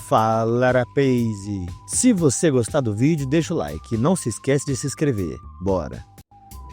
Fala, rapaz! Se você gostar do vídeo, deixa o like e não se esquece de se inscrever. Bora!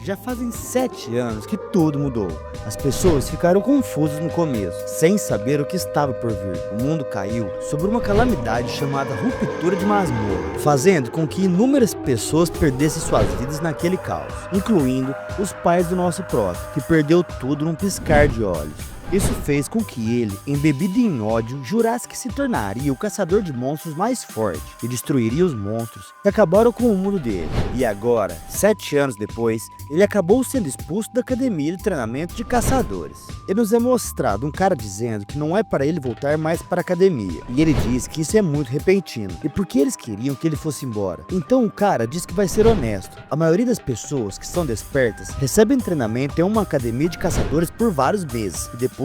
Já fazem 7 anos que tudo mudou. As pessoas ficaram confusas no começo, sem saber o que estava por vir. O mundo caiu sobre uma calamidade chamada ruptura de masmorra, fazendo com que inúmeras pessoas perdessem suas vidas naquele caos, incluindo os pais do nosso Proto, que perdeu tudo num piscar de olhos. Isso fez com que ele, embebido em ódio, jurasse que se tornaria o caçador de monstros mais forte e destruiria os monstros que acabaram com o mundo dele. E agora, 7 anos depois, ele acabou sendo expulso da academia de treinamento de caçadores. Ele nos é mostrado um cara dizendo que não é para ele voltar mais para a academia, e ele diz que isso é muito repentino, e porque eles queriam que ele fosse embora. Então o cara diz que vai ser honesto. A maioria das pessoas que são despertas recebem treinamento em uma academia de caçadores por vários meses, e depois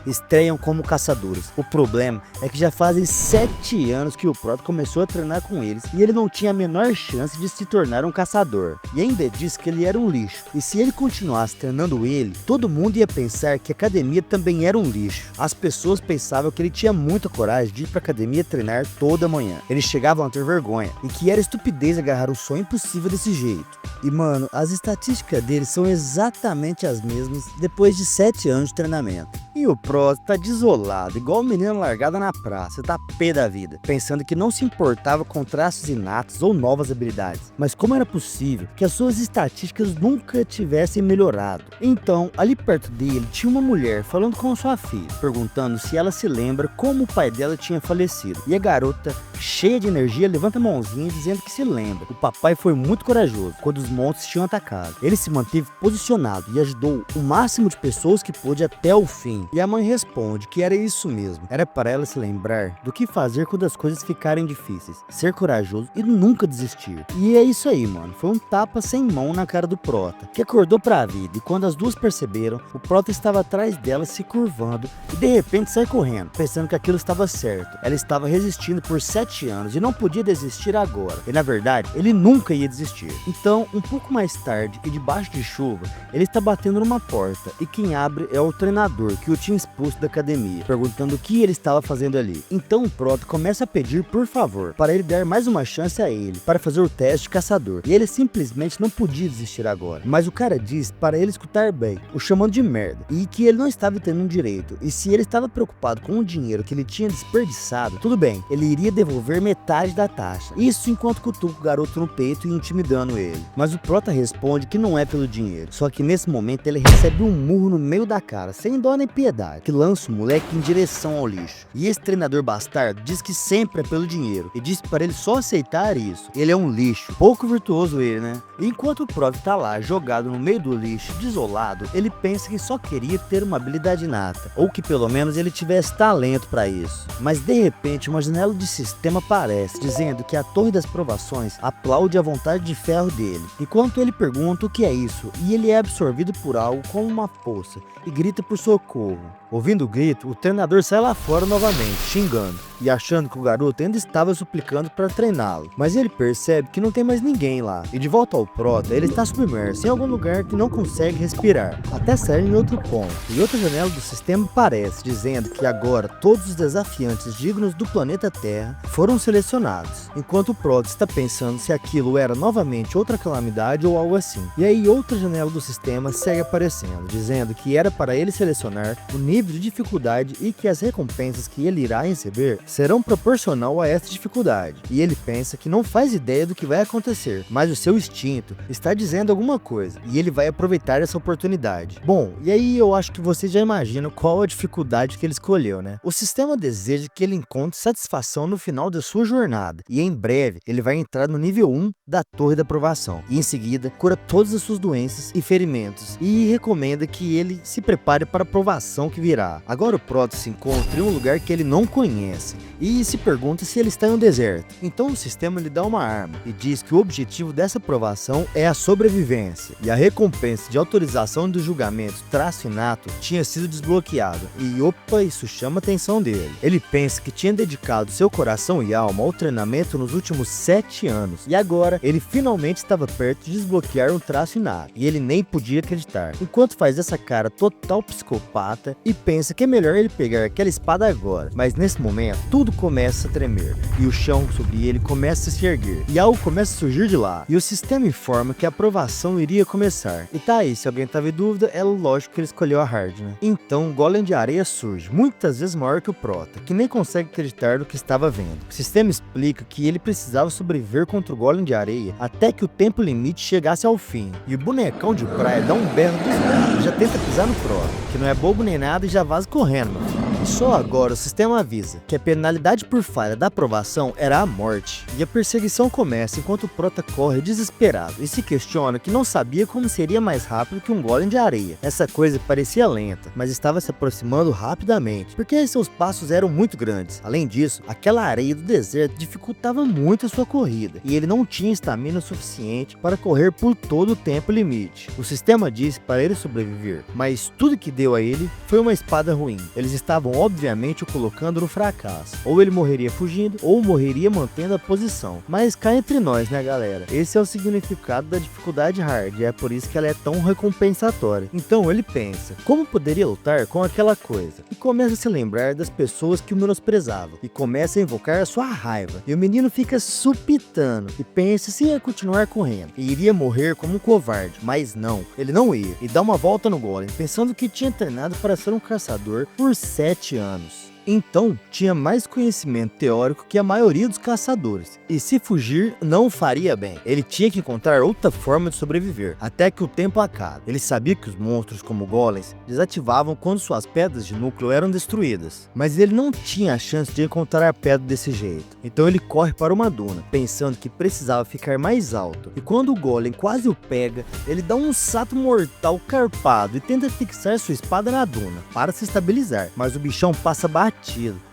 estreiam como caçadores. O problema é que já fazem 7 anos que o Proto começou a treinar com eles e ele não tinha a menor chance de se tornar um caçador. E ainda disse que ele era um lixo. E se ele continuasse treinando ele, todo mundo ia pensar que a academia também era um lixo. As pessoas pensavam que ele tinha muita coragem de ir pra academia treinar toda manhã. Eles chegavam a ter vergonha e que era estupidez agarrar um sonho impossível desse jeito. E mano, as estatísticas dele são exatamente as mesmas depois de 7 anos de treinamento. E o Proto tá desolado, igual uma menina largada na praça, tá pé da vida, pensando que não se importava com traços inatos ou novas habilidades. Mas como era possível que as suas estatísticas nunca tivessem melhorado? Então, ali perto dele tinha uma mulher falando com sua filha, perguntando se ela se lembra como o pai dela tinha falecido. E a garota, cheia de energia, levanta a mãozinha dizendo que se lembra. O papai foi muito corajoso quando os monstros tinham atacado. Ele se manteve posicionado e ajudou o máximo de pessoas que pôde até o fim. E a mãe responde que era isso mesmo. Era para ela se lembrar do que fazer quando as coisas ficarem difíceis. Ser corajoso e nunca desistir. E é isso aí, mano. Foi um tapa sem mão na cara do Prota, que acordou pra vida. E quando as duas perceberam, o Prota estava atrás dela se curvando e de repente sai correndo, pensando que aquilo estava certo. Ela estava resistindo por 7 anos e não podia desistir agora. E na verdade, ele nunca ia desistir. Então, um pouco mais tarde e debaixo de chuva, ele está batendo numa porta e quem abre é o treinador que o tinha expulso da academia, perguntando o que ele estava fazendo ali. Então o Proto começa a pedir por favor, para ele dar mais uma chance a ele, para fazer o teste de caçador. E ele simplesmente não podia desistir agora. Mas o cara diz para ele escutar bem, o chamando de merda, e que ele não estava entendendo direito. E se ele estava preocupado com o dinheiro que ele tinha desperdiçado, tudo bem, ele iria devolver metade da taxa. Isso enquanto cutuca o garoto no peito e intimidando ele. Mas o Prota responde que não é pelo dinheiro. Só que nesse momento ele recebe um murro no meio da cara, sem dó nem piedade, que lança o moleque em direção ao lixo. E esse treinador bastardo diz que sempre é pelo dinheiro e diz para ele só aceitar isso. Ele é um lixo, pouco virtuoso ele, né? E enquanto o Proto tá lá jogado no meio do lixo, desolado, ele pensa que só queria ter uma habilidade inata, ou que pelo menos ele tivesse talento para isso. Mas de repente uma janela de sistema aparece, dizendo que a Torre das Provações aplaude a vontade de ferro dele, enquanto ele pergunta o que é isso, e ele é absorvido por algo como uma poça e grita por socorro. Ouvindo o grito, o treinador sai lá fora novamente, xingando e achando que o garoto ainda estava suplicando para treiná-lo. Mas ele percebe que não tem mais ninguém lá. E de volta ao Prota, ele está submerso em algum lugar que não consegue respirar, até sair em outro ponto. E outra janela do sistema aparece, dizendo que agora todos os desafiantes dignos do planeta Terra foram selecionados. Enquanto o Prota está pensando se aquilo era novamente outra calamidade ou algo assim. E aí outra janela do sistema segue aparecendo, dizendo que era para ele selecionar o nível de dificuldade e que as recompensas que ele irá receber serão proporcional a essa dificuldade. E ele pensa que não faz ideia do que vai acontecer, mas o seu instinto está dizendo alguma coisa e ele vai aproveitar essa oportunidade. Bom, e aí eu acho que vocês já imaginam qual a dificuldade que ele escolheu, né? O sistema deseja que ele encontre satisfação no final da sua jornada e em breve ele vai entrar no nível 1 da Torre da Provação e em seguida cura todas as suas doenças e ferimentos e recomenda que ele se prepare para a provação que virá. Agora o Proto se encontra em um lugar que ele não conhece e se pergunta se ele está em um deserto. Então o sistema lhe dá uma arma e diz que o objetivo dessa provação é a sobrevivência. E a recompensa de autorização do julgamento traço inato tinha sido desbloqueada. E opa, isso chama a atenção dele. Ele pensa que tinha dedicado seu coração e alma ao treinamento nos últimos 7 anos. E agora ele finalmente estava perto de desbloquear um traço inato. E ele nem podia acreditar. Enquanto faz essa cara total psicopata, senta e pensa que é melhor ele pegar aquela espada agora. Mas nesse momento, tudo começa a tremer e o chão sob ele começa a se erguer e algo começa a surgir de lá. E o sistema informa que a aprovação iria começar. E tá aí, se alguém tava em dúvida, é lógico que ele escolheu a hard, né? Então o golem de areia surge, muitas vezes maior que o Prota, que nem consegue acreditar no que estava vendo. O sistema explica que ele precisava sobreviver contra o golem de areia até que o tempo limite chegasse ao fim. E o bonecão de praia dá um berro desesperado e já tenta pisar no Prota, que não é bobo nem nada, e já vaza correndo, meu filho. E só agora o sistema avisa que a penalidade por falha da aprovação era a morte. E a perseguição começa enquanto o Prota corre desesperado e se questiona que não sabia como seria mais rápido que um golem de areia. Essa coisa parecia lenta, mas estava se aproximando rapidamente, porque seus passos eram muito grandes. Além disso, aquela areia do deserto dificultava muito a sua corrida, e ele não tinha estamina suficiente para correr por todo o tempo limite. O sistema disse para ele sobreviver, mas tudo que deu a ele foi uma espada ruim. Eles estavam obviamente o colocando no fracasso. Ou ele morreria fugindo, ou morreria mantendo a posição. Mas cá entre nós, né, galera? Esse é o significado da dificuldade hard, e é por isso que ela é tão recompensatória. Então ele pensa, como poderia lutar com aquela coisa? E começa a se lembrar das pessoas que o menosprezavam, e começa a invocar a sua raiva. E o menino fica supitando, e pensa se ia continuar correndo, e iria morrer como um covarde, mas não, ele não ia, e dá uma volta no golem, pensando que tinha treinado para ser um caçador por 7 anos. Então, tinha mais conhecimento teórico que a maioria dos caçadores, e se fugir não faria bem. Ele tinha que encontrar outra forma de sobreviver, até que o tempo acabe. Ele sabia que os monstros como golems desativavam quando suas pedras de núcleo eram destruídas, mas ele não tinha a chance de encontrar a pedra desse jeito. Então ele corre para uma duna, pensando que precisava ficar mais alto, e quando o golem quase o pega, ele dá um salto mortal carpado e tenta fixar sua espada na duna, para se estabilizar, mas o bichão passa batido,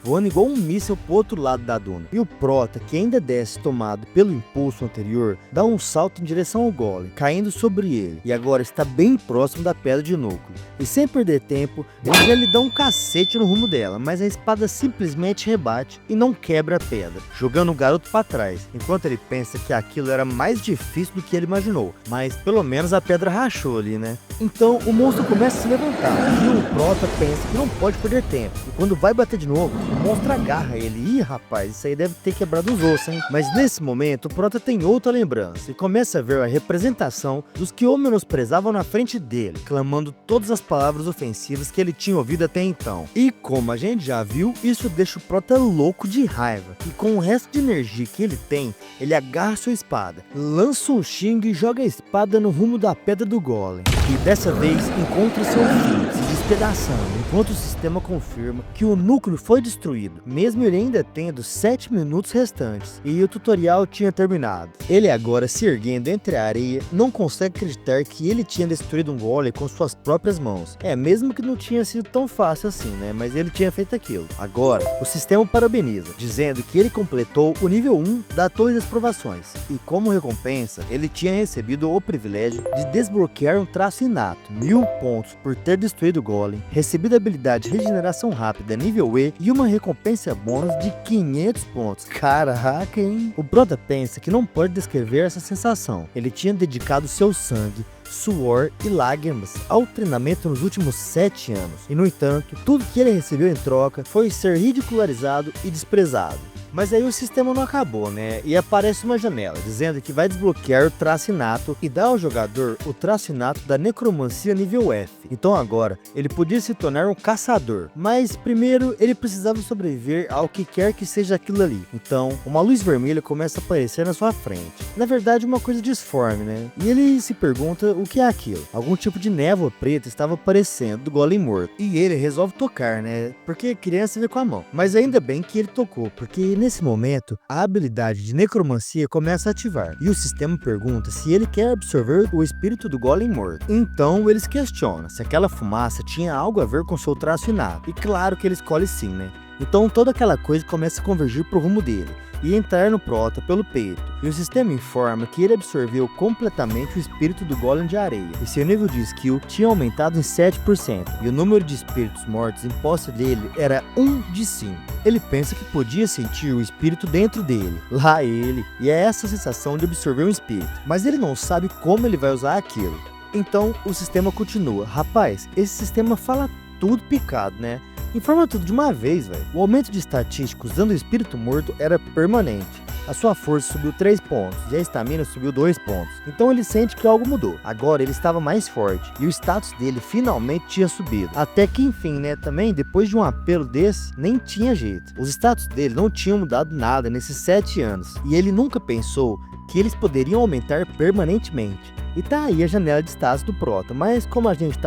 voando igual um míssil pro outro lado da duna. E o Prota, que ainda desce tomado pelo impulso anterior, dá um salto em direção ao golem, caindo sobre ele, e agora está bem próximo da pedra de núcleo. E sem perder tempo, ele já lhe dá um cacete no rumo dela, mas a espada simplesmente rebate e não quebra a pedra, jogando o garoto para trás, enquanto ele pensa que aquilo era mais difícil do que ele imaginou, mas pelo menos a pedra rachou ali, né? Então o monstro começa a se levantar, e o Prota pensa que não pode perder tempo, e quando vai bater de novo, o monstro agarra ele. Ih, rapaz, isso aí deve ter quebrado os ossos, hein? Mas nesse momento, o Prota tem outra lembrança e começa a ver a representação dos que o menosprezavam na frente dele, clamando todas as palavras ofensivas que ele tinha ouvido até então. E como a gente já viu, isso deixa o Prota louco de raiva, e com o resto de energia que ele tem, ele agarra sua espada, lança um xingue e joga a espada no rumo da pedra do golem, e dessa vez encontra seu fim, se despedaçando, enquanto o sistema confirma que o núcleo foi destruído, mesmo ele ainda tendo 7 minutos restantes, e o tutorial tinha terminado. Ele agora, se erguendo entre a areia, não consegue acreditar que ele tinha destruído um golem com suas próprias mãos. Mesmo que não tinha sido tão fácil assim, né, mas ele tinha feito aquilo. Agora, o sistema o parabeniza, dizendo que ele completou o nível 1 da Torre das Provações, e como recompensa, ele tinha recebido o privilégio de desbloquear um traço inato, 1000 pontos por ter destruído o golem, recebido a habilidade Regeneração Rápida nível E e uma recompensa bônus de 500 pontos. Caraca, hein? O Prota pensa que não pode descrever essa sensação. Ele tinha dedicado seu sangue, suor e lágrimas ao treinamento nos últimos 7 anos. E no entanto, tudo que ele recebeu em troca foi ser ridicularizado e desprezado. Mas aí o sistema não acabou, né? E aparece uma janela dizendo que vai desbloquear o traço inato e dar ao jogador o traço inato da necromancia nível F. Então agora ele podia se tornar um caçador, mas primeiro ele precisava sobreviver ao que quer que seja aquilo ali. Então uma luz vermelha começa a aparecer na sua frente, na verdade uma coisa disforme, né? E ele se pergunta o que é aquilo. Algum tipo de névoa preta estava aparecendo do golem morto, e ele resolve tocar, né? Porque criança vê com a mão. Mas ainda bem que ele tocou, porque nesse momento, a habilidade de necromancia começa a ativar, e o sistema pergunta se ele quer absorver o espírito do golem morto. Então eles questionam se aquela fumaça tinha algo a ver com seu traço inato, e claro que ele escolhe sim, né? Então toda aquela coisa começa a convergir pro rumo dele, e entrar no Prota pelo peito, e o sistema informa que ele absorveu completamente o espírito do golem de areia, e seu nível de skill tinha aumentado em 7%, e o número de espíritos mortos em posse dele era 1 de 5. Ele pensa que podia sentir o espírito dentro dele, lá ele, e é essa sensação de absorver um espírito, mas ele não sabe como ele vai usar aquilo. Então o sistema continua: rapaz, esse sistema fala tudo picado, né? Informa tudo de uma vez, velho. O aumento de estatística usando o espírito morto era permanente. A sua força subiu 3 pontos e a estamina subiu 2 pontos. Então ele sente que algo mudou. Agora ele estava mais forte e o status dele finalmente tinha subido. Até que enfim, né, também depois de um apelo desse, nem tinha jeito. Os status dele não tinham mudado nada nesses 7 anos e ele nunca pensou que eles poderiam aumentar permanentemente. E tá aí a janela de status do Prota, mas como a gente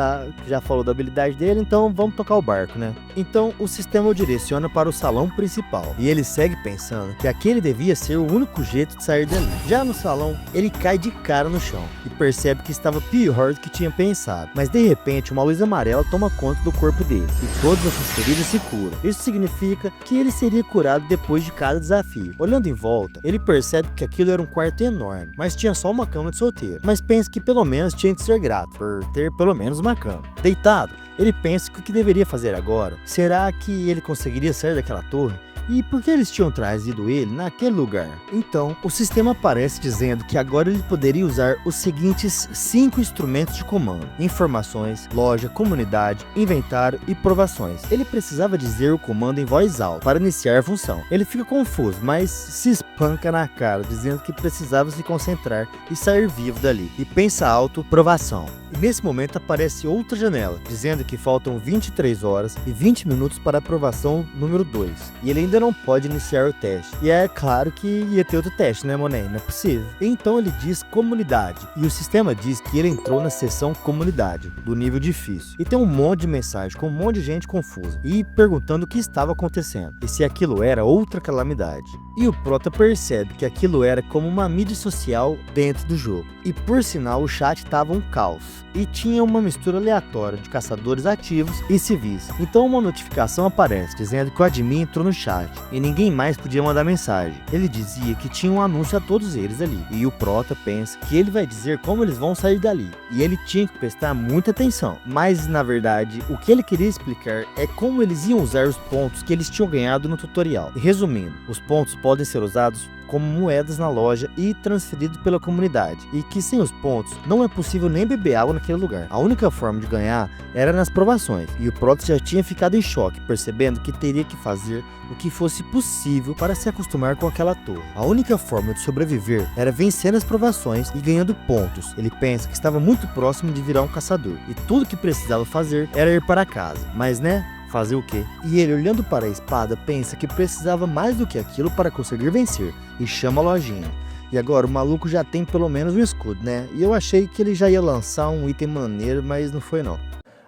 já falou da habilidade dele, então vamos tocar o barco, né? Então o sistema o direciona para o salão principal, e ele segue pensando que aquele devia ser o único jeito de sair dali. Já no salão, ele cai de cara no chão, e percebe que estava pior do que tinha pensado, mas de repente uma luz amarela toma conta do corpo dele, e todas as suas feridas se curam. Isso significa que ele seria curado depois de cada desafio. Olhando em volta, ele percebe que aquilo era um quarto enorme, mas tinha só uma cama de solteiro, mas pensa que pelo menos tinha que ser grato por ter pelo menos uma cama. Deitado, ele pensa que o que deveria fazer agora, será que ele conseguiria sair daquela torre? E por que eles tinham trazido ele naquele lugar? Então, o sistema aparece dizendo que agora ele poderia usar os seguintes 5 instrumentos de comando: informações, loja, comunidade, inventário e provações. Ele precisava dizer o comando em voz alta para iniciar a função. Ele fica confuso, mas se espanca na cara, dizendo que precisava se concentrar e sair vivo dali. E pensa alto, provação. E nesse momento aparece outra janela, dizendo que faltam 23 horas e 20 minutos para a aprovação número 2. E ele ainda não pode iniciar o teste. E é claro que ia ter outro teste, né, Monet? Não é possível. Então ele diz comunidade. E o sistema diz que ele entrou na seção comunidade, do nível difícil. E tem um monte de mensagem com um monte de gente confusa. E perguntando o que estava acontecendo. E se aquilo era outra calamidade. E o Prota percebe que aquilo era como uma mídia social dentro do jogo. E por sinal o chat estava um caos. E tinha uma mistura aleatória de caçadores ativos e civis. Então uma notificação aparece dizendo que o admin entrou no chat e ninguém mais podia mandar mensagem. Ele dizia que tinha um anúncio a todos eles ali. E o Prota pensa que ele vai dizer como eles vão sair dali. E ele tinha que prestar muita atenção. Mas na verdade o que ele queria explicar é como eles iam usar os pontos que eles tinham ganhado no tutorial. E resumindo, os pontos podem ser usados como moedas na loja e transferido pela comunidade, e que sem os pontos não é possível nem beber água naquele lugar. A única forma de ganhar era nas provações, e o Prota já tinha ficado em choque, percebendo que teria que fazer o que fosse possível para se acostumar com aquela torre. A única forma de sobreviver era vencendo as provações e ganhando pontos. Ele pensa que estava muito próximo de virar um caçador, e tudo que precisava fazer era ir para casa, mas né? Fazer o quê? E ele, olhando para a espada, pensa que precisava mais do que aquilo para conseguir vencer, e chama a lojinha. E agora o maluco já tem pelo menos um escudo, né? E eu achei que ele já ia lançar um item maneiro, mas não foi não.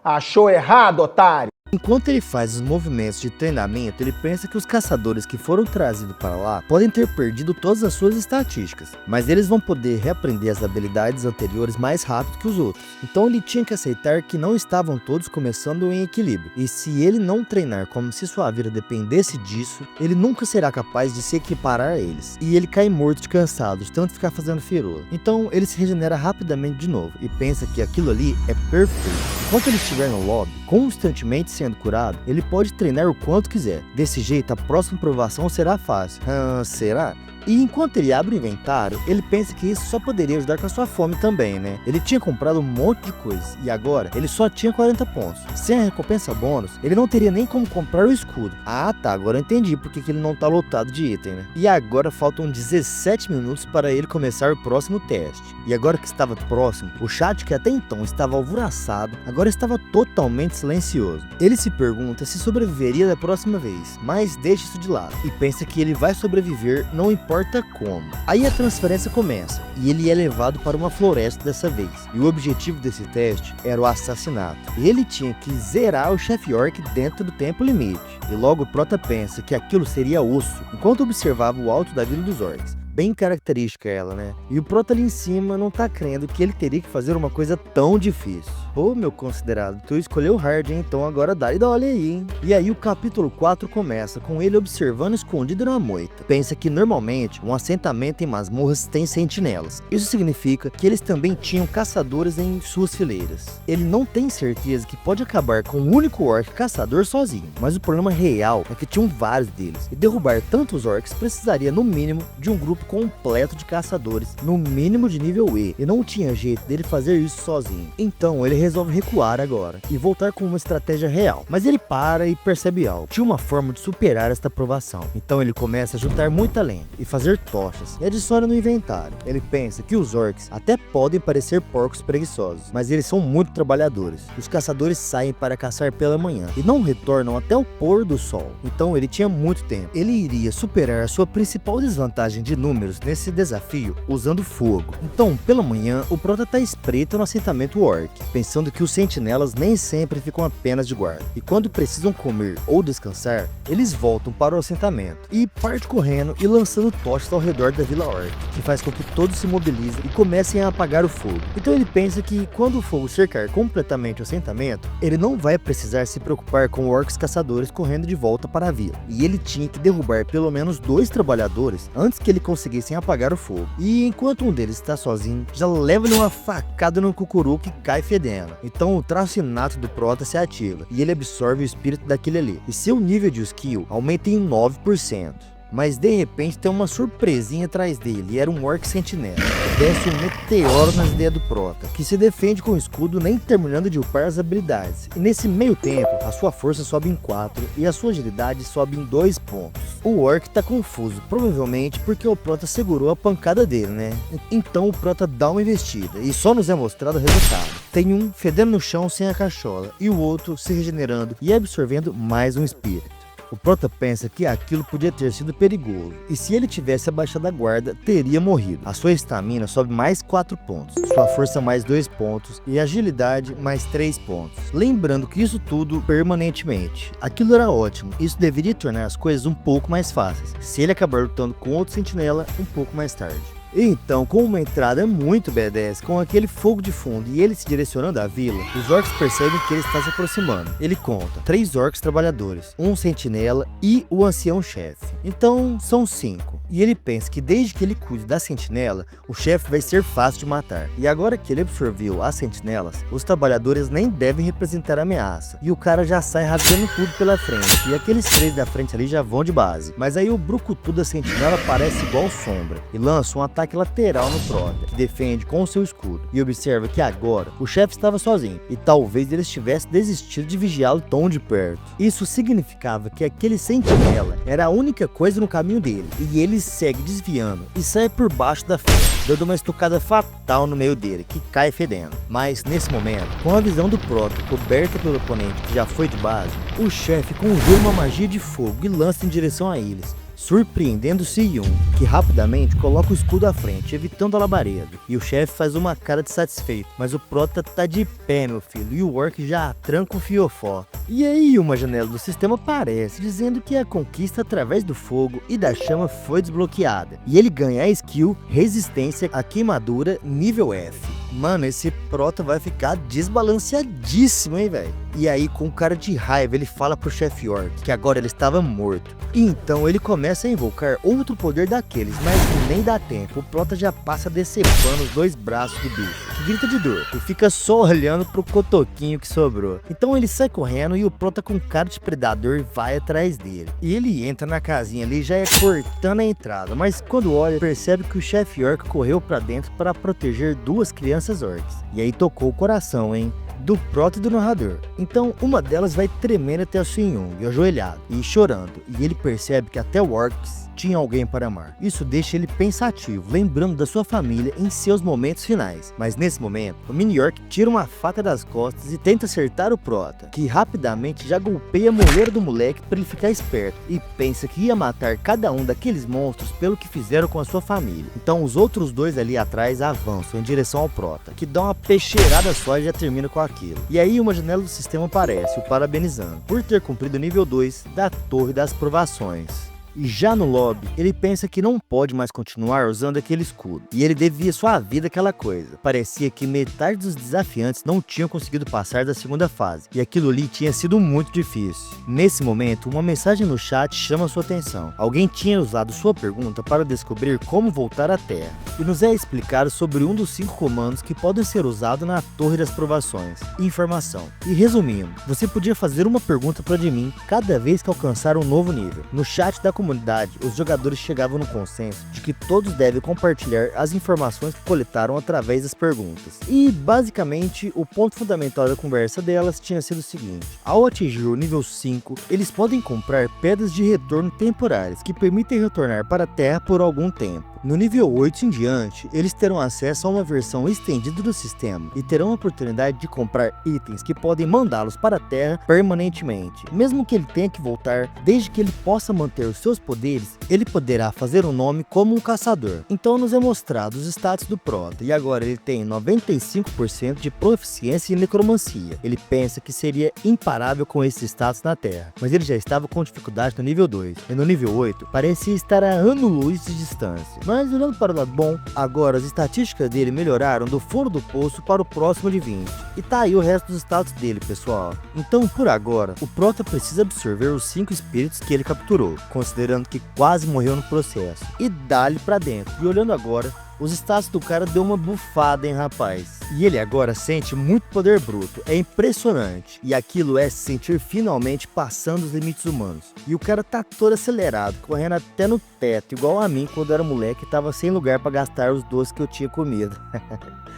Achou errado, otário! Enquanto ele faz os movimentos de treinamento, ele pensa que os caçadores que foram trazidos para lá podem ter perdido todas as suas estatísticas, mas eles vão poder reaprender as habilidades anteriores mais rápido que os outros. Então ele tinha que aceitar que não estavam todos começando em equilíbrio, e se ele não treinar como se sua vida dependesse disso, ele nunca será capaz de se equiparar a eles. E ele cai morto de cansado de tanto ficar fazendo firula. Então ele se regenera rapidamente de novo e pensa que aquilo ali é perfeito. Enquanto ele estiver no lobby, constantemente sendo curado, ele pode treinar o quanto quiser. Desse jeito, a próxima provação será fácil. Será? E enquanto ele abre o inventário, ele pensa que isso só poderia ajudar com a sua fome também, né? Ele tinha comprado um monte de coisas e agora ele só tinha 40 pontos. Sem a recompensa bônus, ele não teria nem como comprar o escudo. Ah tá, agora eu entendi porque que ele não tá lotado de item, né? E agora faltam 17 minutos para ele começar o próximo teste. E agora que estava próximo, o chat que até então estava alvoroçado, agora estava totalmente silencioso. Ele se pergunta se sobreviveria da próxima vez, mas deixa isso de lado e pensa que ele vai sobreviver, não importa como. Aí a transferência começa e ele é levado para uma floresta dessa vez. E o objetivo desse teste era o assassinato. Ele tinha que zerar o chefe orc dentro do tempo limite. E logo o Prota pensa que aquilo seria osso, enquanto observava o alto da vila dos orcs. Bem característica ela, né? E o Prota ali em cima não tá crendo que ele teria que fazer uma coisa tão difícil. Ô meu considerado, tu escolheu hard, hein? Então agora dá e olha aí, hein? E aí o capítulo 4 começa com ele observando escondido na moita. Pensa que normalmente um assentamento em masmorras tem sentinelas. Isso significa que eles também tinham caçadores em suas fileiras. Ele não tem certeza que pode acabar com um único orc caçador sozinho, mas o problema real é que tinham vários deles. E derrubar tantos orcs precisaria no mínimo de um grupo treinamento completo de caçadores, no mínimo de nível E, e não tinha jeito dele fazer isso sozinho. Então ele resolve recuar agora e voltar com uma estratégia real. Mas ele para e percebe algo. Tinha uma forma de superar esta provação. Então ele começa a juntar muita lenha e fazer tochas e adiciona no inventário. Ele pensa que os orcs até podem parecer porcos preguiçosos, mas eles são muito trabalhadores. Os caçadores saem para caçar pela manhã e não retornam até o pôr do sol. Então ele tinha muito tempo. Ele iria superar a sua principal desvantagem de números nesse desafio usando fogo. Então pela manhã o prota tá espreito no assentamento orc, pensando que os sentinelas nem sempre ficam apenas de guarda. E quando precisam comer ou descansar, eles voltam para o assentamento e parte correndo e lançando tochas ao redor da vila orc, que faz com que todos se mobilizem e comecem a apagar o fogo. Então ele pensa que quando o fogo cercar completamente o assentamento, ele não vai precisar se preocupar com orcs caçadores correndo de volta para a vila. E ele tinha que derrubar pelo menos 2 trabalhadores antes que ele conseguissem apagar o fogo. E enquanto um deles está sozinho, já leva-lhe uma facada no cucuru que cai fedendo. Então o traço inato do prota se ativa e ele absorve o espírito daquele ali. E seu nível de skill aumenta em 9%. Mas de repente tem uma surpresinha atrás dele, e era um orc sentinela. Desce um meteoro nas ideias do prota, que se defende com o escudo nem terminando de upar as habilidades. E nesse meio tempo, a sua força sobe em 4 e a sua agilidade sobe em 2 pontos. O orc tá confuso, provavelmente porque o prota segurou a pancada dele, né? Então o prota dá uma investida e só nos é mostrado o resultado. Tem um fedendo no chão sem a cachola e o outro se regenerando e absorvendo mais um espírito. O prota pensa que aquilo podia ter sido perigoso, e se ele tivesse abaixado a guarda, teria morrido. A sua estamina sobe mais 4 pontos, sua força mais 2 pontos e agilidade mais 3 pontos. Lembrando que isso tudo permanentemente. Aquilo era ótimo, isso deveria tornar as coisas um pouco mais fáceis, se ele acabar lutando com outro sentinela um pouco mais tarde. Então, com uma entrada muito badass, com aquele fogo de fundo e ele se direcionando à vila, os orcs percebem que ele está se aproximando. Ele conta 3 orcs trabalhadores, um sentinela e o ancião chefe. Então, são 5. E ele pensa que desde que ele cuide da sentinela, o chefe vai ser fácil de matar. E agora que ele absorveu as sentinelas, os trabalhadores nem devem representar ameaça. E o cara já sai rasgando tudo pela frente, e aqueles 3 da frente ali já vão de base. Mas aí o brucutu da sentinela parece igual sombra, e lança um ataque lateral no prota, que defende com o seu escudo. E observa que agora o chefe estava sozinho, e talvez ele estivesse desistindo de vigiá-lo tão de perto. Isso significava que aquele sentinela era a única coisa no caminho dele, e ele segue desviando e sai por baixo da frente, dando uma estocada fatal no meio dele, que cai fedendo. Mas nesse momento, com a visão do prota coberta pelo oponente que já foi de base, o chefe conjura uma magia de fogo e lança em direção a eles, surpreendendo Siyun, que rapidamente coloca o escudo à frente, evitando a labareda. E o chefe faz uma cara de satisfeito, mas o prota tá de pé, meu filho, e o orc já tranca o fiofó. E aí uma janela do sistema aparece, dizendo que a conquista através do fogo e da chama foi desbloqueada, e ele ganha a skill Resistência à Queimadura nível F. Mano, esse prota vai ficar desbalanceadíssimo, hein, velho? E aí, com cara de raiva, ele fala pro chefe orc que agora ele estava morto. E então ele começa a invocar outro poder daqueles, mas nem dá tempo. O prota já passa decepando os 2 braços do bicho, que grita de dor e fica só olhando pro cotoquinho que sobrou. Então ele sai correndo e o prota com cara de predador vai atrás dele. E ele entra na casinha ali, já é cortando a entrada, mas quando olha, percebe que o chefe orc correu pra dentro para proteger 2 crianças orcs. E aí tocou o coração, hein? Do prota e do narrador. Então uma delas vai tremendo até o Siyun, ajoelhado e chorando, e ele percebe que até o orcs tinha alguém para amar. Isso deixa ele pensativo, lembrando da sua família em seus momentos finais. Mas nesse momento, o mini orc tira uma faca das costas e tenta acertar o prota, que rapidamente já golpeia a moleira do moleque para ele ficar esperto, e pensa que ia matar cada um daqueles monstros pelo que fizeram com a sua família. Então os outros 2 ali atrás avançam em direção ao prota, que dá uma peixeirada só e já termina com aquilo. E aí uma janela do sistema aparece, o parabenizando por ter cumprido o nível 2 da Torre das Provações. E já no lobby, ele pensa que não pode mais continuar usando aquele escudo, e ele devia sua vida àquela coisa. Parecia que metade dos desafiantes não tinham conseguido passar da segunda fase, e aquilo ali tinha sido muito difícil. Nesse momento, uma mensagem no chat chama sua atenção. Alguém tinha usado sua pergunta para descobrir como voltar à Terra, e nos é explicado sobre um dos 5 comandos que podem ser usados na Torre das Provações. Informação. E resumindo, você podia fazer uma pergunta para mim cada vez que alcançar um novo nível, no chat da comunidade comunidade, os jogadores chegavam no consenso de que todos devem compartilhar as informações que coletaram através das perguntas. E, basicamente, o ponto fundamental da conversa delas tinha sido o seguinte: ao atingir o nível 5, eles podem comprar pedras de retorno temporárias que permitem retornar para a Terra por algum tempo. No nível 8 em diante, eles terão acesso a uma versão estendida do sistema e terão a oportunidade de comprar itens que podem mandá-los para a Terra permanentemente. Mesmo que ele tenha que voltar, desde que ele possa manter os seus poderes, ele poderá fazer um nome como um caçador. Então nos é mostrado os status do Prota, e agora ele tem 95% de proficiência em necromancia. Ele pensa que seria imparável com esse status na Terra, mas ele já estava com dificuldade no nível 2, e no nível 8 parecia estar a ano-luz de distância. Mas olhando para o lado bom, agora as estatísticas dele melhoraram do fundo do poço para o próximo de 20. E tá aí o resto dos status dele, pessoal. Então por agora, o Prota precisa absorver os 5 espíritos que ele capturou, considerando que quase morreu no processo, e dá-lhe pra dentro. E olhando agora, os status do cara deu uma bufada, hein, rapaz. E ele agora sente muito poder bruto, é impressionante. E aquilo é se sentir finalmente passando os limites humanos. E o cara tá todo acelerado, correndo até no teto, igual a mim quando era moleque e tava sem lugar pra gastar os doces que eu tinha comido.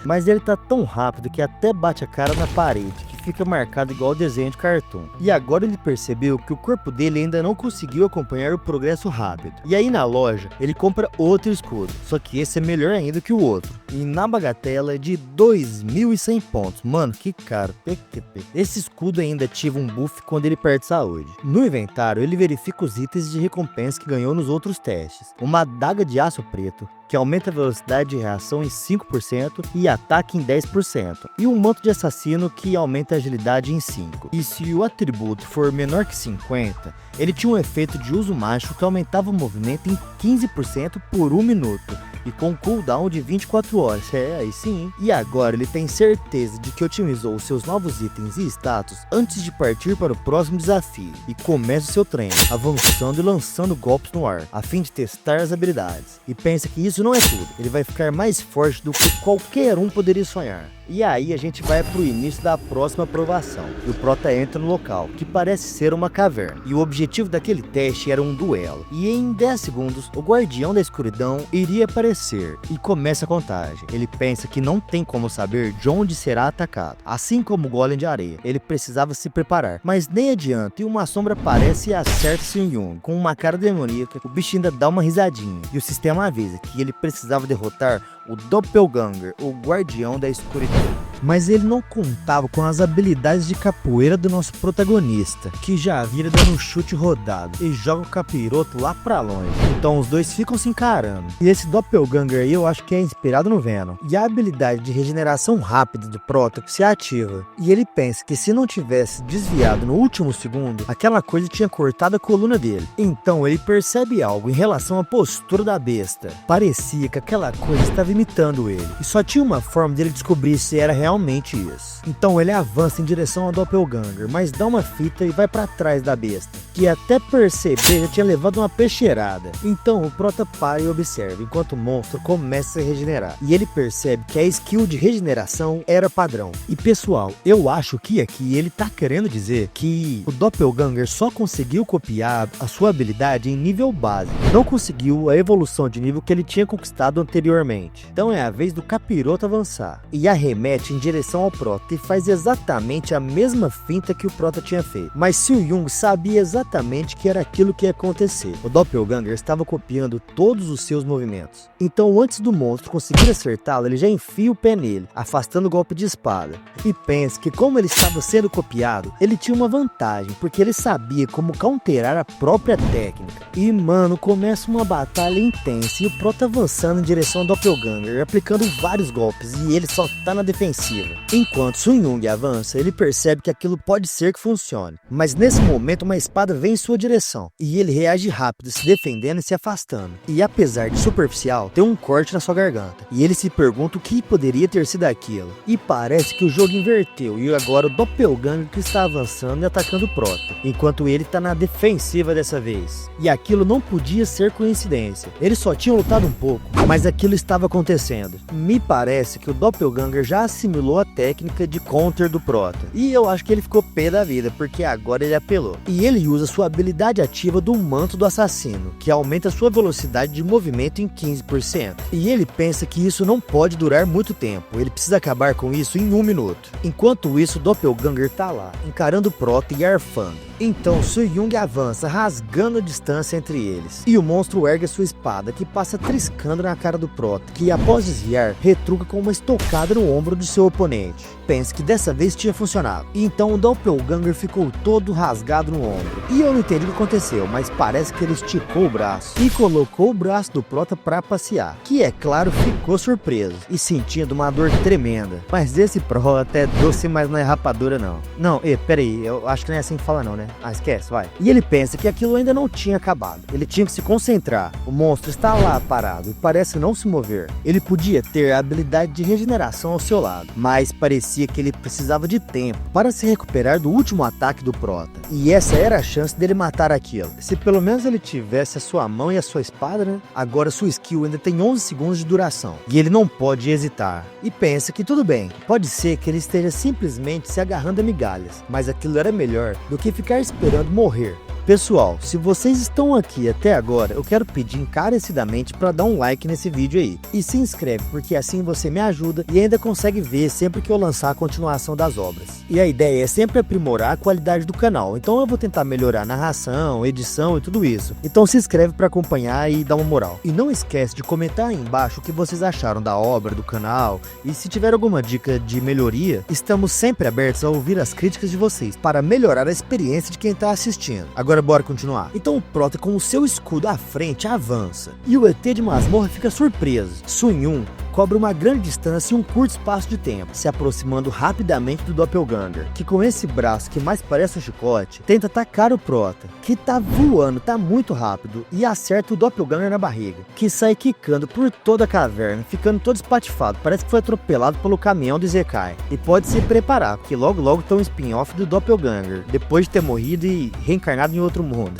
Mas ele tá tão rápido que até bate a cara na parede, que fica marcado igual o desenho de cartoon. E agora ele percebeu que o corpo dele ainda não conseguiu acompanhar o progresso rápido. E aí na loja, ele compra outro escudo, só que esse é melhor ainda que o outro. E na bagatela é de 2.100 pontos. Mano, que caro. PQP. Esse escudo ainda ativa um buff quando ele perde saúde. No inventário, ele verifica os itens de recompensa que ganhou nos outros testes. Uma adaga de aço preto, que aumenta a velocidade de reação em 5% e ataque em 10%. E um manto de assassino que aumenta a agilidade em 5%. E se o atributo for menor que 50%, ele tinha um efeito de uso mágico que aumentava o movimento em 15% por 1 minuto. E com um cooldown de 24 horas, aí sim. E agora ele tem certeza de que otimizou os seus novos itens e status antes de partir para o próximo desafio. E começa o seu treino, avançando e lançando golpes no ar, a fim de testar as habilidades. E pensa que isso não é tudo, ele vai ficar mais forte do que qualquer um poderia sonhar. E aí a gente vai pro início da próxima aprovação. E o Prota entra no local, que parece ser uma caverna. E o objetivo daquele teste era um duelo. E em 10 segundos, o Guardião da Escuridão iria aparecer. E começa a contagem. Ele pensa que não tem como saber de onde será atacado. Assim como o Golem de Areia, ele precisava se preparar. Mas nem adianta, e uma sombra aparece e acerta Sun-Yung. Com uma cara demoníaca, o bicho ainda dá uma risadinha. E o sistema avisa que ele precisava derrotar o Doppelganger, o Guardião da Escuridão. Mas ele não contava com as habilidades de capoeira do nosso protagonista, que já vira dando um chute rodado e joga o capiroto lá pra longe. Então os dois ficam se encarando. E esse Doppelganger aí eu acho que é inspirado no Venom. E a habilidade de regeneração rápida do Prota se ativa. E ele pensa que se não tivesse desviado no último segundo, aquela coisa tinha cortado a coluna dele. Então ele percebe algo em relação à postura da besta. Parecia que aquela coisa estava imitando ele. E só tinha uma forma dele descobrir se era realmente isso. Então ele avança em direção ao Doppelganger, mas dá uma fita e vai pra trás da besta, que até perceber já tinha levado uma peixeirada. Então o Prota para e observa, enquanto o monstro começa a se regenerar. E ele percebe que a skill de regeneração era padrão. E pessoal, eu acho que aqui ele tá querendo dizer que o Doppelganger só conseguiu copiar a sua habilidade em nível base. Não conseguiu a evolução de nível que ele tinha conquistado anteriormente. Então é a vez do capiroto avançar. E arremete em direção ao Prota e faz exatamente a mesma finta que o Prota tinha feito. Mas Sun-Yung sabia exatamente que era aquilo que ia acontecer. O Doppelganger estava copiando todos os seus movimentos. Então antes do monstro conseguir acertá-lo, ele já enfia o pé nele, afastando o golpe de espada. E pensa que como ele estava sendo copiado, ele tinha uma vantagem, porque ele sabia como counterar a própria técnica. E mano, começa uma batalha intensa e o Prota avançando em direção ao Doppelganger, aplicando vários golpes, e ele só tá na defensiva. Enquanto Sun-Yung avança, ele percebe que aquilo pode ser que funcione. Mas nesse momento uma espada vem em sua direção, e ele reage rápido, se defendendo e se afastando. E apesar de superficial, tem um corte na sua garganta. E ele se pergunta o que poderia ter sido aquilo. E parece que o jogo inverteu, e agora o Doppelganger que está avançando e atacando o Prota, enquanto ele está na defensiva dessa vez. E aquilo não podia ser coincidência. Eles só tinham lutado um pouco, mas aquilo estava acontecendo. Me parece que o Doppelganger já assimilou a técnica de counter do Prota. E eu acho que ele ficou pé da vida, porque agora ele apelou. E ele usa usa sua habilidade ativa do manto do assassino, que aumenta sua velocidade de movimento em 15%. E ele pensa que isso não pode durar muito tempo, ele precisa acabar com isso em 1 minuto. Enquanto isso, o Doppelganger tá lá, encarando o Prota e arfando. Então Su-Yung avança, rasgando a distância entre eles. E o monstro ergue sua espada, que passa triscando na cara do Prota, que após desviar, retruca com uma estocada no ombro de seu oponente. Pensa que dessa vez tinha funcionado. E então o Doppelganger ficou todo rasgado no ombro. E eu não entendi o que aconteceu, mas parece que ele esticou o braço e colocou o braço do Prota pra passear. Que é claro, ficou surpreso e sentindo uma dor tremenda. Mas esse Prota é doce, mas não é rapadura não. Não, peraí, eu acho que não é assim que fala não, né? Ah, esquece, vai. E ele pensa que aquilo ainda não tinha acabado. Ele tinha que se concentrar. O monstro está lá parado e parece não se mover. Ele podia ter a habilidade de regeneração ao seu lado, mas parecia que ele precisava de tempo para se recuperar do último ataque do Prota. E essa era a chance dele matar aquilo. Se pelo menos ele tivesse a sua mão e a sua espada, né? Agora sua skill ainda tem 11 segundos de duração. E ele não pode hesitar. E pensa que tudo bem. Pode ser que ele esteja simplesmente se agarrando a migalhas, mas aquilo era melhor do que ficar esperando morrer. Pessoal, se vocês estão aqui até agora, eu quero pedir encarecidamente para dar um like nesse vídeo aí. E se inscreve, porque assim você me ajuda e ainda consegue ver sempre que eu lançar a continuação das obras. E a ideia é sempre aprimorar a qualidade do canal, então eu vou tentar melhorar a narração, edição e tudo isso. Então se inscreve para acompanhar e dar uma moral. E não esquece de comentar aí embaixo o que vocês acharam da obra, do canal. E se tiver alguma dica de melhoria, estamos sempre abertos a ouvir as críticas de vocês, para melhorar a experiência de quem está assistindo. Agora bora continuar. Então o Prota, com o seu escudo à frente, avança. E o ET de masmorra fica surpreso. Su-Yung cobra uma grande distância em um curto espaço de tempo, se aproximando rapidamente do Doppelganger, que com esse braço que mais parece um chicote, tenta atacar o Prota, que tá voando, tá muito rápido, e acerta o Doppelganger na barriga, que sai quicando por toda a caverna, ficando todo espatifado, parece que foi atropelado pelo caminhão do Zekai. E pode se preparar, porque logo logo tem um spin-off do Doppelganger, depois de ter morrido e reencarnado em outro mundo.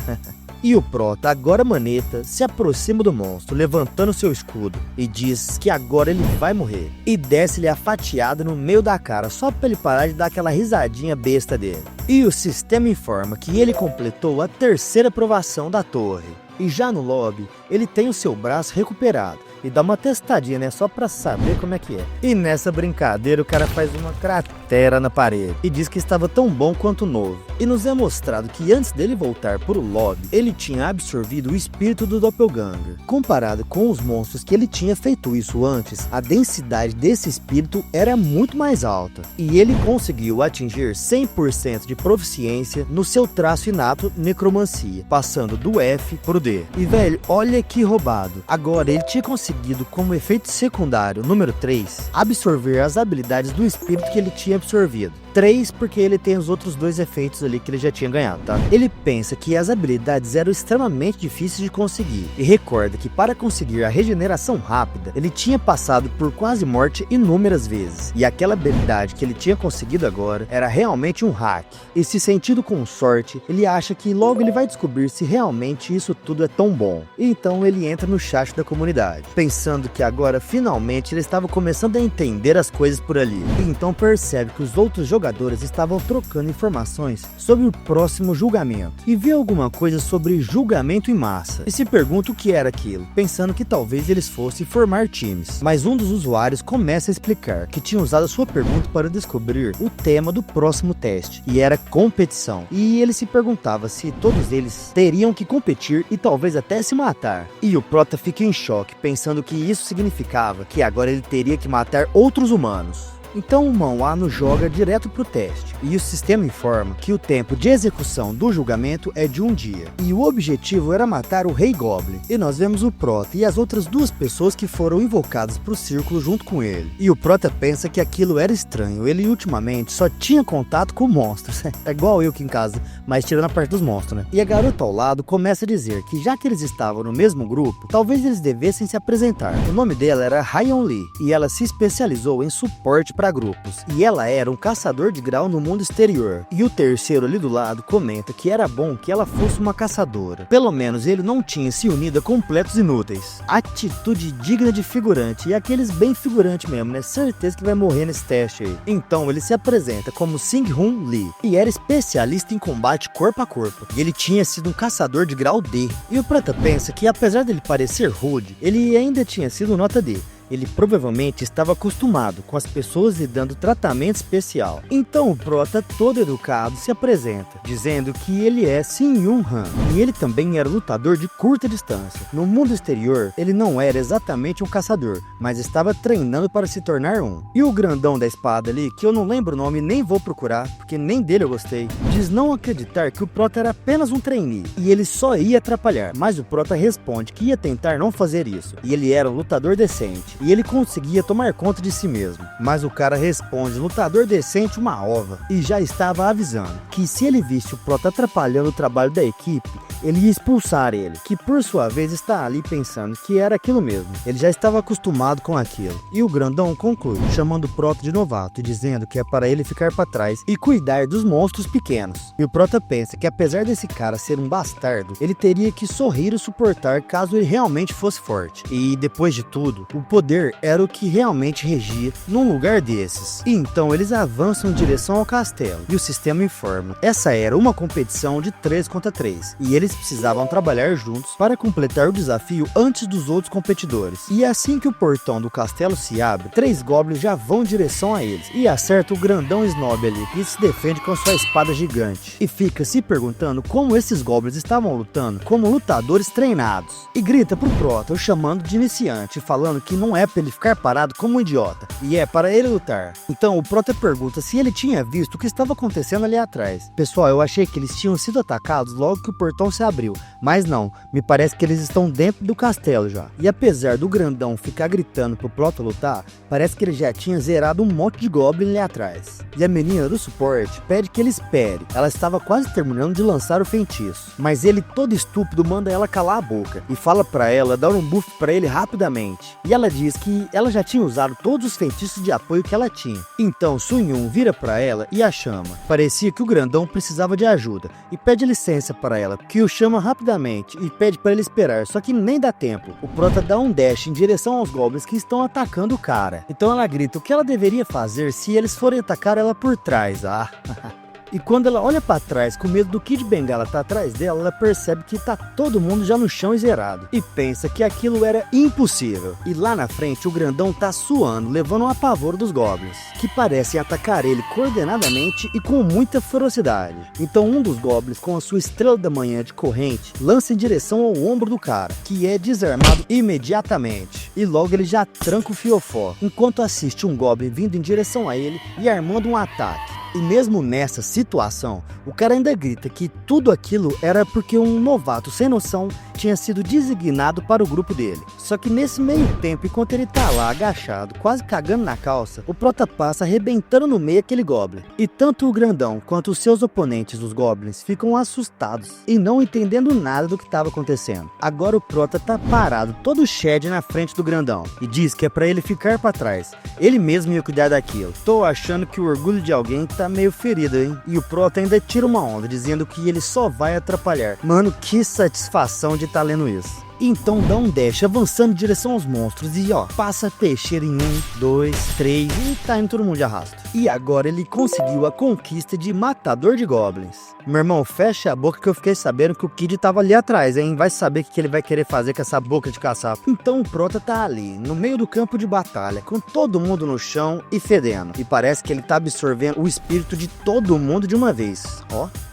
E o Prota, agora maneta, se aproxima do monstro, levantando seu escudo, e diz que agora ele vai morrer. E desce-lhe a fatiada no meio da cara, só pra ele parar de dar aquela risadinha besta dele. E o sistema informa que ele completou a 3ª provação da torre. E já no lobby, ele tem o seu braço recuperado. E dá uma testadinha, né? Só pra saber como é que é. E nessa brincadeira o cara faz uma cratera na parede e diz que estava tão bom quanto novo. E nos é mostrado que antes dele voltar pro lobby, ele tinha absorvido o espírito do Doppelganger. Comparado com os monstros que ele tinha feito isso antes, a densidade desse espírito era muito mais alta. E ele conseguiu atingir 100% de proficiência no seu traço inato necromancia, passando do F pro D. E velho, olha que roubado. Agora ele tinha conseguido, como efeito secundário número 3, absorver as habilidades do espírito que ele tinha absorvido. 3 porque ele tem os outros 2 efeitos ali que ele já tinha ganhado, tá? Ele pensa que as habilidades eram extremamente difíceis de conseguir e recorda que para conseguir a regeneração rápida, ele tinha passado por quase morte inúmeras vezes. E aquela habilidade que ele tinha conseguido agora era realmente um hack. E se sentindo com sorte, ele acha que logo ele vai descobrir se realmente isso tudo é tão bom. E então ele entra no chat da comunidade, pensando que agora finalmente ele estava começando a entender as coisas por ali. E então percebe que os outros jogadores estavam trocando informações sobre o próximo julgamento e vê alguma coisa sobre julgamento em massa e se pergunta o que era aquilo, pensando que talvez eles fossem formar times. Mas um dos usuários começa a explicar que tinha usado a sua pergunta para descobrir o tema do próximo teste, e era competição. E ele se perguntava se todos eles teriam que competir e talvez até se matar. E o Prota fica em choque, pensando que isso significava que agora ele teria que matar outros humanos. Então o Mão Ano joga direto pro teste, e o sistema informa que o tempo de execução do julgamento é de 1 dia, e o objetivo era matar o Rei Goblin, e nós vemos o Prota e as outras 2 pessoas que foram invocadas pro círculo junto com ele. E o Prota pensa que aquilo era estranho, ele ultimamente só tinha contato com monstros, é igual eu aqui em casa, mas tirando a parte dos monstros, né? E a garota ao lado começa a dizer que já que eles estavam no mesmo grupo, talvez eles devessem se apresentar. O nome dela era Hyeon Lee, e ela se especializou em suporte para para grupos, e ela era um caçador de grau no mundo exterior. E o terceiro ali do lado comenta que era bom que ela fosse uma caçadora. Pelo menos ele não tinha se unido a completos inúteis. Atitude digna de figurante, e aqueles bem figurante mesmo, né? Certeza que vai morrer nesse teste aí. Então ele se apresenta como Sing-Hun Lee, e era especialista em combate corpo a corpo. E ele tinha sido um caçador de grau D. E o Prota pensa que apesar dele parecer rude, ele ainda tinha sido nota D. Ele provavelmente estava acostumado com as pessoas lhe dando tratamento especial. Então o Prota, todo educado, se apresenta, dizendo que ele é Sin-Yun Han, e ele também era lutador de curta distância. No mundo exterior, ele não era exatamente um caçador, mas estava treinando para se tornar um. E o grandão da espada ali, que eu não lembro o nome, nem vou procurar, porque nem dele eu gostei, diz não acreditar que o Prota era apenas um trainee, e ele só ia atrapalhar, mas o Prota responde que ia tentar não fazer isso, e ele era um lutador decente. E ele conseguia tomar conta de si mesmo. Mas o cara responde, lutador decente uma ova, e já estava avisando que se ele visse o Prota atrapalhando o trabalho da equipe, ele ia expulsar ele, que por sua vez está ali pensando que era aquilo mesmo. Ele já estava acostumado com aquilo. E o grandão conclui, chamando o Prota de novato e dizendo que é para ele ficar para trás e cuidar dos monstros pequenos. E o Prota pensa que apesar desse cara ser um bastardo, ele teria que sorrir e suportar caso ele realmente fosse forte. E depois de tudo, o poder era o que realmente regia num lugar desses. E então eles avançam em direção ao castelo, e o sistema informa. Essa era uma competição de 3 contra 3, e eles precisavam trabalhar juntos para completar o desafio antes dos outros competidores. E assim que o portão do castelo se abre, 3 goblins já vão em direção a eles, e acerta o grandão Snob ali, que se defende com sua espada gigante. E fica se perguntando como esses goblins estavam lutando como lutadores treinados. E grita pro Prota, o chamando de iniciante, falando que não é pra ele ficar parado como um idiota, e é para ele lutar. Então o Prota pergunta se ele tinha visto o que estava acontecendo ali atrás. Pessoal, eu achei que eles tinham sido atacados logo que o portão se abriu, mas não, me parece que eles estão dentro do castelo já. E apesar do grandão ficar gritando pro Prota lutar, parece que ele já tinha zerado um monte de goblin ali atrás. E a menina do suporte pede que ele espere, ela estava quase terminando de lançar o feitiço, mas ele todo estúpido manda ela calar a boca e fala pra ela dar um buff pra ele rapidamente. E ela diz que ela já tinha usado todos os feitiços de apoio que ela tinha. Então Sun-Yun vira pra ela e a chama. Parecia que o grandão precisava de ajuda e pede licença para ela, que o chama rapidamente e pede para ele esperar, só que nem dá tempo. O Prota dá um dash em direção aos goblins que estão atacando o cara. Então ela grita o que ela deveria fazer se eles forem atacar ela por trás. E quando ela olha pra trás com medo do Kid Bengala tá atrás dela, ela percebe que tá todo mundo já no chão e zerado. E pensa que aquilo era impossível. E lá na frente o grandão tá suando, levando um apavoro dos goblins, que parecem atacar ele coordenadamente e com muita ferocidade. Então um dos goblins, com a sua estrela da manhã de corrente, lança em direção ao ombro do cara, que é desarmado imediatamente. E logo ele já tranca o fiofó, enquanto assiste um goblin vindo em direção a ele e armando um ataque. E mesmo nessa situação, o cara ainda grita que tudo aquilo era porque um novato sem noção tinha sido designado para o grupo dele. Só que nesse meio tempo, enquanto ele tá lá agachado, quase cagando na calça, o Prota passa arrebentando no meio aquele goblin. E tanto o grandão quanto os seus oponentes, os goblins, ficam assustados e não entendendo nada do que estava acontecendo. Agora o Prota tá parado, todo shed na frente do grandão, e diz que é pra ele ficar pra trás. Ele mesmo ia cuidar daquilo. Tô achando que o orgulho de alguém tá meio ferido, hein? E o Prota ainda tira uma onda, dizendo que ele só vai atrapalhar. Mano, que satisfação de tá lendo isso. Então dá um dash avançando em direção aos monstros e passa peixeira em 1, 2, 3 e tá indo todo mundo de arrasto. E agora ele conseguiu a conquista de matador de goblins. Meu irmão, fecha a boca que eu fiquei sabendo que o Kid tava ali atrás, hein? Vai saber o que ele vai querer fazer com essa boca de caçapa. Então o Prota tá ali, no meio do campo de batalha, com todo mundo no chão e fedendo. E parece que ele tá absorvendo o espírito de todo mundo de uma vez,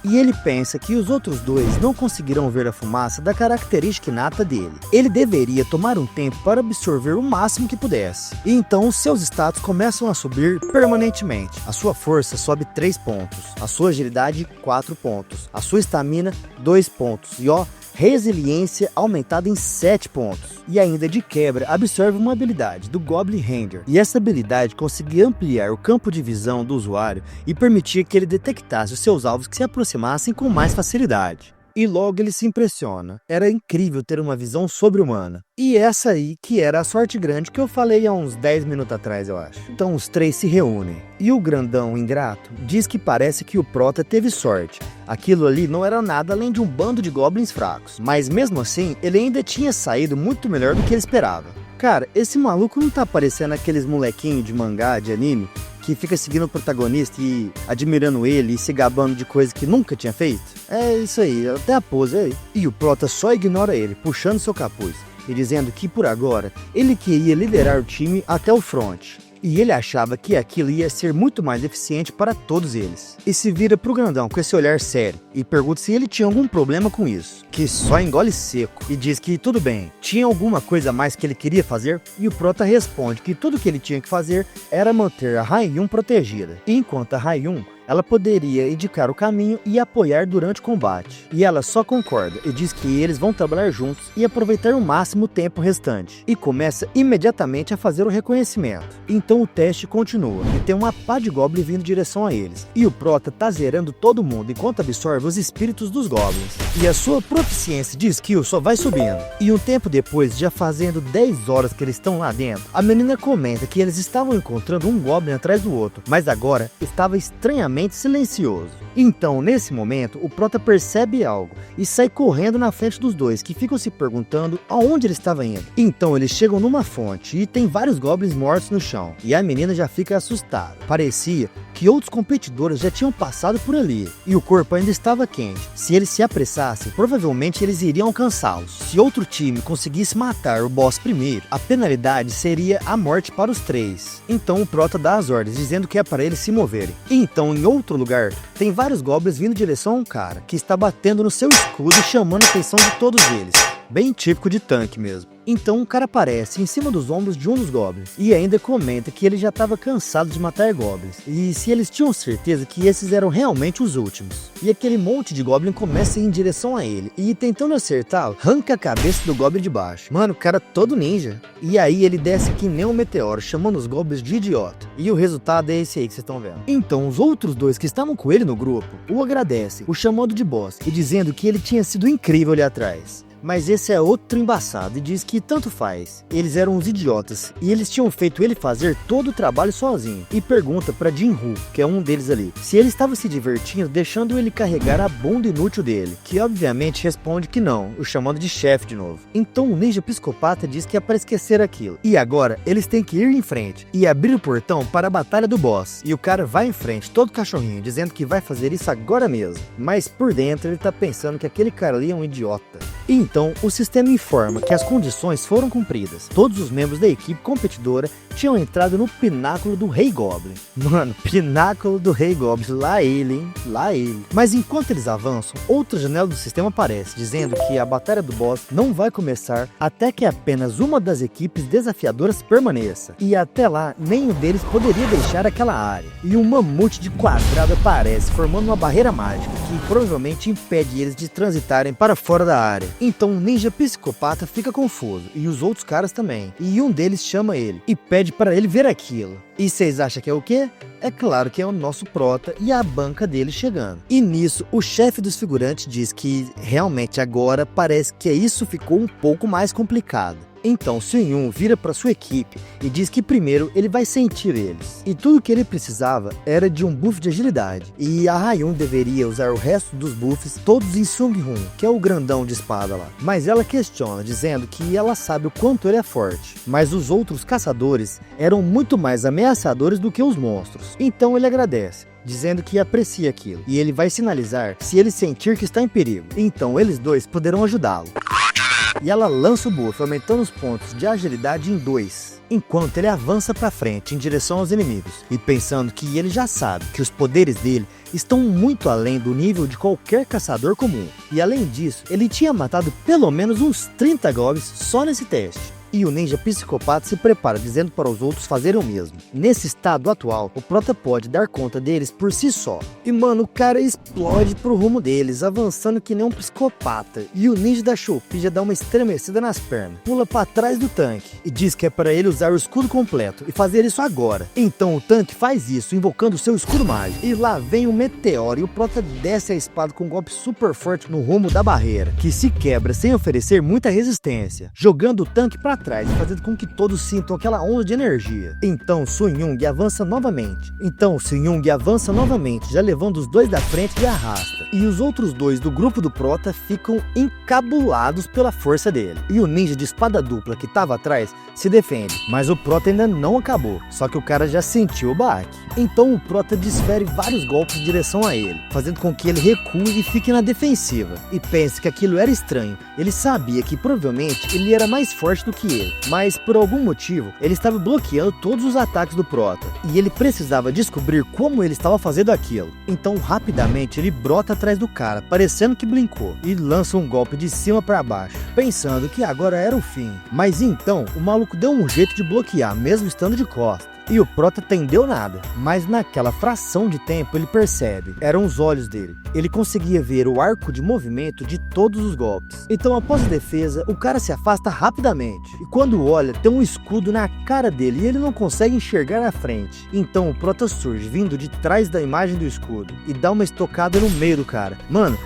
E ele pensa que os outros dois não conseguirão ver a fumaça da característica inata dele. Ele deveria tomar um tempo para absorver o máximo que pudesse. E então os seus status começam a subir permanentemente. A sua força sobe 3 pontos, a sua agilidade 4 pontos, a sua estamina 2 pontos e resiliência aumentada em 7 pontos. E ainda de quebra absorve uma habilidade do Goblin Ranger. E essa habilidade conseguia ampliar o campo de visão do usuário e permitia que ele detectasse os seus alvos que se aproximassem com mais facilidade. e logo ele se impressiona. Era incrível ter uma visão sobre-humana. E essa aí que era a sorte grande que eu falei há uns 10 minutos atrás, eu acho. Então os três se reúnem. E o grandão ingrato diz que parece que o Prota teve sorte. Aquilo ali não era nada além de um bando de goblins fracos. Mas mesmo assim, ele ainda tinha saído muito melhor do que ele esperava. Cara, esse maluco não tá parecendo aqueles molequinhos de mangá, de anime, que fica seguindo o protagonista e admirando ele e se gabando de coisa que nunca tinha feito? É isso aí, até a pose aí. E o Prota só ignora ele, puxando seu capuz e dizendo que por agora ele queria liderar o time até o front. E ele achava que aquilo ia ser muito mais eficiente para todos eles. E se vira pro grandão com esse olhar sério e pergunta se ele tinha algum problema com isso. Que só engole seco e diz que tudo bem, tinha alguma coisa a mais que ele queria fazer? E o Prota responde que tudo que ele tinha que fazer era manter a Haikyuu protegida. E enquanto a Haikyuu, ela poderia indicar o caminho e apoiar durante o combate. E ela só concorda e diz que eles vão trabalhar juntos e aproveitar o máximo o tempo restante. E começa imediatamente a fazer o reconhecimento. Então o teste continua e tem uma pá de goblin vindo em direção a eles. E o Prota tá zerando todo mundo enquanto absorve os espíritos dos goblins. E a sua proficiência de skill só vai subindo. E um tempo depois, já fazendo 10 horas que eles estão lá dentro, a menina comenta que eles estavam encontrando um goblin atrás do outro, mas agora estava estranhamente silencioso. Então, nesse momento, o Prota percebe algo e sai correndo na frente dos dois, que ficam se perguntando aonde ele estava indo. Então, eles chegam numa fonte e tem vários goblins mortos no chão, e a menina já fica assustada. Parecia que outros competidores já tinham passado por ali, e o corpo ainda estava quente. Se eles se apressassem, provavelmente eles iriam alcançá-los. Se outro time conseguisse matar o boss primeiro, a penalidade seria a morte para os três. Então o Prota dá as ordens, dizendo que é para eles se moverem. Então, em outro lugar, tem vários goblins vindo em direção a um cara, que está batendo no seu escudo e chamando a atenção de todos eles. Bem típico de tanque mesmo. Então um cara aparece em cima dos ombros de um dos goblins e ainda comenta que ele já estava cansado de matar goblins e se eles tinham certeza que esses eram realmente os últimos. E aquele monte de goblin começa a ir em direção a ele e tentando acertá-lo, arranca a cabeça do goblin de baixo. Mano, o cara todo ninja. E aí ele desce que nem um meteoro, chamando os goblins de idiota. E o resultado é esse aí que vocês estão vendo. Então os outros dois que estavam com ele no grupo o agradecem, o chamando de boss e dizendo que ele tinha sido incrível ali atrás. Mas esse é outro embaçado e diz que tanto faz. Eles eram uns idiotas e eles tinham feito ele fazer todo o trabalho sozinho. E pergunta pra Jinru, que é um deles ali, se ele estava se divertindo deixando ele carregar a bunda inútil dele. Que obviamente responde que não, o chamando de chefe de novo. Então o ninja psicopata diz que é para esquecer aquilo. E agora eles têm que ir em frente e abrir o portão para a batalha do boss. E o cara vai em frente, todo cachorrinho, dizendo que vai fazer isso agora mesmo. Mas por dentro ele tá pensando que aquele cara ali é um idiota. Então, o sistema informa que as condições foram cumpridas. Todos os membros da equipe competidora tinham entrado no pináculo do Rei Goblin. Mano, pináculo do Rei Goblin, lá ele, hein? Lá ele. Mas enquanto eles avançam, outra janela do sistema aparece, dizendo que a batalha do boss não vai começar até que apenas uma das equipes desafiadoras permaneça. E até lá, nenhum deles poderia deixar aquela área. E um mamute de quadrado aparece, formando uma barreira mágica, que provavelmente impede eles de transitarem para fora da área. Então um ninja psicopata fica confuso, e os outros caras também, e um deles chama ele, e pede para ele ver aquilo. E vocês acham que é o quê? É claro que é o nosso Prota e a banca dele chegando. E nisso, o chefe dos figurantes diz que realmente agora parece que isso ficou um pouco mais complicado. Então Sun-Yun vira para sua equipe e diz que primeiro ele vai sentir eles. E tudo que ele precisava era de um buff de agilidade. E a Haikyuu deveria usar o resto dos buffs todos em Sung-Hun, que é o grandão de espada lá. Mas ela questiona, dizendo que ela sabe o quanto ele é forte. Mas os outros caçadores eram muito mais ameaçadores do que os monstros. Então ele agradece, dizendo que aprecia aquilo. E ele vai sinalizar se ele sentir que está em perigo. Então eles dois poderão ajudá-lo. E ela lança o buff, aumentando os pontos de agilidade em 2, enquanto ele avança para frente em direção aos inimigos, e pensando que ele já sabe que os poderes dele estão muito além do nível de qualquer caçador comum. E além disso, ele tinha matado pelo menos uns 30 goblins só nesse teste. E o ninja psicopata se prepara dizendo para os outros fazerem o mesmo. Nesse estado atual, o prota pode dar conta deles por si só. E mano, o cara explode pro rumo deles, avançando que nem um psicopata. E o ninja da Shopee já dá uma estremecida nas pernas, pula pra trás do tanque e diz que é para ele usar o escudo completo e fazer isso agora. Então o tanque faz isso, invocando seu escudo mágico. E lá vem um meteoro e o prota desce a espada com um golpe super forte no rumo da barreira, que se quebra sem oferecer muita resistência, jogando o tanque pra trás e fazendo com que todos sintam aquela onda de energia. Então Sun Yung avança novamente. Já levando os dois da frente e arrasta. E os outros dois do grupo do prota ficam encabulados pela força dele. E o ninja de espada dupla que tava atrás se defende, mas o prota ainda não acabou, só que o cara já sentiu o baque. Então o prota desfere vários golpes em direção a ele, fazendo com que ele recue e fique na defensiva. E pense que aquilo era estranho. Ele sabia que provavelmente ele era mais forte do que ele, mas por algum motivo ele estava bloqueando todos os ataques do prota. E ele precisava descobrir como ele estava fazendo aquilo. Então rapidamente ele brota atrás do cara, parecendo que blinkou, e lança um golpe de cima para baixo, pensando que agora era o fim. Mas então o maluco deu um jeito de bloquear, mesmo estando de costas. E o prota entendeu nada, mas naquela fração de tempo ele percebe, eram os olhos dele. Ele conseguia ver o arco de movimento de todos os golpes. Então após a defesa, o cara se afasta rapidamente. E quando olha, tem um escudo na cara dele e ele não consegue enxergar na frente. Então o prota surge vindo de trás da imagem do escudo e dá uma estocada no meio do cara. Mano,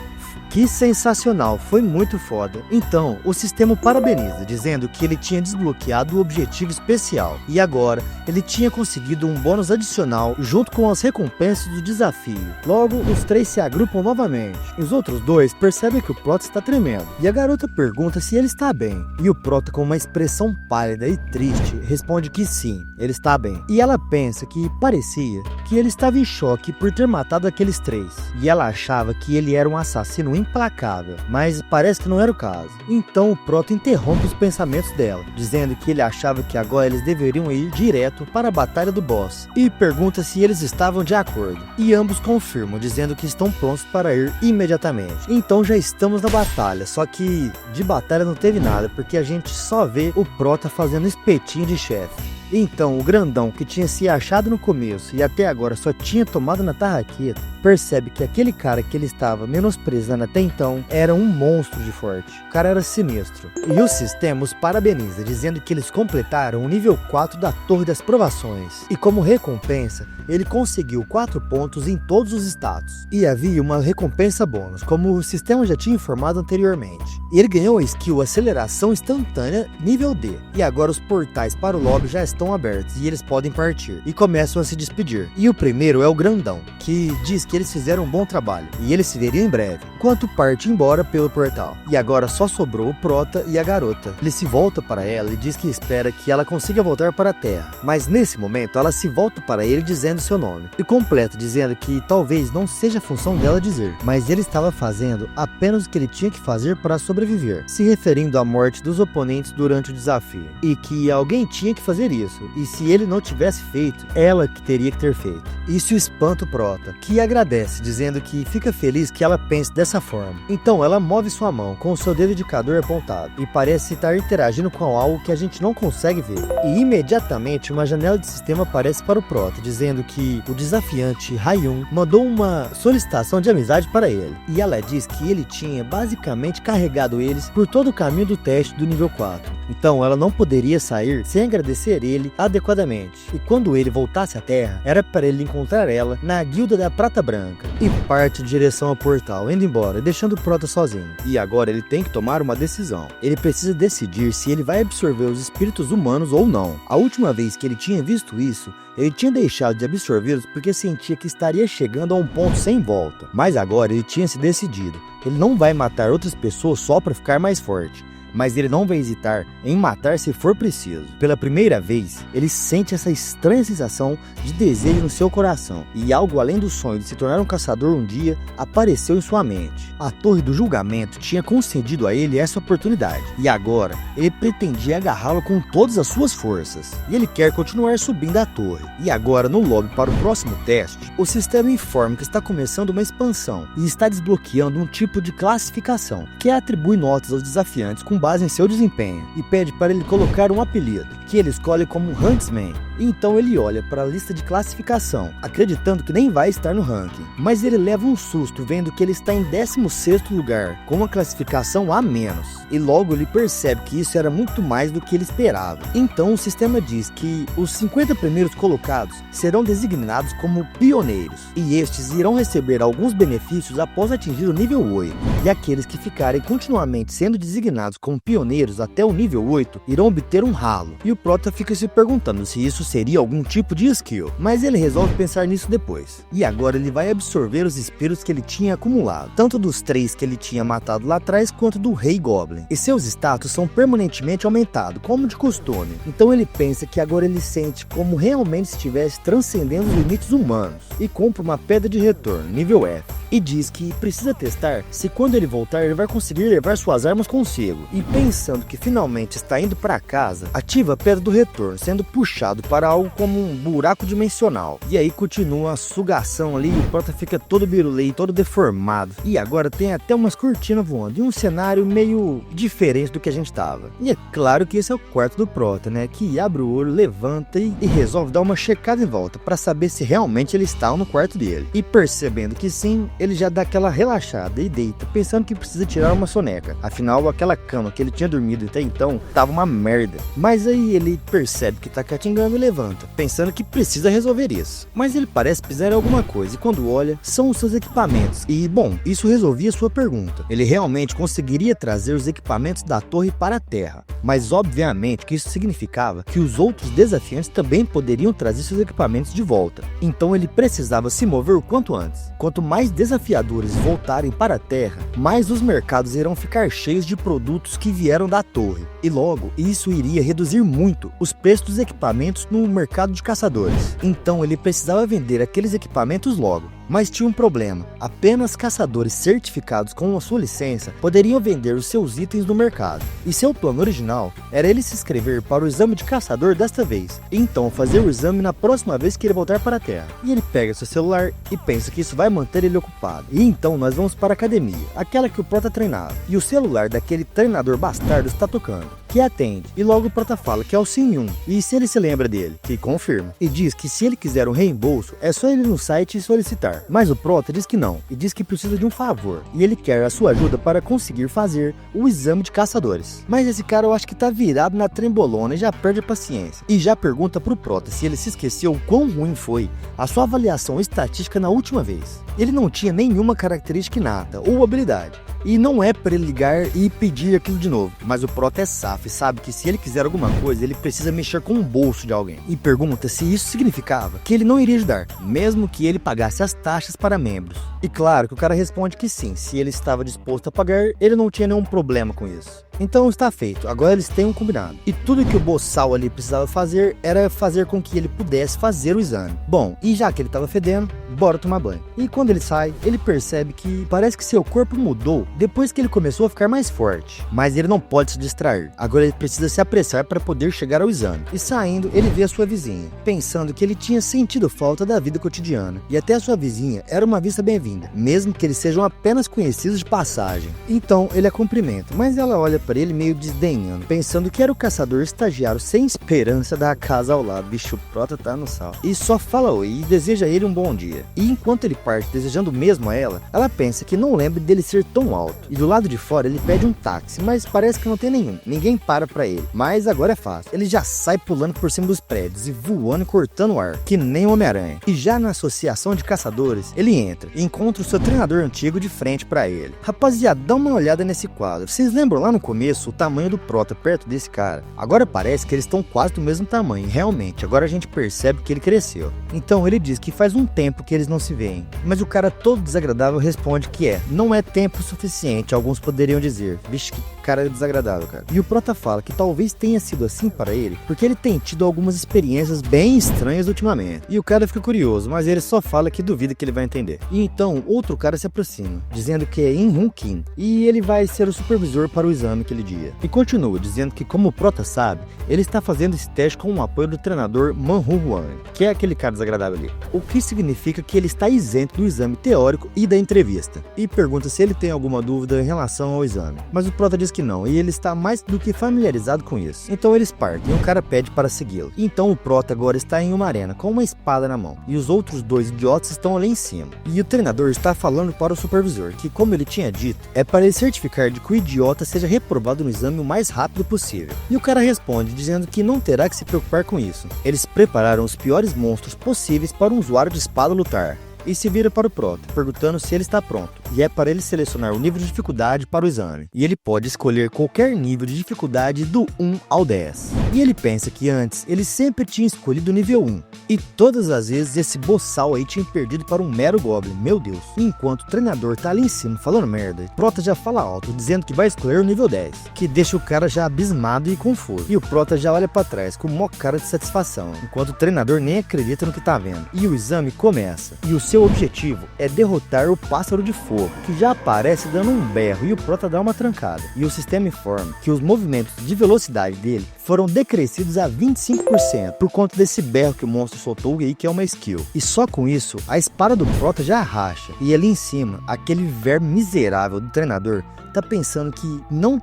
que sensacional, foi muito foda. Então, o sistema o parabeniza, dizendo que ele tinha desbloqueado o objetivo especial e agora ele tinha conseguido um bônus adicional junto com as recompensas do desafio. Logo, os três se agrupam novamente. Os outros dois percebem que o prota está tremendo e a garota pergunta se ele está bem. E o prota, com uma expressão pálida e triste, responde que sim, ele está bem. E ela pensa que parecia que ele estava em choque por ter matado aqueles três. E ela achava que ele era um assassino implacável, mas parece que não era o caso. Então o prota interrompe os pensamentos dela, dizendo que ele achava que agora eles deveriam ir direto para a batalha do boss, e pergunta se eles estavam de acordo. E ambos confirmam, dizendo que estão prontos para ir imediatamente. Então já estamos na batalha, só que de batalha não teve nada, porque a gente só vê o prota fazendo espetinho de chefe. Então o grandão, que tinha se achado no começo e até agora só tinha tomado na tarraqueta, percebe que aquele cara que ele estava menosprezando até então era um monstro de forte. O cara era sinistro. E o sistema os parabeniza, dizendo que eles completaram o nível 4 da Torre das Provações. E como recompensa, ele conseguiu 4 pontos em todos os status. E havia uma recompensa bônus, como o sistema já tinha informado anteriormente. E ele ganhou a skill Aceleração Instantânea nível D. E agora os portais para o lobby já estão abertos e eles podem partir. E começam a se despedir. E o primeiro é o grandão, que diz que eles fizeram um bom trabalho e eles se veriam em breve, enquanto parte embora pelo portal. E agora só sobrou o prota e a garota. Ele se volta para ela e diz que espera que ela consiga voltar para a Terra, mas nesse momento ela se volta para ele dizendo seu nome e completa dizendo que talvez não seja a função dela dizer, mas ele estava fazendo apenas o que ele tinha que fazer para sobreviver, se referindo à morte dos oponentes durante o desafio, e que alguém tinha que fazer isso, e se ele não tivesse feito, ela que teria que ter feito. Isso espanta o prota, que agradece, dizendo que fica feliz que ela pense dessa forma. Então ela move sua mão com o seu dedo indicador apontado e parece estar interagindo com algo que a gente não consegue ver. E imediatamente uma janela de sistema aparece para o prota, dizendo que o desafiante Hayun mandou uma solicitação de amizade para ele. E ela diz que ele tinha basicamente carregado eles por todo o caminho do teste do nível 4. Então ela não poderia sair sem agradecer ele adequadamente. E quando ele voltasse à Terra, era para ele encontrar ela na Guilda da Prata Branca. E parte em direção ao portal, indo embora, deixando o prota sozinho. E agora ele tem que tomar uma decisão. Ele precisa decidir se ele vai absorver os espíritos humanos ou não. A última vez que ele tinha visto isso, ele tinha deixado de absorvê-los porque sentia que estaria chegando a um ponto sem volta. Mas agora ele tinha se decidido. Ele não vai matar outras pessoas só para ficar mais forte, mas ele não vai hesitar em matar se for preciso. Pela primeira vez, ele sente essa estranha sensação de desejo no seu coração, e algo além do sonho de se tornar um caçador um dia apareceu em sua mente. A Torre do Julgamento tinha concedido a ele essa oportunidade, e agora ele pretendia agarrá-lo com todas as suas forças. E ele quer continuar subindo a torre. E agora, no lobby para o próximo teste, o sistema informa que está começando uma expansão e está desbloqueando um tipo de classificação que atribui notas aos desafiantes com com base em seu desempenho e pede para ele colocar um apelido, que ele escolhe como Huntsman. Então ele olha para a lista de classificação, acreditando que nem vai estar no ranking, mas ele leva um susto vendo que ele está em 16º lugar, com uma classificação a menos, e logo ele percebe que isso era muito mais do que ele esperava. Então o sistema diz que os 50 primeiros colocados serão designados como pioneiros, e estes irão receber alguns benefícios após atingir o nível 8, e aqueles que ficarem continuamente sendo designados como pioneiros até o nível 8 irão obter um ralo, e o Prota fica se perguntando se isso seria algum tipo de skill, mas ele resolve pensar nisso depois. E agora ele vai absorver os espíritos que ele tinha acumulado, tanto dos 3 que ele tinha matado lá atrás, quanto do Rei Goblin. E seus status são permanentemente aumentados, como de costume. Então ele pensa que agora ele sente como realmente estivesse transcendendo os limites humanos, e compra uma pedra de retorno, nível F. E diz que precisa testar se quando ele voltar ele vai conseguir levar suas armas consigo. E pensando que finalmente está indo para casa, ativa a pedra do retorno, sendo puxado para algo como um buraco dimensional. E aí continua a sugação ali e o Prota fica todo birulei, todo deformado. E agora tem até umas cortinas voando e um cenário meio diferente do que a gente tava. E é claro que esse é o quarto do Prota, né? Que abre o olho, levanta e resolve dar uma checada em volta para saber se realmente ele está no quarto dele. E percebendo que sim, ele já dá aquela relaxada e deita, pensando que precisa tirar uma soneca. Afinal, aquela cama que ele tinha dormido até então tava uma merda. Mas aí ele percebe que tá catingando e levanta, pensando que precisa resolver isso. Mas ele parece pisar em alguma coisa e quando olha, são os seus equipamentos. E, bom, isso resolvia sua pergunta. Ele realmente conseguiria trazer os equipamentos da torre para a Terra. Mas, obviamente, que isso significava que os outros desafiantes também poderiam trazer seus equipamentos de volta. Então ele precisava se mover o quanto antes. Quanto mais desafiadores voltarem para a Terra, mais os mercados irão ficar cheios de produtos que vieram da torre. E logo, isso iria reduzir muito os preços dos equipamentos no mercado de caçadores. Então ele precisava vender aqueles equipamentos logo. Mas tinha um problema, apenas caçadores certificados com a sua licença poderiam vender os seus itens no mercado. E seu plano original era ele se inscrever para o exame de caçador desta vez, e então fazer o exame na próxima vez que ele voltar para a Terra. E ele pega seu celular e pensa que isso vai manter ele ocupado. E então nós vamos para a academia, aquela que o Prota treinava, e o celular daquele treinador bastardo está tocando, que atende, e logo o Prota fala que é o Sim-Yun, e se ele se lembra dele, que confirma, e diz que se ele quiser um reembolso, é só ele ir no site e solicitar. Mas o Prota diz que não, e diz que precisa de um favor, e ele quer a sua ajuda para conseguir fazer o exame de caçadores. Mas esse cara eu acho que tá virado na trembolona e já perde a paciência, e já pergunta pro Prota se ele se esqueceu o quão ruim foi a sua avaliação estatística na última vez. Ele não tinha nenhuma característica inata ou habilidade, e não é para ele ligar e pedir aquilo de novo, mas o Prota é safo e sabe que se ele quiser alguma coisa, ele precisa mexer com o bolso de alguém, e pergunta se isso significava que ele não iria ajudar, mesmo que ele pagasse as taxas para membros. E claro que o cara responde que sim, se ele estava disposto a pagar, ele não tinha nenhum problema com isso. Então está feito, agora eles têm um combinado. E tudo que o boçal ali precisava fazer era fazer com que ele pudesse fazer o exame. Bom, e já que ele estava fedendo, bora tomar banho. E quando ele sai, ele percebe que parece que seu corpo mudou depois que ele começou a ficar mais forte. Mas ele não pode se distrair, agora ele precisa se apressar para poder chegar ao exame. E saindo, ele vê a sua vizinha, pensando que ele tinha sentido falta da vida cotidiana. E até a sua vizinha era uma vista bem-vinda, mesmo que eles sejam apenas conhecidos de passagem. Então ele a cumprimenta, mas ela olha para ele meio desdenhando, pensando que era o caçador estagiário sem esperança da casa ao lado. Bicho, o Prota tá no sal. E só fala oi e deseja a ele um bom dia. E enquanto ele parte desejando o mesmo a ela pensa que não lembra dele ser tão alto. E do lado de fora ele pede um táxi, mas parece que não tem nenhum. Ninguém para pra ele. Mas agora é fácil. Ele já sai pulando por cima dos prédios e voando e cortando o ar, que nem o Homem-Aranha. E já na associação de caçadores, ele entra e encontra o seu treinador antigo de frente pra ele. Rapaziada, dá uma olhada nesse quadro. Vocês lembram lá no começo o tamanho do Prota perto desse cara? Agora parece que eles estão quase do mesmo tamanho. Realmente, agora a gente percebe que ele cresceu. Então ele diz que faz um tempo que eles não se veem. Mas o cara todo desagradável responde que não é tempo suficiente, alguns poderiam dizer. Vixe, que cara desagradável, cara. E o Prota fala que talvez tenha sido assim para ele, porque ele tem tido algumas experiências bem estranhas ultimamente. E o cara fica curioso, mas ele só fala que duvida que ele vai entender. E então, outro cara se aproxima, dizendo que é In-Hun Kim, e ele vai ser o supervisor para o exame aquele dia. E continua dizendo que, como o Prota sabe, ele está fazendo esse teste com o apoio do treinador Man-Hu Wang, que é aquele cara desagradável ali. O que significa que ele está isento do exame teórico e da entrevista. E pergunta se ele tem alguma dúvida em relação ao exame. Mas o Prota diz que que não, e ele está mais do que familiarizado com isso. Então eles partem, e o cara pede para segui-lo. Então o prota agora está em uma arena, com uma espada na mão, e os outros dois idiotas estão ali em cima. E o treinador está falando para o supervisor, que como ele tinha dito, é para ele certificar de que o idiota seja reprovado no exame o mais rápido possível. E o cara responde, dizendo que não terá que se preocupar com isso. Eles prepararam os piores monstros possíveis para um usuário de espada lutar. E se vira para o prota, perguntando se ele está pronto. E é para ele selecionar o nível de dificuldade para o exame. E ele pode escolher qualquer nível de dificuldade do 1 ao 10. E ele pensa que antes ele sempre tinha escolhido o nível 1. E todas as vezes esse boçal aí tinha perdido para um mero goblin, meu Deus. E enquanto o treinador tá ali em cima falando merda, o prota já fala alto, dizendo que vai escolher o nível 10. Que deixa o cara já abismado e confuso. E o prota já olha para trás com uma cara de satisfação, enquanto o treinador nem acredita no que tá vendo. E o exame começa. E o seu objetivo é derrotar o pássaro de fogo, que já aparece dando um berro e o prota dá uma trancada. E o sistema informa que os movimentos de velocidade dele foram decrescidos a 25% por conta desse berro que o monstro soltou aí, que é uma skill. E só com isso, a espada do prota já racha. E ali em cima, aquele verme miserável do treinador tá pensando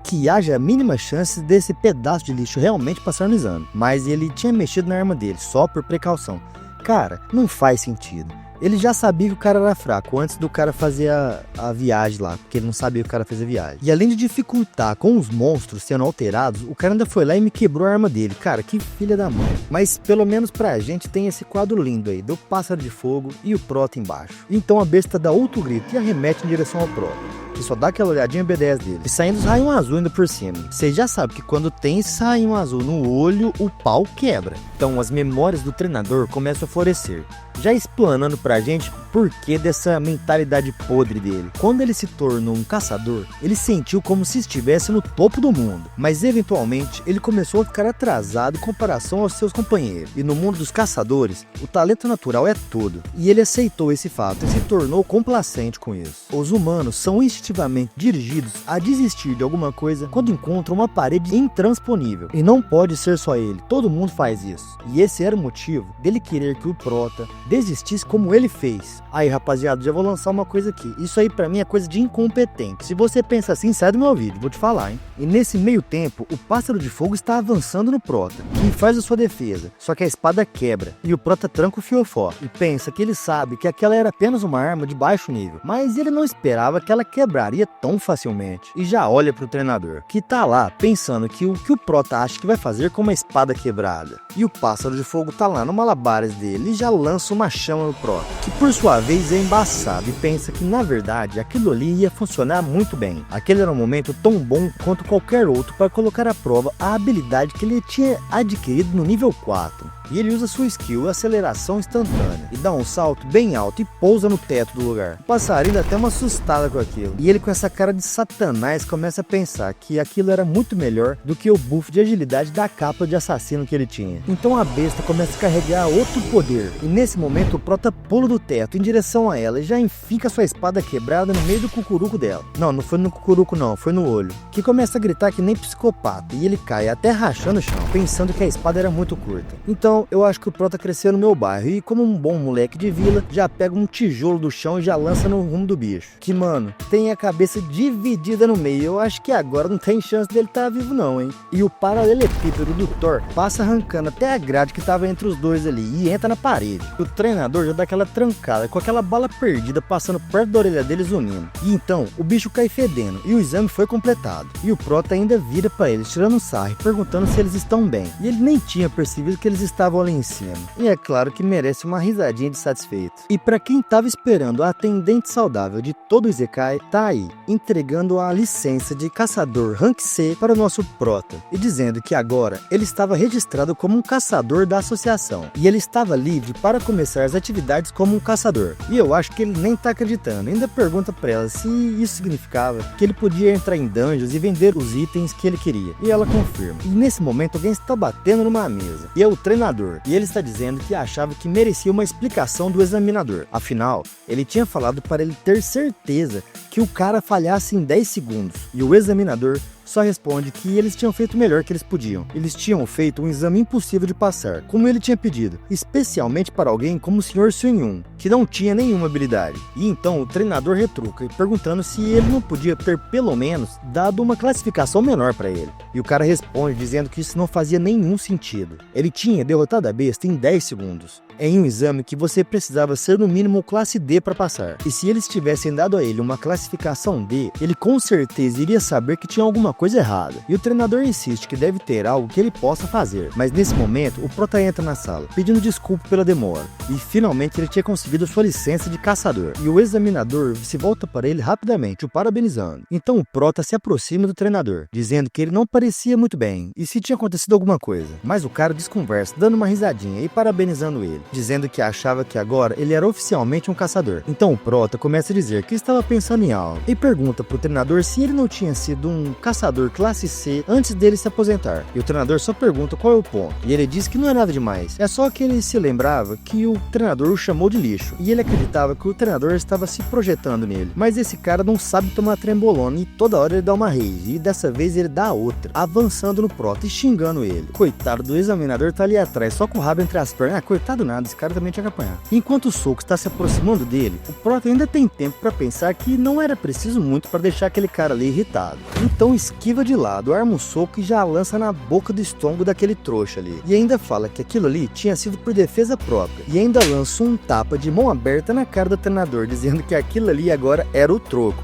que haja a mínima chance desse pedaço de lixo realmente passar no exame. Mas ele tinha mexido na arma dele, só por precaução. Cara, não faz sentido. Ele já sabia que o cara era fraco antes do cara fazer a viagem lá, porque ele não sabia que o cara fez a viagem. E além de dificultar com os monstros sendo alterados, o cara ainda foi lá e me quebrou a arma dele. Cara, que filha da mãe. Mas pelo menos pra gente tem esse quadro lindo aí, do pássaro de fogo e o prota embaixo. Então a besta dá outro grito e arremete em direção ao prota, que só dá aquela olhadinha B10 dele. E saindo os raios azul ainda por cima. Vocês já sabem que quando tem esse raio azul no olho, o pau quebra. Então as memórias do treinador começam a florescer, já explanando pra gente por que dessa mentalidade podre dele. Quando ele se tornou um caçador, ele sentiu como se estivesse no topo do mundo, mas eventualmente ele começou a ficar atrasado em comparação aos seus companheiros. E no mundo dos caçadores, o talento natural é tudo. E ele aceitou esse fato e se tornou complacente com isso. Os humanos são instintivamente dirigidos a desistir de alguma coisa quando encontram uma parede intransponível. E não pode ser só ele, todo mundo faz isso. E esse era o motivo dele querer que o prota desistisse como ele fez. Aí, rapaziada, já vou lançar uma coisa aqui. Isso aí pra mim é coisa de incompetente. Se você pensa assim, sai do meu vídeo, vou te falar, hein. E nesse meio tempo, o pássaro de fogo está avançando no prota, que faz a sua defesa. Só que a espada quebra e o prota tranca o fiofó. E pensa que ele sabe que aquela era apenas uma arma de baixo nível. Mas ele não esperava que ela quebraria tão facilmente. E já olha pro treinador, que tá lá pensando que o prota acha que vai fazer com uma espada quebrada. E o pássaro de fogo tá lá no malabares dele e já lança uma chama no prota, que por sua vez é embaçado e pensa que na verdade aquilo ali ia funcionar muito bem. Aquele era um momento tão bom quanto qualquer outro para colocar à prova a habilidade que ele tinha adquirido no nível 4. E ele usa sua skill aceleração instantânea e dá um salto bem alto e pousa no teto do lugar. O passarinho dá até uma assustada com aquilo. E ele, com essa cara de satanás, começa a pensar que aquilo era muito melhor do que o buff de agilidade da capa de assassino que ele tinha. Então a besta começa a carregar outro poder. E nesse momento o prota pula do teto em direção a ela e já enfica sua espada quebrada no meio do cucuruco dela. Não foi no cucuruco não, foi no olho. Que começa a gritar que nem psicopata e ele cai até rachando o chão, pensando que a espada era muito curta. Então eu acho que o prota cresceu no meu bairro e, como um bom moleque de vila, já pega um tijolo do chão e já lança no rumo do bicho, que, mano, tem a cabeça dividida no meio. Eu acho que agora não tem chance dele estar vivo não, hein. E o paralelepípedo do Thor passa arrancando até a grade que tava entre os dois ali e entra na parede. O treinador já dá aquela trancada com aquela bala perdida passando perto da orelha dele, zunindo. E então o bicho cai fedendo e o exame foi completado. E o prota ainda vira pra eles tirando um sarro, perguntando se eles estão bem. E ele nem tinha percebido que eles estavam ali em cima. E é claro que merece uma risadinha de satisfeito. E pra quem tava esperando a atendente saudável de todo o Isekai, tá aí, entregando a licença de caçador Rank C para o nosso prota, e dizendo que agora ele estava registrado como um caçador da associação, e ele estava livre para começar as atividades como um caçador. E eu acho que ele nem tá acreditando, ainda pergunta pra ela se isso significava que ele podia entrar em dungeons e vender os itens que ele queria, e ela confirma. E nesse momento alguém está batendo numa mesa, e é o treinador, e ele está dizendo que achava que merecia uma explicação do examinador. Afinal, ele tinha falado para ele ter certeza que o cara falhasse em 10 segundos, e o examinador só responde que eles tinham feito o melhor que eles podiam. Eles tinham feito um exame impossível de passar, como ele tinha pedido, especialmente para alguém como o Sr. Sun-Yun, que não tinha nenhuma habilidade. E então o treinador retruca, perguntando se ele não podia ter pelo menos dado uma classificação menor para ele. E o cara responde dizendo que isso não fazia nenhum sentido. Ele tinha derrotado a besta em 10 segundos. Em um exame que você precisava ser no mínimo classe D para passar. E se eles tivessem dado a ele uma classificação D, ele com certeza iria saber que tinha alguma coisa errada. E o treinador insiste que deve ter algo que ele possa fazer. Mas nesse momento, o Prota entra na sala, pedindo desculpa pela demora. E finalmente ele tinha conseguido sua licença de caçador. E o examinador se volta para ele rapidamente, o parabenizando. Então o Prota se aproxima do treinador, dizendo que ele não parecia muito bem, e se tinha acontecido alguma coisa. Mas o cara desconversa, dando uma risadinha e parabenizando ele, dizendo que achava que agora ele era oficialmente um caçador. Então o Prota começa a dizer que estava pensando em algo e pergunta pro treinador se ele não tinha sido um caçador classe C antes dele se aposentar. E o treinador só pergunta qual é o ponto. E ele diz que não é nada demais, é só que ele se lembrava que o treinador o chamou de lixo e ele acreditava que o treinador estava se projetando nele. Mas esse cara não sabe tomar trembolona e toda hora ele dá uma rage, e dessa vez ele dá outra, avançando no Prota e xingando ele. Coitado do examinador tá ali atrás, só com o rabo entre as pernas. Coitado nada, esse cara também tinha que apanhar. Enquanto o soco está se aproximando dele, o Prota ainda tem tempo para pensar que não era preciso muito para deixar aquele cara ali irritado. Então esquiva de lado, arma o soco e já lança na boca do estômago daquele trouxa ali. E ainda fala que aquilo ali tinha sido por defesa própria. E ainda lança um tapa de mão aberta na cara do treinador, dizendo que aquilo ali agora era o troco.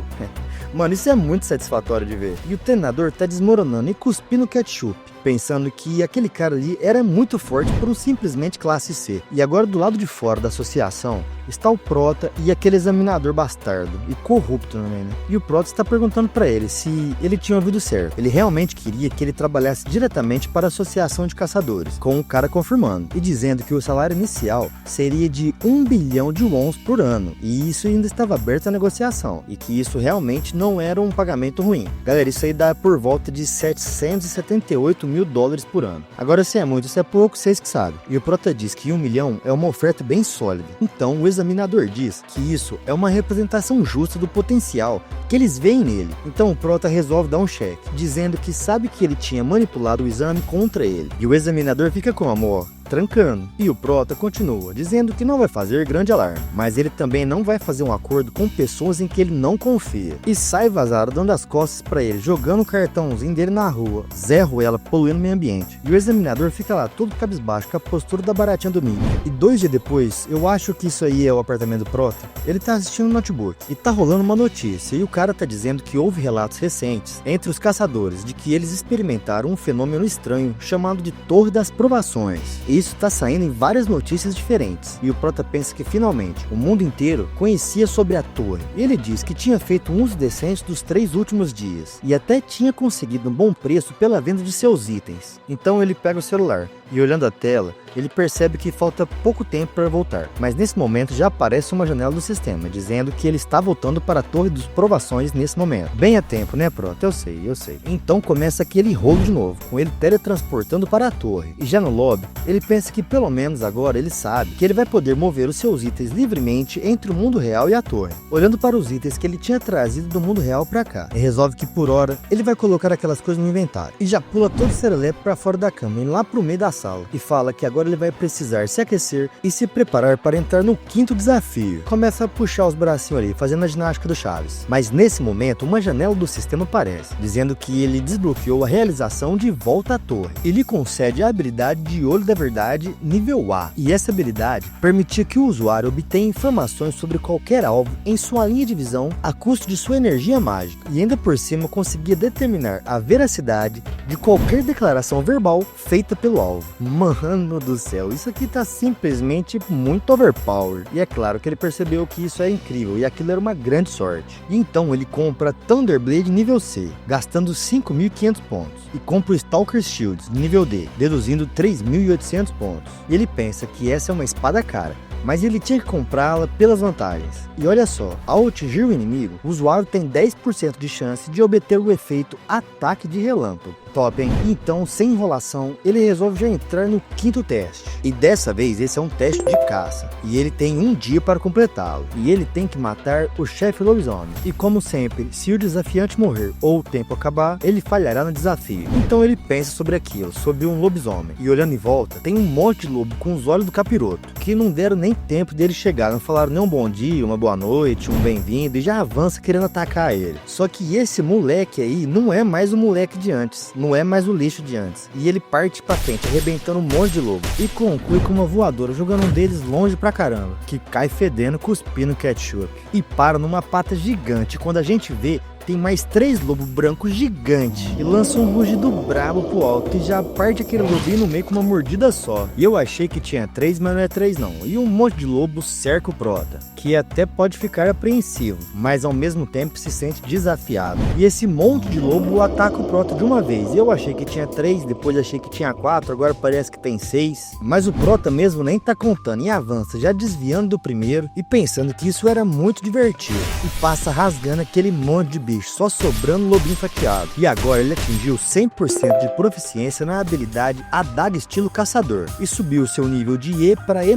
Mano, isso é muito satisfatório de ver. E o treinador tá desmoronando e cuspindo ketchup, pensando que aquele cara ali era muito forte por um simplesmente classe C. E agora do lado de fora da associação está o Prota e aquele examinador bastardo e corrupto também, né? E o Prota está perguntando para ele se ele tinha ouvido certo. Ele realmente queria que ele trabalhasse diretamente para a associação de caçadores, com o cara confirmando e dizendo que o salário inicial seria de 1 bilhão de wons por ano, e isso ainda estava aberto à negociação, e que isso realmente não era um pagamento ruim. Galera, isso aí dá por volta de 778 mil dólares por ano. Agora, se é muito, se é pouco, vocês que sabem. E o Prota diz que 1 milhão é uma oferta bem sólida. Então o examinador diz que isso é uma representação justa do potencial que eles veem nele. Então o Prota resolve dar um cheque, dizendo que sabe que ele tinha manipulado o exame contra ele. E o examinador fica como, trancando. E o Prota continua, dizendo que não vai fazer grande alarme, mas ele também não vai fazer um acordo com pessoas em que ele não confia. E sai vazado, dando as costas pra ele, jogando o cartãozinho dele na rua. Zé Ruela poluindo o meio ambiente. E o examinador fica lá todo cabisbaixo, com a postura da baratinha do milho. E 2 dias depois, eu acho que isso aí é o apartamento do Prota, ele tá assistindo o notebook e tá rolando uma notícia, e o cara tá dizendo que houve relatos recentes entre os caçadores de que eles experimentaram um fenômeno estranho chamado de Torre das Provações. E isso tá saindo em várias notícias diferentes, e o Prota pensa que finalmente o mundo inteiro conhecia sobre a torre. Ele diz que tinha feito um uso decente dos 3 últimos dias, e até tinha conseguido um bom preço pela venda de seus itens. Então ele pega o celular, e olhando a tela, ele percebe que falta pouco tempo para voltar, mas nesse momento já aparece uma janela do sistema, dizendo que ele está voltando para a Torre dos Provações nesse momento. Bem a tempo, né, Prota? Eu sei. Então começa aquele rolo de novo, com ele teletransportando para a torre, e já no lobby, ele pensa que pelo menos agora ele sabe que ele vai poder mover os seus itens livremente entre o mundo real e a torre, olhando para os itens que ele tinha trazido do mundo real para cá, e resolve que por hora ele vai colocar aquelas coisas no inventário, e já pula todo serelepe para fora da cama, indo lá pro meio da sala, e fala que agora ele vai precisar se aquecer e se preparar para entrar no 5º desafio. Começa a puxar os bracinhos ali, fazendo a ginástica do Chaves. Mas nesse momento, uma janela do sistema aparece, dizendo que ele desbloqueou a realização de volta à torre. Ele concede a habilidade de Olho da Verdade nível A, e essa habilidade permitia que o usuário obtenha informações sobre qualquer alvo em sua linha de visão a custo de sua energia mágica, e ainda por cima conseguia determinar a veracidade de qualquer declaração verbal feita pelo alvo. Mano do céu, isso aqui tá simplesmente muito overpowered. E é claro que ele percebeu que isso é incrível e aquilo era uma grande sorte. E então ele compra Thunderblade nível C, gastando 5.500 pontos. E compra o Stalker Shields nível D, deduzindo 3.800 pontos. E ele pensa que essa é uma espada cara, mas ele tinha que comprá-la pelas vantagens. E olha só, ao atingir o inimigo, o usuário tem 10% de chance de obter o efeito Ataque de Relâmpago. Top, hein? Então, sem enrolação, ele resolve já entrar no 5º teste. E dessa vez esse é um teste de caça. E ele tem um dia para completá-lo. E ele tem que matar o chefe lobisomem. E como sempre, se o desafiante morrer ou o tempo acabar, ele falhará no desafio. Então ele pensa sobre aquilo, sobre um lobisomem. E olhando em volta, tem um monte de lobo com os olhos do capiroto, que não deram nem tempo dele chegar, não falaram nem um bom dia, uma boa noite, um bem-vindo, e já avança querendo atacar ele. Só que esse moleque aí não é mais o moleque de antes, não é mais o lixo de antes. E ele parte pra frente, arrebentando um monte de lobo, e conclui com uma voadora, jogando um deles longe pra caramba, que cai fedendo, cuspindo ketchup. E para numa pata gigante. Quando a gente vê, tem mais 3 lobos brancos gigantes e lançam um rugido brabo pro alto e já parte aquele lobinho no meio com uma mordida só. E eu achei que tinha 3, mas não é 3 não. E um monte de lobo cerca o prota, que até pode ficar apreensivo, mas ao mesmo tempo se sente desafiado. E esse monte de lobo ataca o prota de uma vez. E eu achei que tinha 3, depois achei que tinha 4, agora parece que tem 6. Mas o prota mesmo nem tá contando e avança, já desviando do primeiro e pensando que isso era muito divertido. E passa rasgando aquele monte de bicho, só sobrando lobinho fatiado. E agora ele atingiu 100% de proficiência na habilidade Adaga Estilo Caçador e subiu seu nível de E para E+.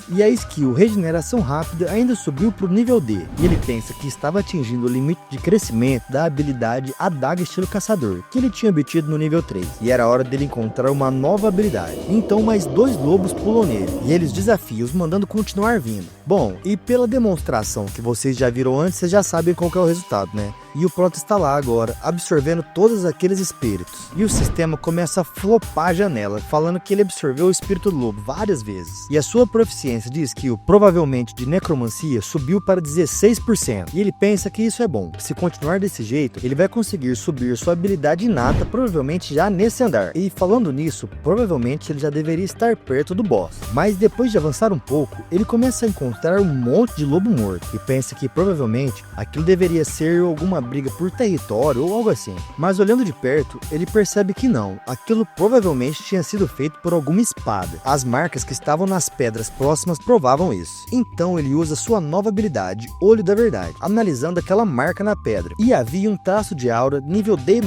E a skill Regeneração Rápida ainda subiu para o nível D. E ele pensa que estava atingindo o limite de crescimento da habilidade Adaga Estilo Caçador, que ele tinha obtido no nível 3. E era hora dele encontrar uma nova habilidade. Então mais 2 lobos pulam nele e eles desafiam, os mandando continuar vindo. Bom, e pela demonstração que vocês já viram antes, vocês já sabem qual que é o resultado, né? E o prota está lá agora, absorvendo todos aqueles espíritos. E o sistema começa a flopar a janela, falando que ele absorveu o espírito do lobo várias vezes. E a sua proficiência de skill, provavelmente de necromancia, subiu para 16%. E ele pensa que isso é bom. Se continuar desse jeito, ele vai conseguir subir sua habilidade inata, provavelmente já nesse andar. E falando nisso, provavelmente ele já deveria estar perto do boss. Mas depois de avançar um pouco, ele começa a encontrar um monte de lobo morto. E pensa que provavelmente aquilo deveria ser alguma briga por território ou algo assim. Mas olhando de perto, ele percebe que não. Aquilo provavelmente tinha sido feito por alguma espada. As marcas que estavam nas pedras próximas provavam isso. Então ele usa sua nova habilidade, Olho da Verdade, analisando aquela marca na pedra. E havia um traço de aura nível D-.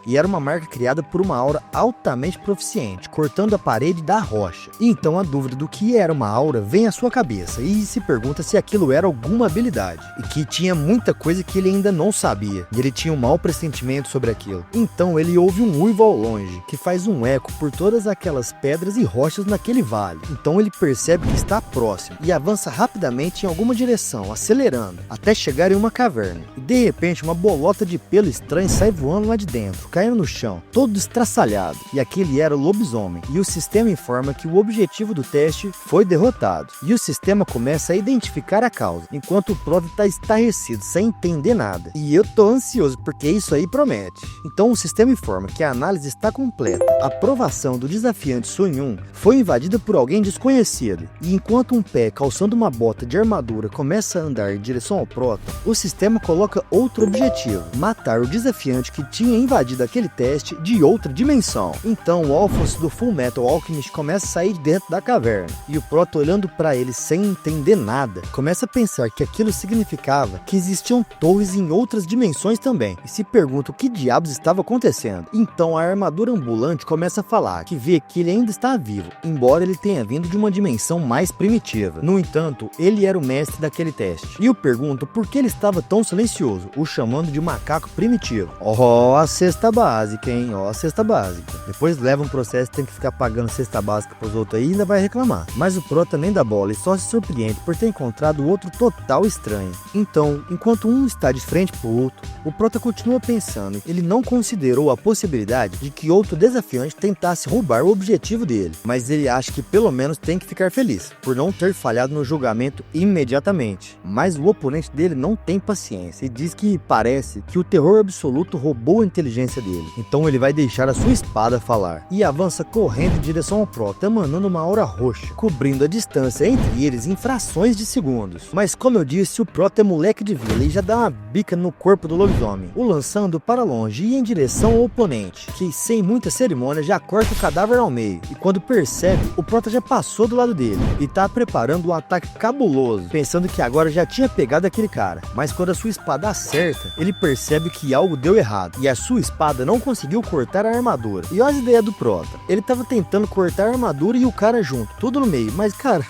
E era uma marca criada por uma aura altamente proficiente, cortando a parede da rocha. E então a dúvida do que era uma aura vem à sua cabeça e se pergunta se aquilo era alguma habilidade. E que tinha muita coisa que ele ainda não sabia. E ele tinha um mau pressentimento sobre aquilo. Então ele ouve um uivo ao longe, que faz um eco por todas aquelas pedras e rochas naquele vale. Então ele percebe que está próximo e avança rapidamente em alguma direção, acelerando, até chegar em uma caverna. E de repente uma bolota de pelo estranho sai voando lá de dentro, caindo no chão, todo estraçalhado. E aquele era o lobisomem. E o sistema informa que o objetivo do teste foi derrotado. E o sistema começa a identificar a causa, enquanto o prota está estarrecido, sem entender nada. E eu tô ansioso, porque isso aí promete. Então o sistema informa que a análise está completa. A aprovação do desafiante Sun Yun foi invadida por alguém desconhecido. E enquanto um pé calçando uma bota de armadura começa a andar em direção ao prota, o sistema coloca outro objetivo: matar o desafiante que tinha invadido aquele teste de outra dimensão. Então o Alphonse do Full Metal Alchemist começa a sair de dentro da caverna. E o prota, olhando para ele sem entender nada, começa a pensar que aquilo significava que existiam torres em outras dimensões também, e se pergunta o que diabos estava acontecendo. Então a armadura ambulante começa a falar que vê que ele ainda está vivo, embora ele tenha vindo de uma dimensão mais primitiva. No entanto, ele era o mestre daquele teste. E eu pergunto por que ele estava tão silencioso, o chamando de macaco primitivo. Ó, a cesta básica, hein? Ó, a cesta básica. Depois leva um processo e tem que ficar pagando cesta básica pros outros aí e ainda vai reclamar. Mas o prota nem dá bola e só se surpreende por ter encontrado o outro total estranho. Então, enquanto um está de frente pro outro, o prota continua pensando. Ele não considerou a possibilidade de que outro desafiante tentasse roubar o objetivo dele, mas ele acha que pelo menos tem que ficar feliz por não ter falhado no julgamento imediatamente. Mas o oponente dele não tem paciência e diz que parece que o terror absoluto roubou a inteligência dele. Então ele vai deixar a sua espada falar e avança correndo em direção ao prota, emanando uma aura roxa, cobrindo a distância entre eles em frações de segundos. Mas como eu disse, o prota é moleque de vila e já dá uma bica no corpo corpo do lobisomem, o lançando para longe e em direção ao oponente, que sem muita cerimônia já corta o cadáver ao meio, e quando percebe, o prota já passou do lado dele, e tá preparando um ataque cabuloso, pensando que agora já tinha pegado aquele cara, mas quando a sua espada acerta, ele percebe que algo deu errado, e a sua espada não conseguiu cortar a armadura. E olha a ideia do prota, ele tava tentando cortar a armadura e o cara junto, tudo no meio, mas cara,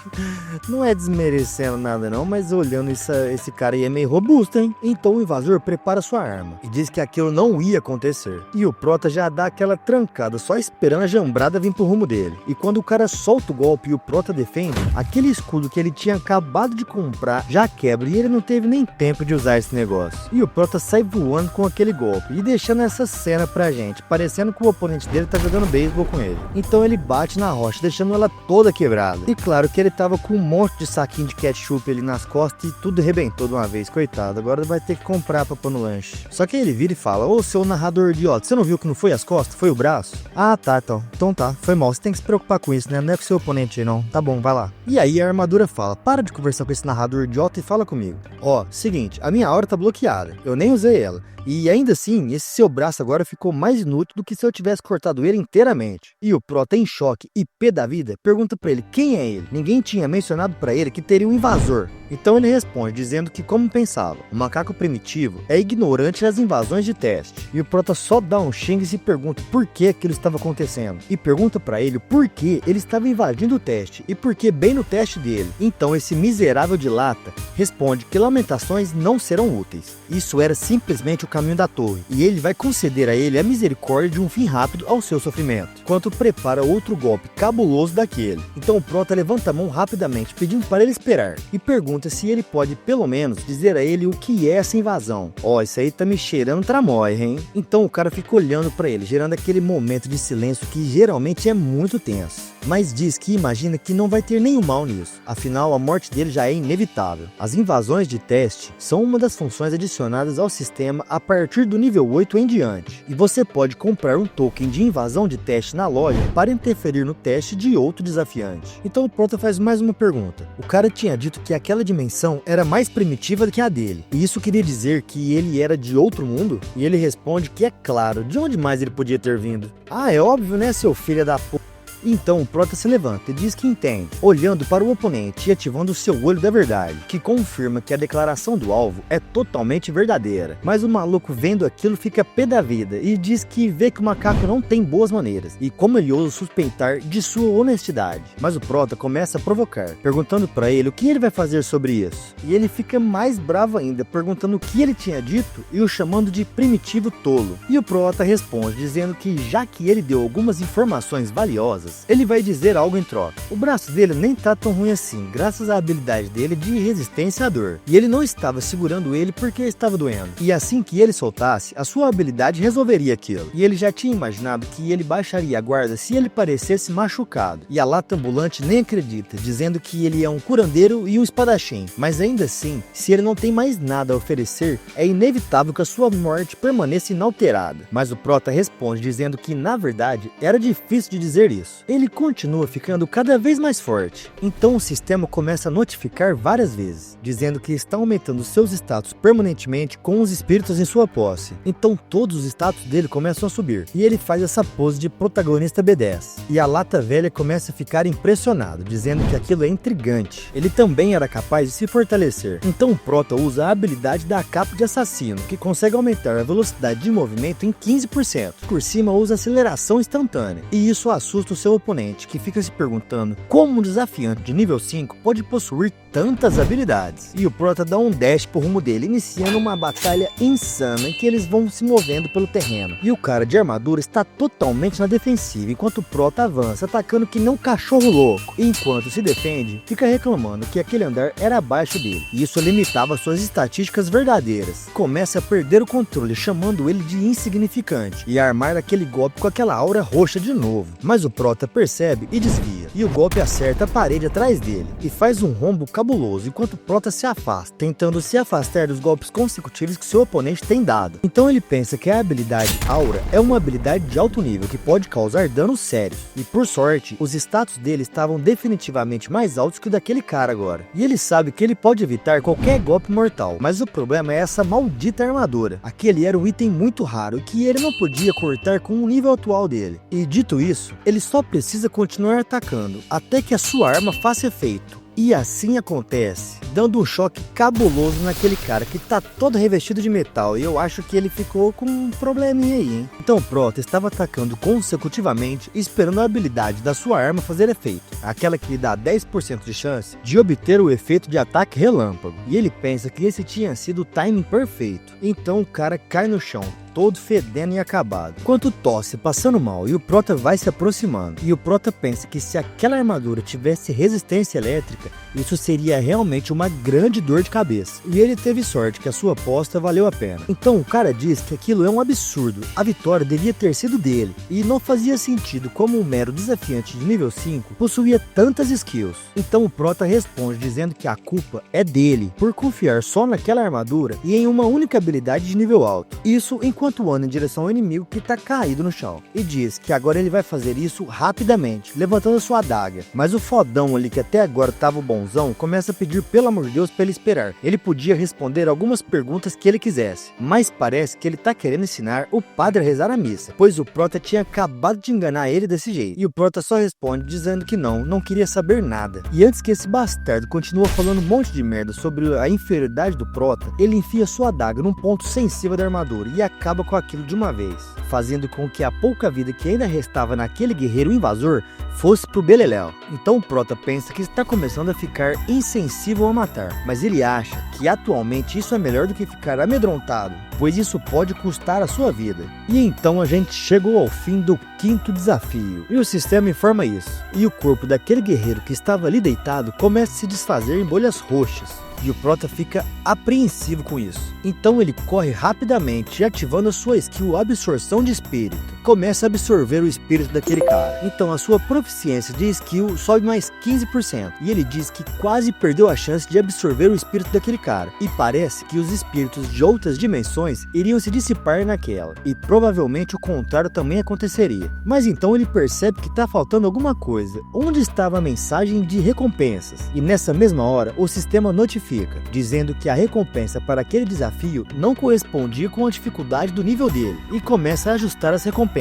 não é desmerecendo nada não, mas olhando esse cara aí é meio robusto, hein? Então o invasor prepara sua arma, e diz que aquilo não ia acontecer, e o prota já dá aquela trancada, só esperando a jambrada vir pro rumo dele, e quando o cara solta o golpe e o prota defende, aquele escudo que ele tinha acabado de comprar já quebra e ele não teve nem tempo de usar esse negócio. E o prota sai voando com aquele golpe e deixando essa cena pra gente, parecendo que o oponente dele tá jogando beisebol com ele. Então ele bate na rocha, deixando ela toda quebrada. E claro que ele tava com um monte de saquinho de ketchup ali nas costas e tudo arrebentou de uma vez, coitado. Agora vai ter que comprar pra pôr no lanche. Só que aí ele vira e fala: ô seu narrador idiota, você não viu que não foi as costas, foi o braço? Ah tá, então tá, foi mal, você tem que se preocupar com isso, né? Não é com seu oponente aí não, tá bom, vai lá. E aí a armadura fala: para de conversar com esse narrador idiota e fala comigo. Ó, seguinte, a minha aura tá bloqueada, eu nem usei ela. E ainda assim, esse seu braço agora ficou mais inútil do que se eu tivesse cortado ele inteiramente. E o prota, em choque e pé da vida, pergunta pra ele quem é ele. Ninguém tinha mencionado pra ele que teria um invasor. Então ele responde dizendo que, como pensava, o macaco primitivo é ignorante das invasões de teste. E o prota só dá um xingue e se pergunta por que aquilo estava acontecendo. E pergunta pra ele por que ele estava invadindo o teste e por que bem no teste dele. Então esse miserável de lata responde que lamentações não serão úteis. Isso era simplesmente o caminho da torre, e ele vai conceder a ele a misericórdia de um fim rápido ao seu sofrimento, enquanto prepara outro golpe cabuloso daquele. Então o prota levanta a mão rapidamente, pedindo para ele esperar, e pergunta se ele pode pelo menos dizer a ele o que é essa invasão. Ó, isso aí tá me cheirando tramóia, hein? Então o cara fica olhando para ele, gerando aquele momento de silêncio que geralmente é muito tenso, mas diz que imagina que não vai ter nenhum mal nisso, afinal a morte dele já é inevitável. As invasões de teste são uma das funções adicionadas ao sistema a partir do nível 8 em diante, e você pode comprar um token de invasão de teste na loja para interferir no teste de outro desafiante. Então o prota faz mais uma pergunta. O cara tinha dito que aquela dimensão era mais primitiva do que a dele, e isso queria dizer que ele era de outro mundo? E ele responde que é claro, de onde mais ele podia ter vindo? Ah, é óbvio, né, seu filho da p... Então o prota se levanta e diz que entende, olhando para o oponente e ativando o seu olho da verdade, que confirma que a declaração do alvo é totalmente verdadeira. Mas o maluco vendo aquilo fica pé da vida e diz que vê que o macaco não tem boas maneiras, e como ele ousa suspeitar de sua honestidade. Mas o prota começa a provocar, perguntando para ele o que ele vai fazer sobre isso. E ele fica mais bravo ainda, perguntando o que ele tinha dito e o chamando de primitivo tolo. E o prota responde dizendo que já que ele deu algumas informações valiosas, ele vai dizer algo em troca. O braço dele nem tá tão ruim assim, graças à habilidade dele de resistência à dor. E ele não estava segurando ele porque estava doendo. E assim que ele soltasse, a sua habilidade resolveria aquilo. E ele já tinha imaginado que ele baixaria a guarda se ele parecesse machucado. E a lata ambulante nem acredita, dizendo que ele é um curandeiro e um espadachim. Mas ainda assim, se ele não tem mais nada a oferecer, é inevitável que a sua morte permaneça inalterada. Mas o prota responde dizendo que, na verdade, era difícil de dizer isso. Ele continua ficando cada vez mais forte. Então o sistema começa a notificar várias vezes, dizendo que está aumentando seus status permanentemente com os espíritos em sua posse. Então todos os status dele começam a subir, e ele faz essa pose de protagonista B10. E a lata velha começa a ficar impressionado, dizendo que aquilo é intrigante. Ele também era capaz de se fortalecer. Então o prota usa a habilidade da capa de assassino, que consegue aumentar a velocidade de movimento em 15%. Por cima usa aceleração instantânea, e isso assusta o seu oponente, que fica se perguntando como um desafiante de nível 5 pode possuir tantas habilidades. E o prota dá um dash pro rumo dele, iniciando uma batalha insana em que eles vão se movendo pelo terreno. E o cara de armadura está totalmente na defensiva, enquanto o prota avança, atacando que nem um cachorro louco. E enquanto se defende, fica reclamando que aquele andar era abaixo dele, e isso limitava suas estatísticas verdadeiras. Começa a perder o controle, chamando ele de insignificante, e a armar aquele golpe com aquela aura roxa de novo. Mas o prota percebe e desvia. e o golpe acerta a parede atrás dele e faz um rombo cabuloso enquanto o Prota se afasta, tentando se afastar dos golpes consecutivos que seu oponente tem dado. Então ele pensa que a habilidade Aura é uma habilidade de alto nível que pode causar danos sérios, e por sorte, os status dele estavam definitivamente mais altos que o daquele cara agora. E ele sabe que ele pode evitar qualquer golpe mortal, mas o problema é essa maldita armadura. Aquele era um item muito raro e que ele não podia cortar com o nível atual dele. E dito isso, ele só precisa continuar atacando até que a sua arma faça efeito. E assim acontece, dando um choque cabuloso naquele cara que tá todo revestido de metal, e eu acho que ele ficou com um probleminha aí, hein? Então o Prota estava atacando consecutivamente, esperando a habilidade da sua arma fazer efeito, aquela que lhe dá 10% de chance de obter o efeito de ataque relâmpago, e ele pensa que esse tinha sido o timing perfeito. Então o cara cai no chão, todo fedendo e acabado, enquanto tosse, passando mal, e o Prota vai se aproximando. E o Prota pensa que se aquela armadura tivesse resistência elétrica, isso seria realmente uma grande dor de cabeça. E ele teve sorte que a sua aposta valeu a pena. Então o cara diz que aquilo é um absurdo, a vitória devia ter sido dele, e não fazia sentido como um mero desafiante de nível 5 possuía tantas skills. Então o Prota responde dizendo que a culpa é dele, por confiar só naquela armadura e em uma única habilidade de nível alto. Isso enquanto anda em direção ao inimigo que tá caído no chão, e diz que agora ele vai fazer isso rapidamente, levantando sua adaga. Mas o fodão ali que até agora tava o bonzão começa a pedir pelo amor de Deus pra ele esperar. Ele podia responder algumas perguntas que ele quisesse, mas parece que ele tá querendo ensinar o padre a rezar a missa, pois o Prota tinha acabado de enganar ele desse jeito. E o Prota só responde dizendo que não queria saber nada. E antes que esse bastardo continue falando um monte de merda sobre a inferioridade do Prota, ele enfia sua adaga num ponto sensível da armadura e acaba com aquilo de uma vez, fazendo com que a pouca vida que ainda restava naquele guerreiro invasor fosse pro beleléu. Então o Prota pensa que está começando a ficar insensível a matar, mas ele acha que atualmente isso é melhor do que ficar amedrontado, pois isso pode custar a sua vida. E então a gente chegou ao fim do 5º desafio, e o sistema informa isso, e o corpo daquele guerreiro que estava ali deitado começa a se desfazer em bolhas roxas. E o Prota fica apreensivo com isso. Então ele corre rapidamente, ativando a sua skill Absorção de Espírito. Começa a absorver o espírito daquele cara. Então a sua proficiência de skill sobe mais 15%. E ele diz que quase perdeu a chance de absorver o espírito daquele cara. E parece que os espíritos de outras dimensões iriam se dissipar naquela. E provavelmente o contrário também aconteceria. Mas então ele percebe que está faltando alguma coisa. Onde estava a mensagem de recompensas? E nessa mesma hora, o sistema notifica, dizendo que a recompensa para aquele desafio não correspondia com a dificuldade do nível dele, e começa a ajustar as recompensas.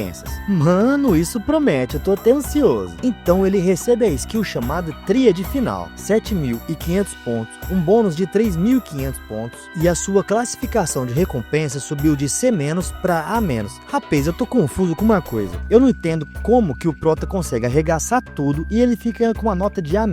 Mano, isso promete, eu tô até ansioso. Então ele recebe a skill chamada Tríade Final, 7.500 pontos, um bônus de 3.500 pontos, e a sua classificação de recompensa subiu de C- para A-. Rapaz, eu tô confuso com uma coisa, eu não entendo como que o Prota consegue arregaçar tudo e ele fica com uma nota de A-.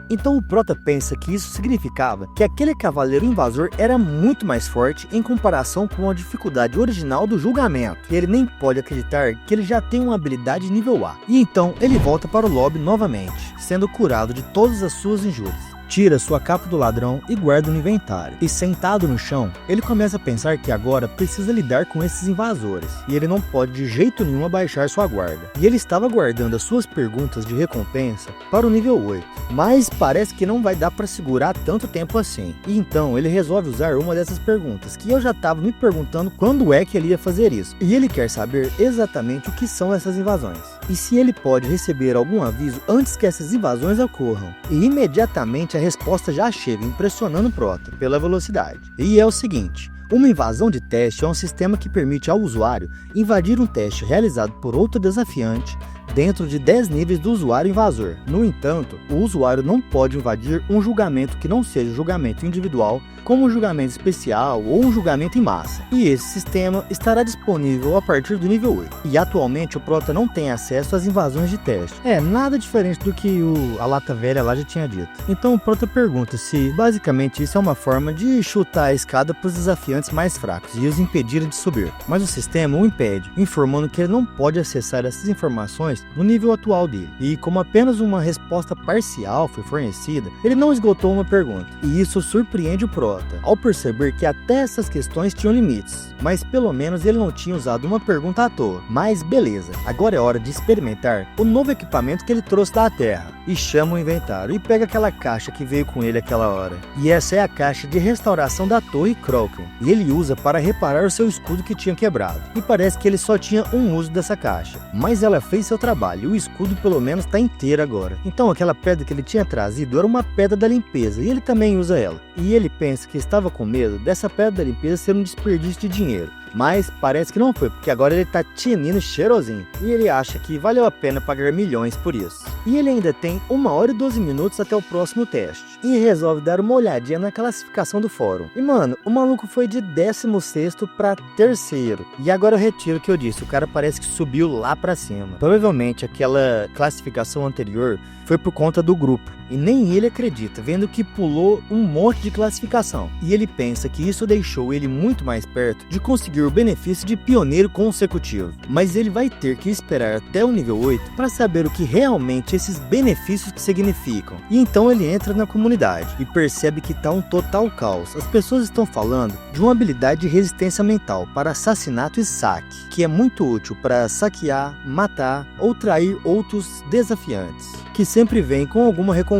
Então o Prota pensa que isso significava que aquele cavaleiro invasor era muito mais forte em comparação com a dificuldade original do julgamento. E ele nem pode acreditar que ele já tem uma habilidade nível A. E então ele volta para o lobby novamente, sendo curado de todas as suas injúrias. Tira sua capa do ladrão e guarda no inventário. E sentado no chão, ele começa a pensar que agora precisa lidar com esses invasores. E ele não pode de jeito nenhum abaixar sua guarda. E ele estava guardando as suas perguntas de recompensa para o nível 8. Mas parece que não vai dar para segurar tanto tempo assim. E então ele resolve usar uma dessas perguntas, que eu já estava me perguntando quando é que ele ia fazer isso. E ele quer saber exatamente o que são essas invasões. E se ele pode receber algum aviso antes que essas invasões ocorram. E imediatamente a resposta já chega, impressionando o Prota pela velocidade. E é o seguinte: uma invasão de teste é um sistema que permite ao usuário invadir um teste realizado por outro desafiante dentro de 10 níveis do usuário invasor. No entanto, o usuário não pode invadir um julgamento que não seja julgamento individual, como um julgamento especial ou um julgamento em massa. E esse sistema estará disponível a partir do nível 8. E atualmente o Prota não tem acesso às invasões de teste. É nada diferente do que a lata velha lá já tinha dito. Então o Prota pergunta se basicamente isso é uma forma de chutar a escada para os desafiantes mais fracos e os impedirem de subir. Mas o sistema o impede, informando que ele não pode acessar essas informações no nível atual dele. E como apenas uma resposta parcial foi fornecida, ele não esgotou uma pergunta. E isso surpreende o Prota, Prota, ao perceber que até essas questões tinham limites. Mas pelo menos ele não tinha usado uma pergunta à toa. Mas beleza, agora é hora de experimentar o novo equipamento que ele trouxe da Terra. E chama o inventário e pega aquela caixa que veio com ele aquela hora. E essa é a caixa de restauração da Torre Kroken. E ele usa para reparar o seu escudo que tinha quebrado. E parece que ele só tinha um uso dessa caixa. Mas ela fez seu trabalho e o escudo pelo menos está inteiro agora. Então aquela pedra que ele tinha trazido era uma pedra da limpeza e ele também usa ela. E ele pensa que estava com medo dessa pedra da limpeza ser um desperdício de dinheiro. Mas parece que não foi, porque agora ele tá tinindo cheirosinho. E ele acha que valeu a pena pagar milhões por isso. E ele ainda tem 1 hora e 12 minutos até o próximo teste. E resolve dar uma olhadinha na classificação do fórum. E mano, o maluco foi de 16º para 3º. E agora eu retiro o que eu disse, o cara parece que subiu lá pra cima. Provavelmente aquela classificação anterior foi por conta do grupo. E nem ele acredita, vendo que pulou um monte de classificação. E ele pensa que isso deixou ele muito mais perto de conseguir o benefício de pioneiro consecutivo. Mas ele vai ter que esperar até o nível 8 para saber o que realmente esses benefícios significam. E então ele entra na comunidade e percebe que tá um total caos. As pessoas estão falando de uma habilidade de resistência mental para assassinato e saque, que é muito útil para saquear, matar ou trair outros desafiantes, que sempre vem com alguma recompensa.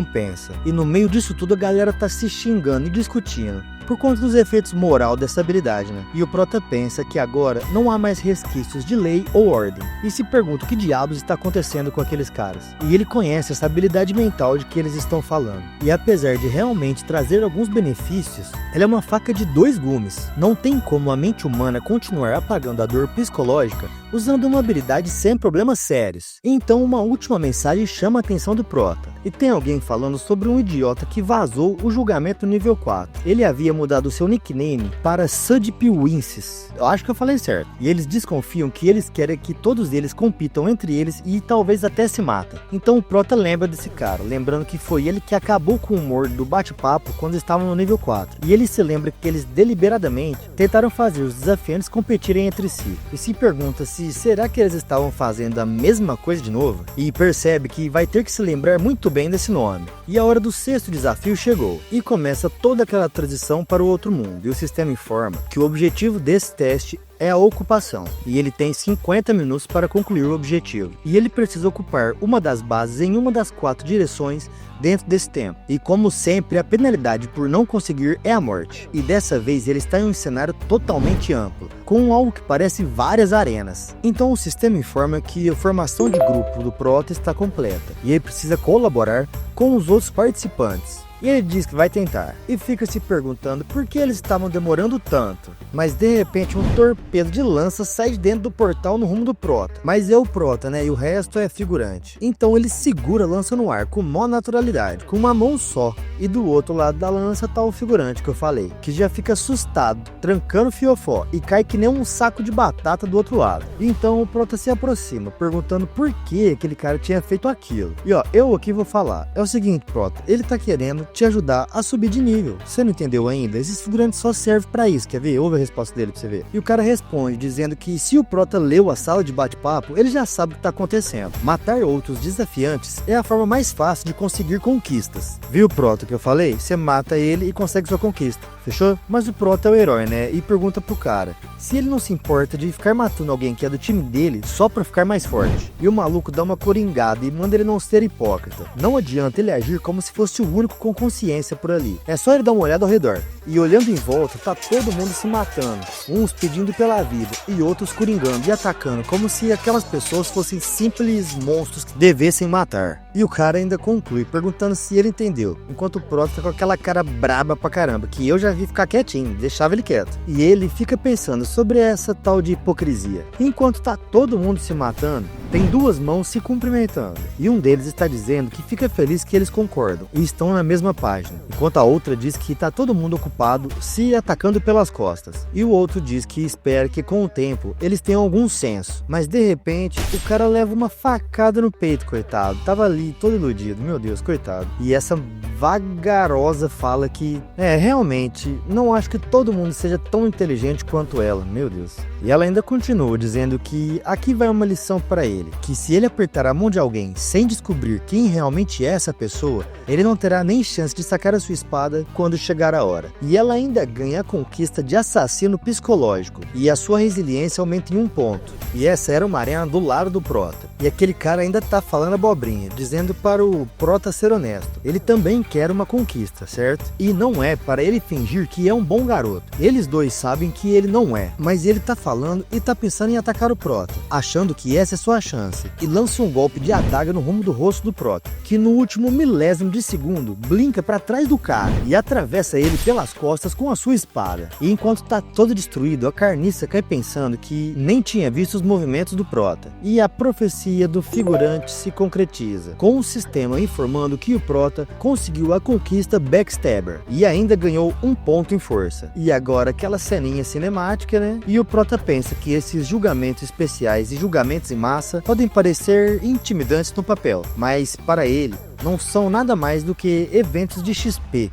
E no meio disso tudo a galera tá se xingando e discutindo por conta dos efeitos moral dessa habilidade, né? E o Prota pensa que agora não há mais resquícios de lei ou ordem, e se pergunta o que diabos está acontecendo com aqueles caras. E ele conhece essa habilidade mental de que eles estão falando. E apesar de realmente trazer alguns benefícios, ela é uma faca de 2 gumes. Não tem como a mente humana continuar apagando a dor psicológica usando uma habilidade sem problemas sérios. Então uma última mensagem chama a atenção do Prota. E tem alguém falando sobre um idiota que vazou o julgamento nível 4. Ele havia mudado seu nickname para Sudpiwinsis. Eu acho que eu falei certo. E eles desconfiam que eles querem que todos eles compitam entre eles e talvez até se matem. Então o Prota lembra desse cara, lembrando que foi ele que acabou com o humor do bate-papo quando estavam no nível 4. E ele se lembra que eles deliberadamente tentaram fazer os desafiantes competirem entre si. E se pergunta se será que eles estavam fazendo a mesma coisa de novo? E percebe que vai ter que se lembrar muito bem desse nome. E a hora do 6º desafio chegou. E começa toda aquela transição para o outro mundo. E o sistema informa que o objetivo desse teste é a ocupação, e ele tem 50 minutos para concluir o objetivo. E ele precisa ocupar uma das bases em uma das 4 direções dentro desse tempo. E como sempre, a penalidade por não conseguir é a morte. E dessa vez ele está em um cenário totalmente amplo, com algo que parece várias arenas. Então o sistema informa que a formação de grupo do Prota está completa, e ele precisa colaborar com os outros participantes. E ele diz que vai tentar, e fica se perguntando por que eles estavam demorando tanto. Mas de repente um torpedo de lança sai de dentro do portal no rumo do Prota. Mas é o Prota, né? E o resto é figurante. Então ele segura a lança no ar com maior naturalidade, com uma mão só. E do outro lado da lança tá o figurante que eu falei, que já fica assustado, trancando o fiofó, e cai que nem um saco de batata do outro lado. Então o Prota se aproxima, perguntando por que aquele cara tinha feito aquilo. E ó, eu aqui vou falar. É o seguinte, Prota, ele tá querendo te ajudar a subir de nível. Você não entendeu ainda? Esses figurantes só servem pra isso, quer ver? Ouve a resposta dele pra você ver. E o cara responde dizendo que se o Prota leu a sala de bate-papo, ele já sabe o que tá acontecendo. Matar outros desafiantes é a forma mais fácil de conseguir conquistas. Viu, Prota, que eu falei? Você mata ele e consegue sua conquista. Fechou? Mas o Prota é o herói, né? E pergunta pro cara se ele não se importa de ficar matando alguém que é do time dele só pra ficar mais forte. E o maluco dá uma coringada e manda ele não ser hipócrita. Não adianta ele agir como se fosse o único com consciência por ali. É só ele dar uma olhada ao redor. E olhando em volta, tá todo mundo se matando. Uns pedindo pela vida e outros coringando e atacando, como se aquelas pessoas fossem simples monstros que devessem matar. E o cara ainda conclui, perguntando se ele entendeu. Enquanto o Prota tá com aquela cara braba pra caramba, que eu já vi ficar quietinho, deixava ele quieto. E ele fica pensando sobre essa tal de hipocrisia. Enquanto tá todo mundo se matando, tem 2 mãos se cumprimentando. E um deles está dizendo que fica feliz que eles concordam e estão na mesma página. Enquanto a outra diz que tá todo mundo ocupado se atacando pelas costas. E o outro diz que espera que com o tempo eles tenham algum senso. Mas de repente, o cara leva uma facada no peito, coitado. Tava ali todo iludido, meu Deus, coitado. E essa vagarosa fala que, realmente, não acho que todo mundo seja tão inteligente quanto ela, meu Deus. E ela ainda continua dizendo que aqui vai uma lição para ele, que se ele apertar a mão de alguém sem descobrir quem realmente é essa pessoa, ele não terá nem chance de sacar a sua espada quando chegar a hora. E ela ainda ganha a conquista de assassino psicológico, e a sua resiliência aumenta em 1 ponto. E essa era uma arena do lado do Prota. E aquele cara ainda tá falando abobrinha, dizendo para o Prota ser honesto. Ele também quer uma conquista, certo? E não é para ele fingir que é um bom garoto. Eles dois sabem que ele não é, mas ele tá falando e tá pensando em atacar o Prota, achando que essa é sua chance, e lança um golpe de adaga no rumo do rosto do Prota, que no último milésimo de segundo blinca para trás do cara e atravessa ele pelas costas com a sua espada. E enquanto tá todo destruído, a carniça cai pensando que nem tinha visto os movimentos do Prota, e a profecia do figurante se concretiza, com o sistema informando que o Prota conseguiu a conquista Backstabber e ainda ganhou 1 ponto em força. E agora aquela ceninha cinemática, né? E o Prota pensa que esses julgamentos especiais e julgamentos em massa podem parecer intimidantes no papel, mas para ele não são nada mais do que eventos de XP.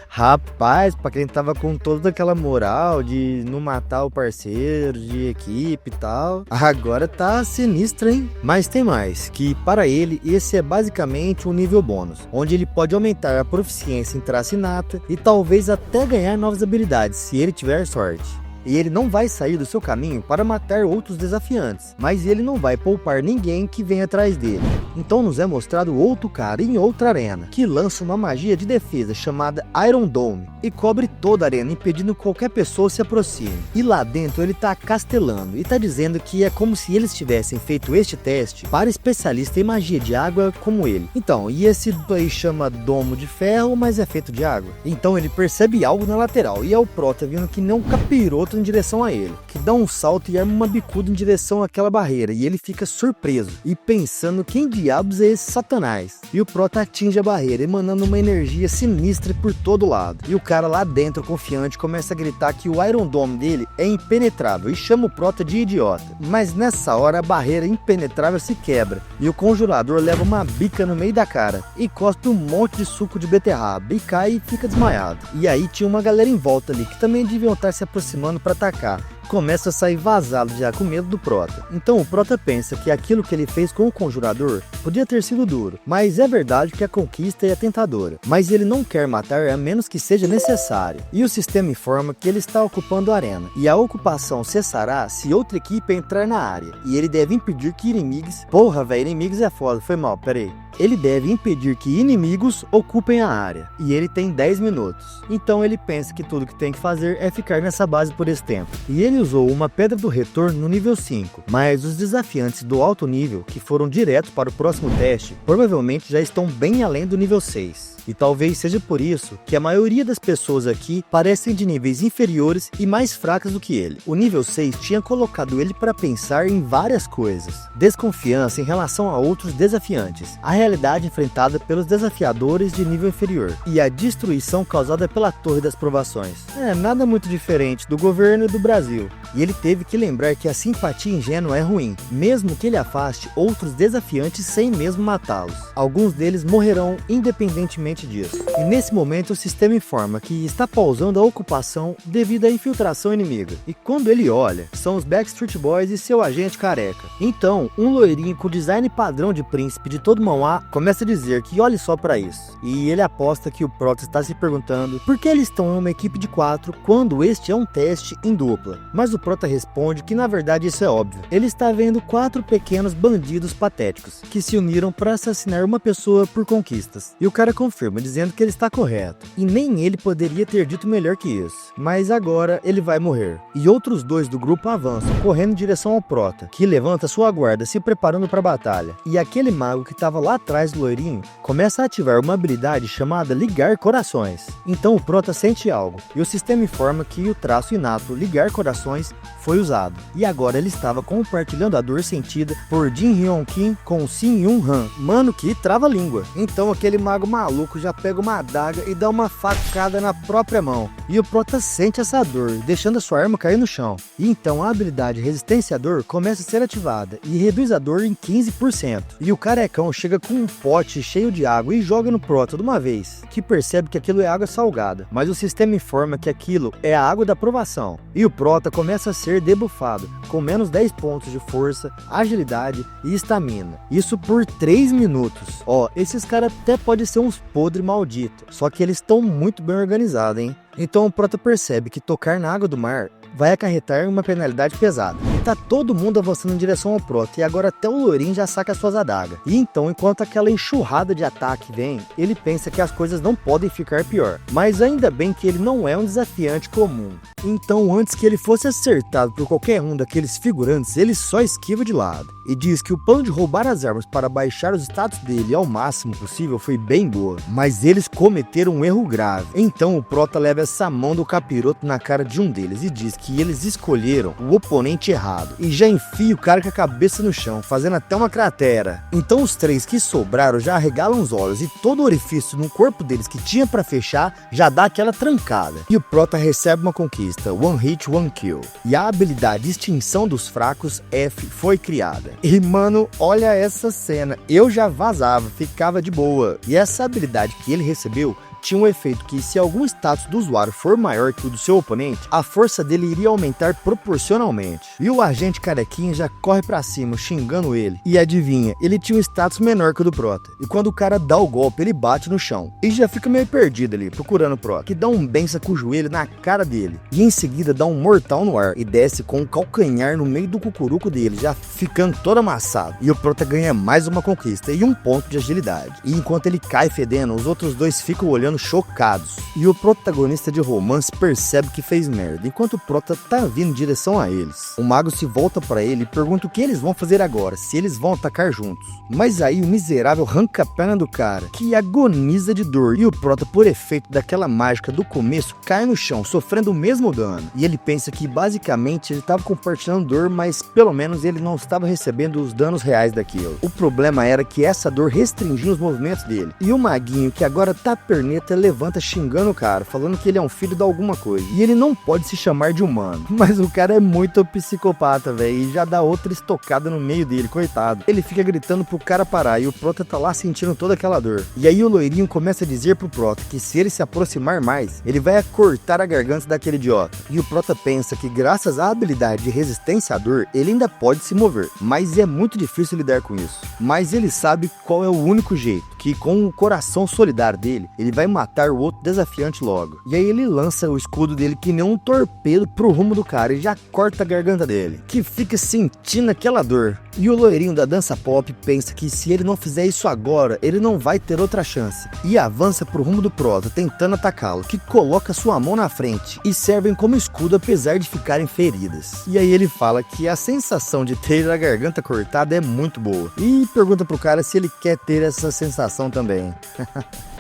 Rapaz, pra quem tava com toda aquela moral de não matar o parceiro, de equipe e tal, agora tá sinistro, hein? Mas tem mais, que para ele esse é basicamente um nível bônus, onde ele pode aumentar a proficiência em traço inata e talvez até ganhar novas habilidades, se ele tiver sorte. E ele não vai sair do seu caminho para matar outros desafiantes, mas ele não vai poupar ninguém que vem atrás dele. Então nos é mostrado outro cara em outra arena, que lança uma magia de defesa chamada Iron Dome, e cobre toda a arena, impedindo que qualquer pessoa se aproxime. E lá dentro ele tá castelando, e tá dizendo que é como se eles tivessem feito este teste para especialista em magia de água como ele. Então, e esse aí chama Domo de Ferro, mas é feito de água. Então ele percebe algo na lateral, e é o Prota vindo que nem um capiroto em direção a ele, que dá um salto e arma uma bicuda em direção àquela barreira, e ele fica surpreso e pensando quem diabos é esse Satanás. E o Prota atinge a barreira, emanando uma energia sinistra por todo lado, e o cara lá dentro, confiante, começa a gritar que o Iron Dome dele é impenetrável e chama o Prota de idiota. Mas nessa hora a barreira impenetrável se quebra, e o conjurador leva uma bica no meio da cara, e cospe um monte de suco de beterraba, e cai e fica desmaiado. E aí tinha uma galera em volta ali, que também deviam estar se aproximando para atacar. Começa a sair vazado já com medo do Prota. Então o Prota pensa que aquilo que ele fez com o conjurador podia ter sido duro, mas é verdade que a conquista é tentadora. Mas ele não quer matar a menos que seja necessário. E o sistema informa que ele está ocupando a arena, e a ocupação cessará se outra equipe entrar na área. E ele deve impedir que inimigos... Porra, velho, inimigos é foda, foi mal, peraí. Ele deve impedir que inimigos ocupem a área, e ele tem 10 minutos. Então ele pensa que tudo que tem que fazer é ficar nessa base por esse tempo. E ele usou uma pedra do retorno no nível 5, mas os desafiantes do alto nível, que foram direto para o próximo teste, provavelmente já estão bem além do nível 6. E talvez seja por isso que a maioria das pessoas aqui parecem de níveis inferiores e mais fracas do que ele. O nível 6 tinha colocado ele para pensar em várias coisas. Desconfiança em relação a outros desafiantes, a realidade enfrentada pelos desafiadores de nível inferior e a destruição causada pela Torre das Provações. Nada muito diferente do governo e do Brasil. E ele teve que lembrar que a simpatia ingênua é ruim, mesmo que ele afaste outros desafiantes sem mesmo matá-los. Alguns deles morrerão independentemente disso. E nesse momento o sistema informa que está pausando a ocupação devido à infiltração inimiga. E quando ele olha, são os Backstreet Boys e seu agente careca. Então, um loirinho com design padrão de príncipe de todo Mauá começa a dizer que olhe só para isso. E ele aposta que o Prota está se perguntando por que eles estão em uma equipe de 4 quando este é um teste em dupla. Mas o Prota responde que na verdade isso é óbvio. Ele está vendo 4 pequenos bandidos patéticos que se uniram para assassinar uma pessoa por conquistas. E o cara confirma, dizendo que ele está correto. E nem ele poderia ter dito melhor que isso. Mas agora ele vai morrer. E outros 2 do grupo avançam, correndo em direção ao Prota, que levanta sua guarda, se preparando para a batalha. E aquele mago que estava lá atrás do loirinho começa a ativar uma habilidade chamada Ligar Corações. Então o Prota sente algo, e o sistema informa que o traço inato Ligar Corações instruções foi usado. E agora ele estava compartilhando a dor sentida por Jin Hyun Kim com Shin Yun Han. Mano, que trava-língua. Então aquele mago maluco já pega uma adaga e dá uma facada na própria mão. E o prota sente essa dor, deixando a sua arma cair no chão. E então a habilidade resistência à dor começa a ser ativada e reduz a dor em 15%. E o carecão chega com um pote cheio de água e joga no prota de uma vez, que percebe que aquilo é água salgada, mas o sistema informa que aquilo é a água da aprovação. E o prota começa a ser debuffado, com menos 10 pontos de força, agilidade e estamina. Isso por 3 minutos. Ó, esses caras até podem ser uns podres malditos, só que eles estão muito bem organizados, hein? Então o prota percebe que tocar na água do mar vai acarretar uma penalidade pesada. E tá todo mundo avançando em direção ao prota, e agora até o loirinho já saca as suas adagas. E então, enquanto aquela enxurrada de ataque vem, ele pensa que as coisas não podem ficar pior. Mas ainda bem que ele não é um desafiante comum. Então, antes que ele fosse acertado por qualquer um daqueles figurantes, ele só esquiva de lado. E diz que o plano de roubar as armas para baixar os status dele ao máximo possível foi bem boa, mas eles cometeram um erro grave. Então o prota leva essa mão do capiroto na cara de um deles e diz que eles escolheram o oponente errado, e já enfia o cara com a cabeça no chão, fazendo até uma cratera. Então os 3 que sobraram já arregalam os olhos, e todo o orifício no corpo deles que tinha pra fechar já dá aquela trancada. E o prota recebe uma conquista, One Hit, One Kill. E a habilidade Extinção dos Fracos, F, foi criada. E mano, olha essa cena, eu já vazava, ficava de boa. E essa habilidade que ele recebeu tinha um efeito que, se algum status do usuário for maior que o do seu oponente, a força dele iria aumentar proporcionalmente. E o agente carequinha já corre pra cima, xingando ele. E adivinha, ele tinha um status menor que o do prota. E quando o cara dá o golpe, ele bate no chão. E já fica meio perdido ali, procurando o prota, que dá um benção com o joelho na cara dele. E em seguida dá um mortal no ar e desce com um calcanhar no meio do cucuruco dele, já ficando todo amassado. E o prota ganha mais uma conquista e um ponto de agilidade. E enquanto ele cai fedendo, os outros dois ficam olhando chocados. E o protagonista de romance percebe que fez merda, enquanto o prota tá vindo em direção a eles. O mago se volta pra ele e pergunta o que eles vão fazer agora, se eles vão atacar juntos. Mas aí o miserável arranca a perna do cara, que agoniza de dor, e o prota, por efeito daquela mágica do começo, cai no chão, sofrendo o mesmo dano. E ele pensa que basicamente ele estava compartilhando dor, mas pelo menos ele não estava recebendo os danos reais daquilo. O problema era que essa dor restringia os movimentos dele. E o maguinho, que agora tá perneta, levanta xingando o cara, falando que ele é um filho de alguma coisa, e ele não pode se chamar de humano. Mas o cara é muito psicopata, velho, e já dá outra estocada no meio dele, coitado. Ele fica gritando pro cara parar, e o prota tá lá sentindo toda aquela dor. E aí o loirinho começa a dizer pro prota que se ele se aproximar mais, ele vai cortar a garganta daquele idiota. E o prota pensa que graças à habilidade de resistência à dor, ele ainda pode se mover, mas é muito difícil lidar com isso. Mas ele sabe qual é o único jeito, que com o coração solidário dele, ele vai matar o outro desafiante logo. E aí ele lança o escudo dele que nem um torpedo pro rumo do cara e já corta a garganta dele, que fica sentindo aquela dor. E o loirinho da dança pop pensa que se ele não fizer isso agora, ele não vai ter outra chance, e avança pro rumo do prota, tentando atacá-lo, que coloca sua mão na frente e servem como escudo apesar de ficarem feridas. E aí ele fala que a sensação de ter a garganta cortada é muito boa, e pergunta pro cara se ele quer ter essa sensação também.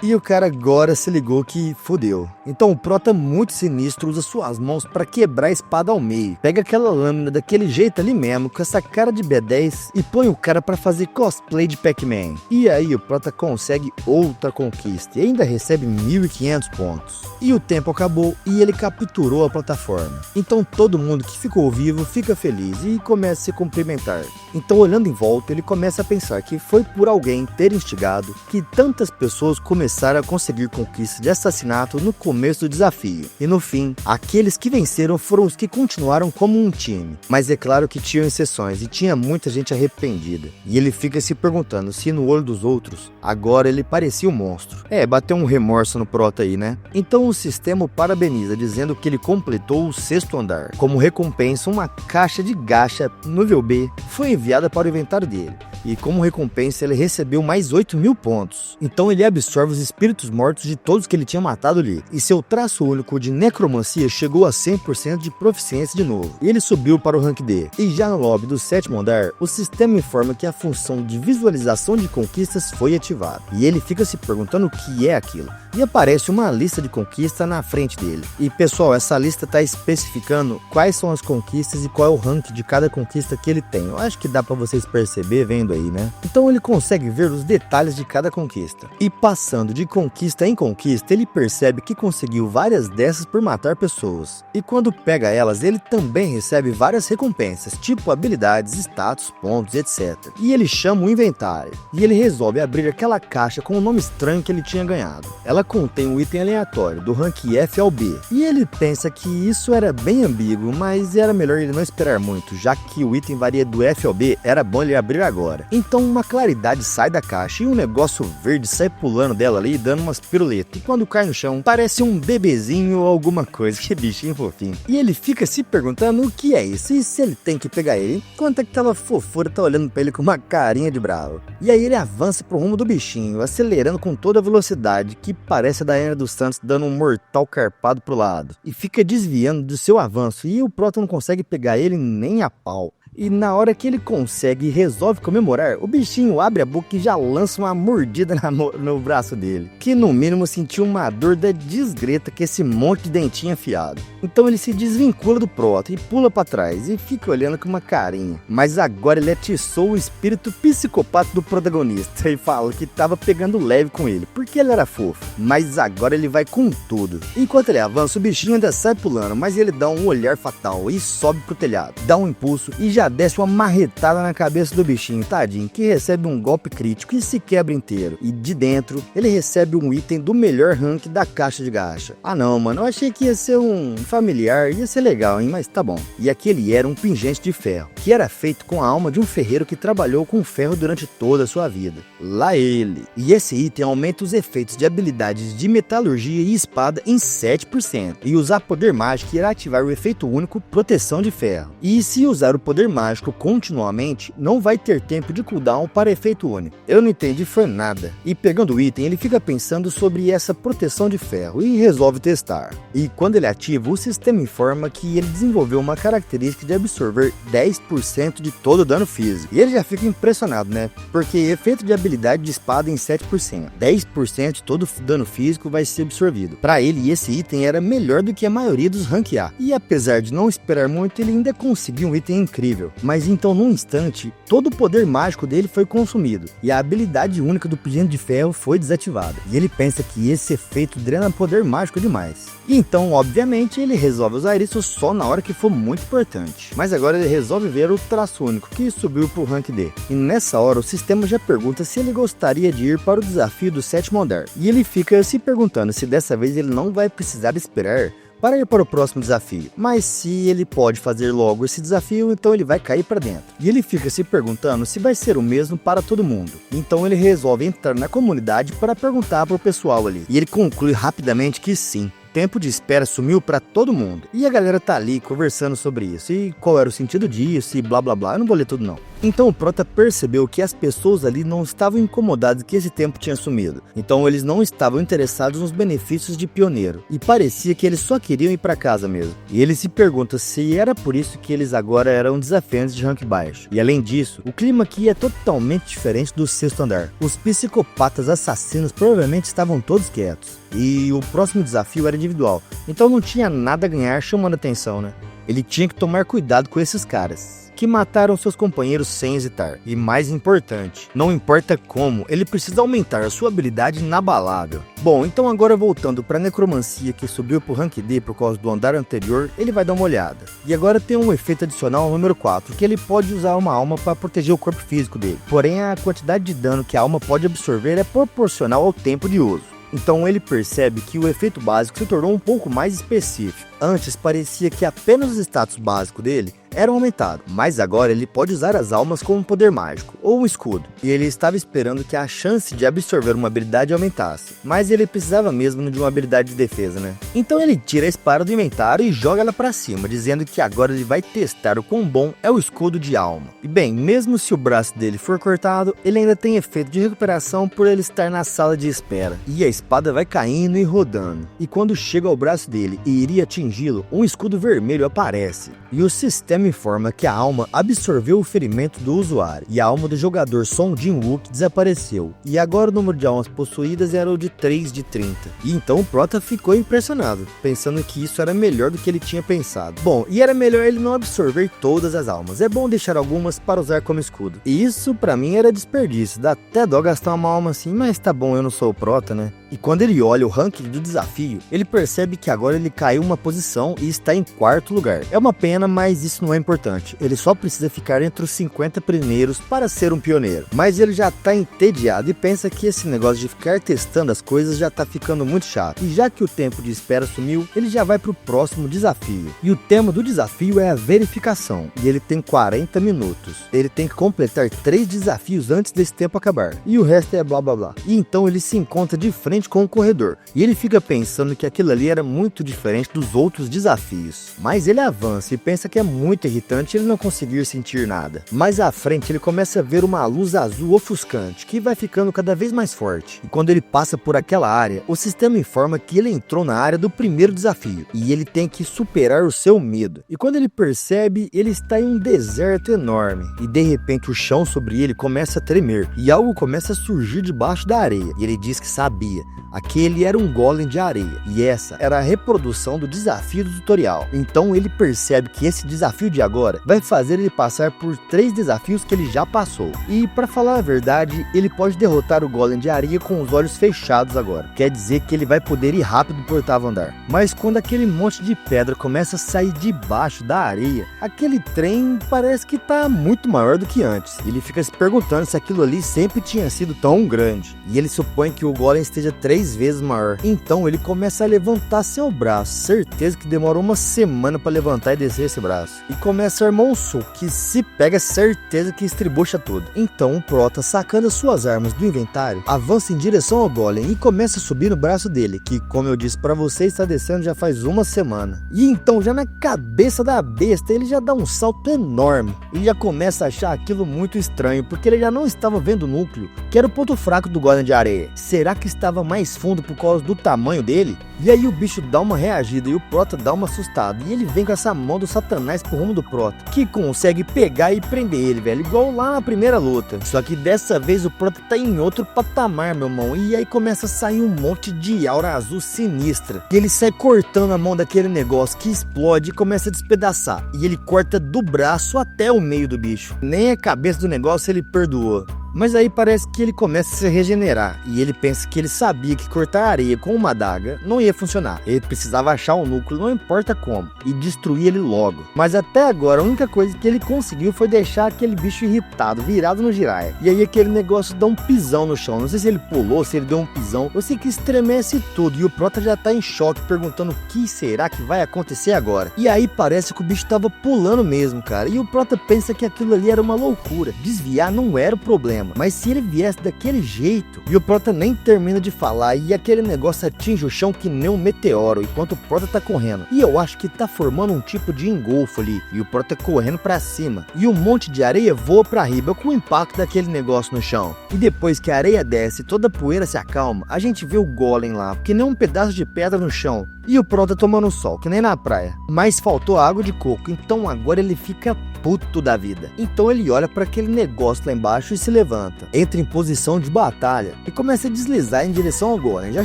E o cara agora se ligou que fodeu. Então o prota muito sinistro usa suas mãos para quebrar a espada ao meio. Pega aquela lâmina daquele jeito ali mesmo, com essa cara de B10, e põe o cara para fazer cosplay de Pac-Man. E aí o prota consegue outra conquista e ainda recebe 1.500 pontos. E o tempo acabou e ele capturou a plataforma. Então todo mundo que ficou vivo fica feliz e começa a se cumprimentar. Então, olhando em volta, ele começa a pensar que foi por alguém ter instigado que tantas pessoas começaram a conseguir conquistas de assassinato no começo do desafio. E no fim, aqueles que venceram foram os que continuaram como um time. Mas é claro que tinham exceções e tinha muita gente arrependida. E ele fica se perguntando se no olho dos outros, agora ele parecia um monstro. Bateu um remorso no prota aí, né? Então o sistema o parabeniza, dizendo que ele completou o 6º andar. Como recompensa, uma caixa de gacha nível B foi enviada para o inventário dele. E como recompensa ele recebeu mais 8.000 pontos. Então ele absorve os espíritos mortos mortos de todos que ele tinha matado ali. E seu traço único de necromancia chegou a 100% de proficiência de novo. E ele subiu para o rank D. E já no lobby do 7º andar, o sistema informa que a função de visualização de conquistas foi ativada. E ele fica se perguntando o que é aquilo. E aparece uma lista de conquistas na frente dele. E pessoal, essa lista está especificando quais são as conquistas e qual é o rank de cada conquista que ele tem. Eu acho que dá para vocês perceber vendo aí, né? Então ele consegue ver os detalhes de cada conquista. E passando de conquista em conquista, ele percebe que conseguiu várias dessas por matar pessoas. E quando pega elas, ele também recebe várias recompensas, tipo habilidades, status, pontos, etc. E ele chama o inventário. E ele resolve abrir aquela caixa com o nome estranho que ele tinha ganhado. Ela contém um item aleatório, do rank F ao B. E ele pensa que isso era bem ambíguo, mas era melhor ele não esperar muito, já que o item varia do F ao B, era bom ele abrir agora. Então uma claridade sai da caixa e um negócio verde sai pulando dela ali, dando umas piruletas. E quando cai no chão, parece um bebezinho ou alguma coisa, que bichinho fofinho. E ele fica se perguntando o que é isso, e se ele tem que pegar ele, enquanto aquela fofura tá olhando pra ele com uma carinha de bravo. E aí ele avança pro rumo do bichinho, acelerando com toda a velocidade, que parece a Daiane dos Santos dando um mortal carpado pro lado. E fica desviando do seu avanço, e o Proto não consegue pegar ele nem a pau. E na hora que ele consegue e resolve comemorar, o bichinho abre a boca e já lança uma mordida no braço dele, que no mínimo sentiu uma dor da desgreta com esse monte de dentinho afiado. Então ele se desvincula do Proto e pula pra trás e fica olhando com uma carinha. Mas agora ele atiçou o espírito psicopata do protagonista e fala que tava pegando leve com ele, porque ele era fofo. Mas agora ele vai com tudo. Enquanto ele avança, o bichinho ainda sai pulando, mas ele dá um olhar fatal e sobe pro telhado, dá um impulso e já desce uma marretada na cabeça do bichinho, tadinho, que recebe um golpe crítico e se quebra inteiro. E de dentro, ele recebe um item do melhor rank da caixa de gacha. Ah não, mano, eu achei que ia ser um familiar, ia ser legal, hein, mas tá bom. E aquele era um pingente de ferro, que era feito com a alma de um ferreiro que trabalhou com ferro durante toda a sua vida. Lá ele. E esse item aumenta os efeitos de habilidades de metalurgia e espada em 7%. E usar poder mágico irá ativar o efeito único proteção de ferro. E se usar o poder mágico continuamente, não vai ter tempo de cooldown para efeito único. Eu não entendi foi nada. E pegando o item, ele fica pensando sobre essa proteção de ferro e resolve testar. E quando ele ativa, o sistema informa que ele desenvolveu uma característica de absorver 10% de todo o dano físico. E ele já fica impressionado, né? Porque efeito de habilidade de espada em 7%. 10% de todo o dano físico vai ser absorvido. Para ele, esse item era melhor do que a maioria dos rank A. E apesar de não esperar muito, ele ainda conseguiu um item incrível. Mas então, num instante, todo o poder mágico dele foi consumido. E a habilidade única do pingente de ferro foi desativada. E ele pensa que esse efeito drena poder mágico demais. E então, obviamente, ele resolve usar isso só na hora que for muito importante. Mas agora ele resolve ver o traço único, que subiu pro rank D. E nessa hora, o sistema já pergunta se ele gostaria de ir para o desafio do 7º andar. E ele fica se perguntando se dessa vez ele não vai precisar esperar para ir para o próximo desafio. Mas se ele pode fazer logo esse desafio, então ele vai cair para dentro. E ele fica se perguntando se vai ser o mesmo para todo mundo. Então ele resolve entrar na comunidade para perguntar para o pessoal ali. E ele conclui rapidamente que sim. Tempo de espera sumiu pra todo mundo. E a galera tá ali conversando sobre isso. E qual era o sentido disso e blá blá blá. Eu não vou ler tudo não. Então o Prota percebeu que as pessoas ali não estavam incomodadas que esse tempo tinha sumido. Então eles não estavam interessados nos benefícios de pioneiro. E parecia que eles só queriam ir pra casa mesmo. E ele se pergunta se era por isso que eles agora eram desafiantes de rank baixo. E além disso, o clima aqui é totalmente diferente do 6º andar. Os psicopatas assassinos provavelmente estavam todos quietos. E o próximo desafio era individual. Então não tinha nada a ganhar chamando atenção, né? Ele tinha que tomar cuidado com esses caras, que mataram seus companheiros sem hesitar. E mais importante, não importa como, ele precisa aumentar a sua habilidade inabalável. Bom, então agora voltando para necromancia, que subiu pro rank D por causa do andar anterior, ele vai dar uma olhada. E agora tem um efeito adicional número 4, que ele pode usar uma alma para proteger o corpo físico dele. Porém, a quantidade de dano que a alma pode absorver é proporcional ao tempo de uso. Então ele percebe que o efeito básico se tornou um pouco mais específico. Antes parecia que apenas o status básico dele eram aumentados, mas agora ele pode usar as almas como um poder mágico, ou um escudo, e ele estava esperando que a chance de absorver uma habilidade aumentasse, mas ele precisava mesmo de uma habilidade de defesa, né? Então ele tira a espada do inventário e joga ela pra cima, dizendo que agora ele vai testar o quão bom é o escudo de alma. E bem, mesmo se o braço dele for cortado, ele ainda tem efeito de recuperação por ele estar na sala de espera, e a espada vai caindo e rodando, e quando chega ao braço dele e iria atingi-lo, um escudo vermelho aparece, e o sistema informa que a alma absorveu o ferimento do usuário, e a alma do jogador Song Jin-wook desapareceu, e agora o número de almas possuídas era o de 3 de 30. E então o Prota ficou impressionado, pensando que isso era melhor do que ele tinha pensado. Bom, e era melhor ele não absorver todas as almas, é bom deixar algumas para usar como escudo. E isso pra mim era desperdício, dá até dó gastar uma alma assim, mas tá bom, eu não sou o Prota, né? E quando ele olha o ranking do desafio, ele percebe que agora ele caiu uma posição e está em 4º lugar. É uma pena, mas isso não é importante. Ele só precisa ficar entre os 50 primeiros para ser um pioneiro. Mas ele já tá entediado e pensa que esse negócio de ficar testando as coisas já tá ficando muito chato. E já que o tempo de espera sumiu, ele já vai pro próximo desafio. E o tema do desafio é a verificação. E ele tem 40 minutos. Ele tem que completar 3 desafios antes desse tempo acabar. E o resto é blá blá blá. E então ele se encontra de frente com o corredor, e ele fica pensando que aquilo ali era muito diferente dos outros desafios, mas ele avança e pensa que é muito irritante ele não conseguir sentir nada. Mais à frente ele começa a ver uma luz azul ofuscante, que vai ficando cada vez mais forte, e quando ele passa por aquela área, o sistema informa que ele entrou na área do primeiro desafio, e ele tem que superar o seu medo, e quando ele percebe, ele está em um deserto enorme, e de repente o chão sobre ele começa a tremer, e algo começa a surgir debaixo da areia, e ele diz que sabia. Aquele era um golem de areia, e essa era a reprodução do desafio do tutorial. Então ele percebe que esse desafio de agora vai fazer ele passar por 3 desafios que ele já passou. E para falar a verdade, ele pode derrotar o golem de areia com os olhos fechados agora. Quer dizer que ele vai poder ir rápido por 8º andar. Mas quando aquele monte de pedra começa a sair debaixo da areia, aquele trem parece que tá muito maior do que antes. Ele fica se perguntando se aquilo ali sempre tinha sido tão grande. E ele supõe que o golem esteja 3 vezes maior. Então ele começa a levantar seu braço, certeza que demorou uma semana para levantar e descer esse braço, e começa a armar um soco que, se pega, certeza que estribucha tudo. Então o Prota, sacando as suas armas do inventário, avança em direção ao golem e começa a subir no braço dele, que, como eu disse para você, está descendo já faz uma semana. E então, já na cabeça da besta, ele já dá um salto enorme e já começa a achar aquilo muito estranho, porque ele já não estava vendo o núcleo, que era o ponto fraco do golem de areia. Será que estava mais fundo por causa do tamanho dele? E aí o bicho dá uma reagida e o Prota dá uma assustada, e ele vem com essa mão do Satanás pro rumo do Prota, que consegue pegar e prender ele, velho, igual lá na primeira luta. Só que dessa vez o Prota tá em outro patamar, meu irmão, e aí começa a sair um monte de aura azul sinistra, e ele sai cortando a mão daquele negócio que explode e começa a despedaçar, e ele corta do braço até o meio do bicho. Nem a cabeça do negócio ele perdoou. Mas aí parece que ele começa a se regenerar, e ele pensa que ele sabia que cortar areia com uma adaga não ia funcionar. Ele precisava achar o núcleo, não importa como, e destruir ele logo. Mas até agora a única coisa que ele conseguiu foi deixar aquele bicho irritado, virado no giraia. E aí aquele negócio dá um pisão no chão, não sei se ele pulou, se ele deu um pisão, eu sei que estremece tudo, e o Prota já tá em choque, perguntando o que será que vai acontecer agora. E aí parece que o bicho tava pulando mesmo, cara, e o Prota pensa que aquilo ali era uma loucura, desviar não era o problema. Mas se ele viesse daquele jeito, e o Prota nem termina de falar, e aquele negócio atinge o chão que nem um meteoro, enquanto o Prota tá correndo. E eu acho que tá formando um tipo de engolfo ali, e o Prota correndo pra cima, e um monte de areia voa pra riba com o impacto daquele negócio no chão. E depois que a areia desce e toda a poeira se acalma, a gente vê o golem lá, que nem um pedaço de pedra no chão, e o Prota tomando sol, que nem na praia. Mas faltou água de coco, então agora ele fica puto da vida. Então ele olha para aquele negócio lá embaixo e se levanta, entra em posição de batalha e começa a deslizar em direção ao golem, já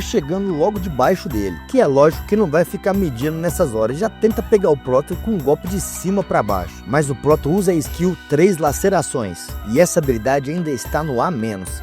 chegando logo debaixo dele, que é lógico que não vai ficar medindo nessas horas, já tenta pegar o Prota com um golpe de cima para baixo, mas o Prota usa a skill 3 lacerações, e essa habilidade ainda está no A-,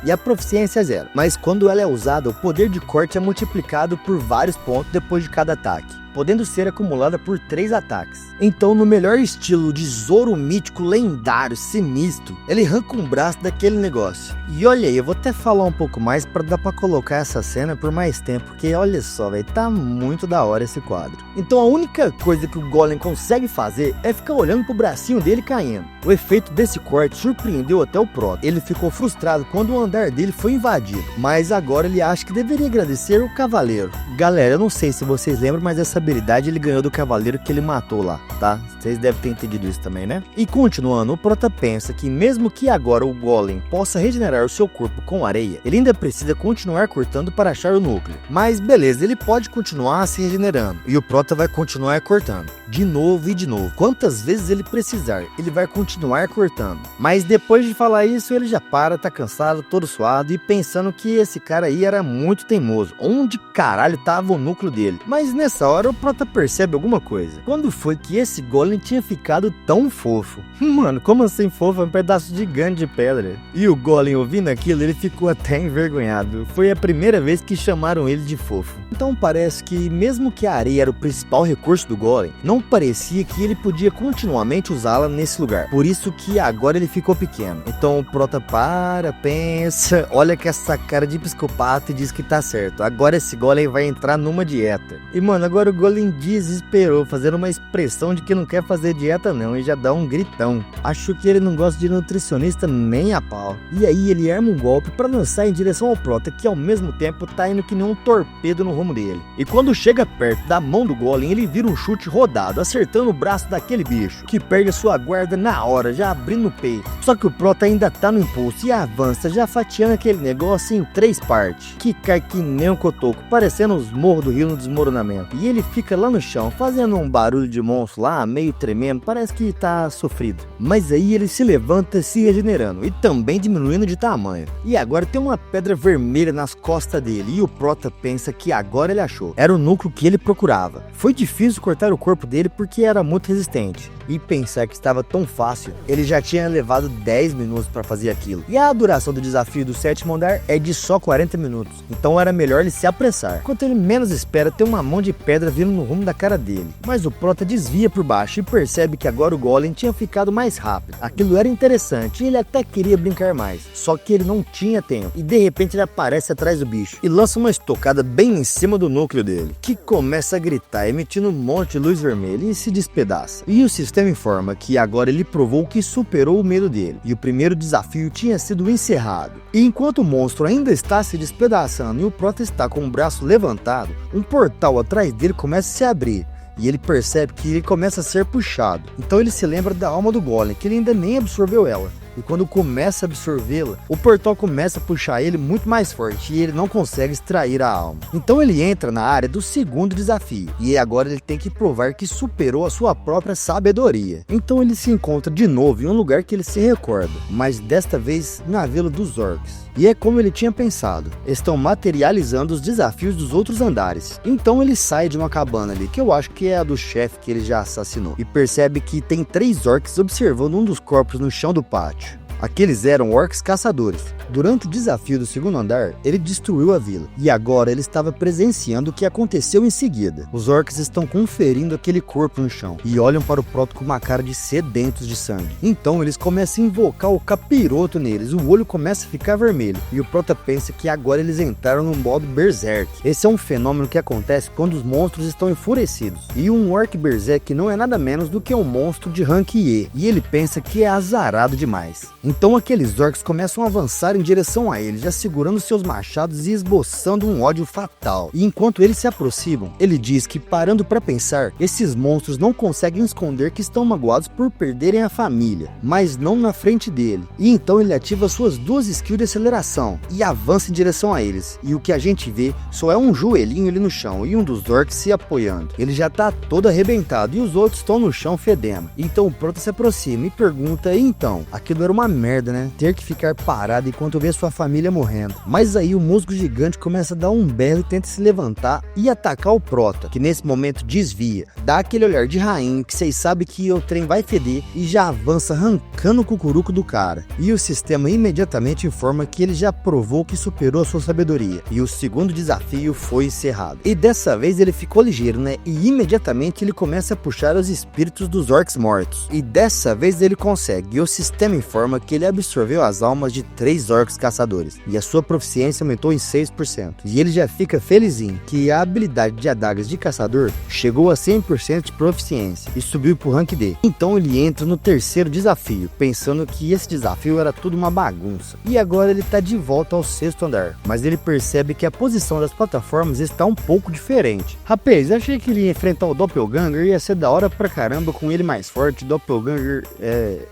e a proficiência é 0, mas quando ela é usada, o poder de corte é multiplicado por vários pontos depois de cada ataque. podendo ser acumulada por 3 ataques. Então, no melhor estilo de Zoro mítico, lendário, sinistro, ele arranca um braço daquele negócio. E olha aí, eu vou até falar um pouco mais para dar para colocar essa cena por mais tempo, porque olha só, velho, tá muito da hora esse quadro. Então a única coisa que o Golem consegue fazer é ficar olhando pro bracinho dele caindo. O efeito desse corte surpreendeu até o Prota. Ele ficou frustrado quando o andar dele foi invadido, mas agora ele acha que deveria agradecer o Cavaleiro. Galera, eu não sei se vocês lembram, mas essa habilidade ele ganhou do Cavaleiro que ele matou lá, tá? Vocês devem ter entendido isso também, né? E continuando, o Prota pensa que mesmo que agora o Golem possa regenerar o seu corpo com areia, ele ainda precisa continuar cortando para achar o núcleo. Mas beleza, ele pode continuar se regenerando e o Prota vai continuar cortando, de novo e de novo. Quantas vezes ele precisar, ele vai continuar cortando. Mas depois de falar isso, ele já para, tá cansado, todo suado e pensando que esse cara aí era muito teimoso. Onde caralho tava o núcleo dele? Mas nessa hora o Prota percebe alguma coisa. Quando foi que esse Golem tinha ficado tão fofo? Mano, como assim fofo? É um pedaço gigante de pedra. E o Golem, ouvindo aquilo, ele ficou até envergonhado. Foi a primeira vez que chamaram ele de fofo. Então parece que mesmo que a areia era o principal recurso do Golem, não parecia que ele podia continuamente usá-la nesse lugar. Por isso que agora ele ficou pequeno. Então o Prota para, pensa, olha com essa cara de psicopata e diz que tá certo. Agora esse Golem vai entrar numa dieta. E mano, agora o Golem desesperou, fazendo uma expressão de que não quer fazer dieta não, e já dá um gritão. Acho que ele não gosta de nutricionista nem a pau. E aí ele arma um golpe para lançar em direção ao Prota, que ao mesmo tempo tá indo que nem um torpedo no rumo dele. E quando chega perto da mão do Golem, ele vira um chute rodado, acertando o braço daquele bicho, que perde a sua guarda na hora, já abrindo o peito. Só que o Prota ainda tá no impulso e avança, já fatiando aquele negócio em 3 partes, que cai que nem um cotoco, parecendo os morros do rio no desmoronamento. E ele fica lá no chão, fazendo um barulho de monstro lá, meio tremendo, parece que tá sofrido. Mas aí ele se levanta, se regenerando e também diminuindo de tamanho. E agora tem uma pedra vermelha nas costas dele, e o Prota pensa que agora ele achou. Era o núcleo que ele procurava. Foi difícil cortar o corpo dele porque era muito resistente. E pensar que estava tão fácil, ele já tinha levado 10 minutos para fazer aquilo. E a duração do desafio do 7º andar é de só 40 minutos. Então era melhor ele se apressar. Quanto ele menos espera, tem uma mão de pedra vindo no rumo da cara dele. Mas o Prota desvia por baixo e percebe que agora o Golem tinha ficado mais rápido. Aquilo era interessante e ele até queria brincar mais. Só que ele não tinha tempo. E de repente ele aparece atrás do bicho e lança uma estocada bem em cima do núcleo dele, que começa a gritar, emitindo um monte de luz vermelha e se despedaça. E o sistema informa que agora ele provou que superou o medo dele, e o primeiro desafio tinha sido encerrado. E enquanto o monstro ainda está se despedaçando e o Prota está com o braço levantado, um portal atrás dele começa a se abrir. E ele percebe que ele começa a ser puxado. Então ele se lembra da alma do Golem, que ele ainda nem absorveu ela. E quando começa a absorvê-la, o portal começa a puxar ele muito mais forte e ele não consegue extrair a alma. Então ele entra na área do 2º desafio e agora ele tem que provar que superou a sua própria sabedoria. Então ele se encontra de novo em um lugar que ele se recorda, mas desta vez na Vila dos Orcs. E é como ele tinha pensado, estão materializando os desafios dos outros andares. Então ele sai de uma cabana ali, que eu acho que é a do chefe que ele já assassinou, e percebe que tem 3 orcs observando um dos corpos no chão do pátio. Aqueles eram orcs caçadores. Durante o desafio do 2º andar, ele destruiu a vila, e agora ele estava presenciando o que aconteceu em seguida. Os orcs estão conferindo aquele corpo no chão, e olham para o Prota com uma cara de sedentos de sangue. Então eles começam a invocar o capiroto neles, o olho começa a ficar vermelho, e o Prota pensa que agora eles entraram no modo Berserk. Esse é um fenômeno que acontece quando os monstros estão enfurecidos, e um orc Berserk não é nada menos do que um monstro de rank E, e ele pensa que é azarado demais. Então aqueles orcs começam a avançar em direção a ele, já segurando seus machados e esboçando um ódio fatal. E enquanto eles se aproximam, ele diz que, parando para pensar, esses monstros não conseguem esconder que estão magoados por perderem a família, mas não na frente dele. E então ele ativa suas 2 skills de aceleração e avança em direção a eles. E o que a gente vê só é um joelhinho ali no chão e um dos orcs se apoiando. Ele já tá todo arrebentado e os outros estão no chão fedendo. Então o Prota se aproxima e pergunta: e então? Aquilo era uma merda, né? Ter que ficar parado enquanto vê sua família morrendo. Mas aí o musgo gigante começa a dar um berro e tenta se levantar e atacar o Prota, que nesse momento desvia, dá aquele olhar de rainha que vocês sabem que o trem vai feder e já avança arrancando o cucuruco do cara. E o sistema imediatamente informa que ele já provou que superou a sua sabedoria e o segundo desafio foi encerrado. E dessa vez ele ficou ligeiro, né? E imediatamente ele começa a puxar os espíritos dos orcs mortos. E dessa vez ele consegue, e o sistema informa que ele absorveu as almas de 3 orcs caçadores, e a sua proficiência aumentou em 6%. E ele já fica felizinho que a habilidade de adagas de caçador chegou a 100% de proficiência e subiu pro rank D. Então ele entra no terceiro desafio, pensando que esse desafio era tudo uma bagunça. E agora ele tá de volta ao 6º andar, mas ele percebe que a posição das plataformas está um pouco diferente. Rapaz, achei que ele ia enfrentar o Doppelganger e ia ser da hora pra caramba com ele mais forte, Doppelganger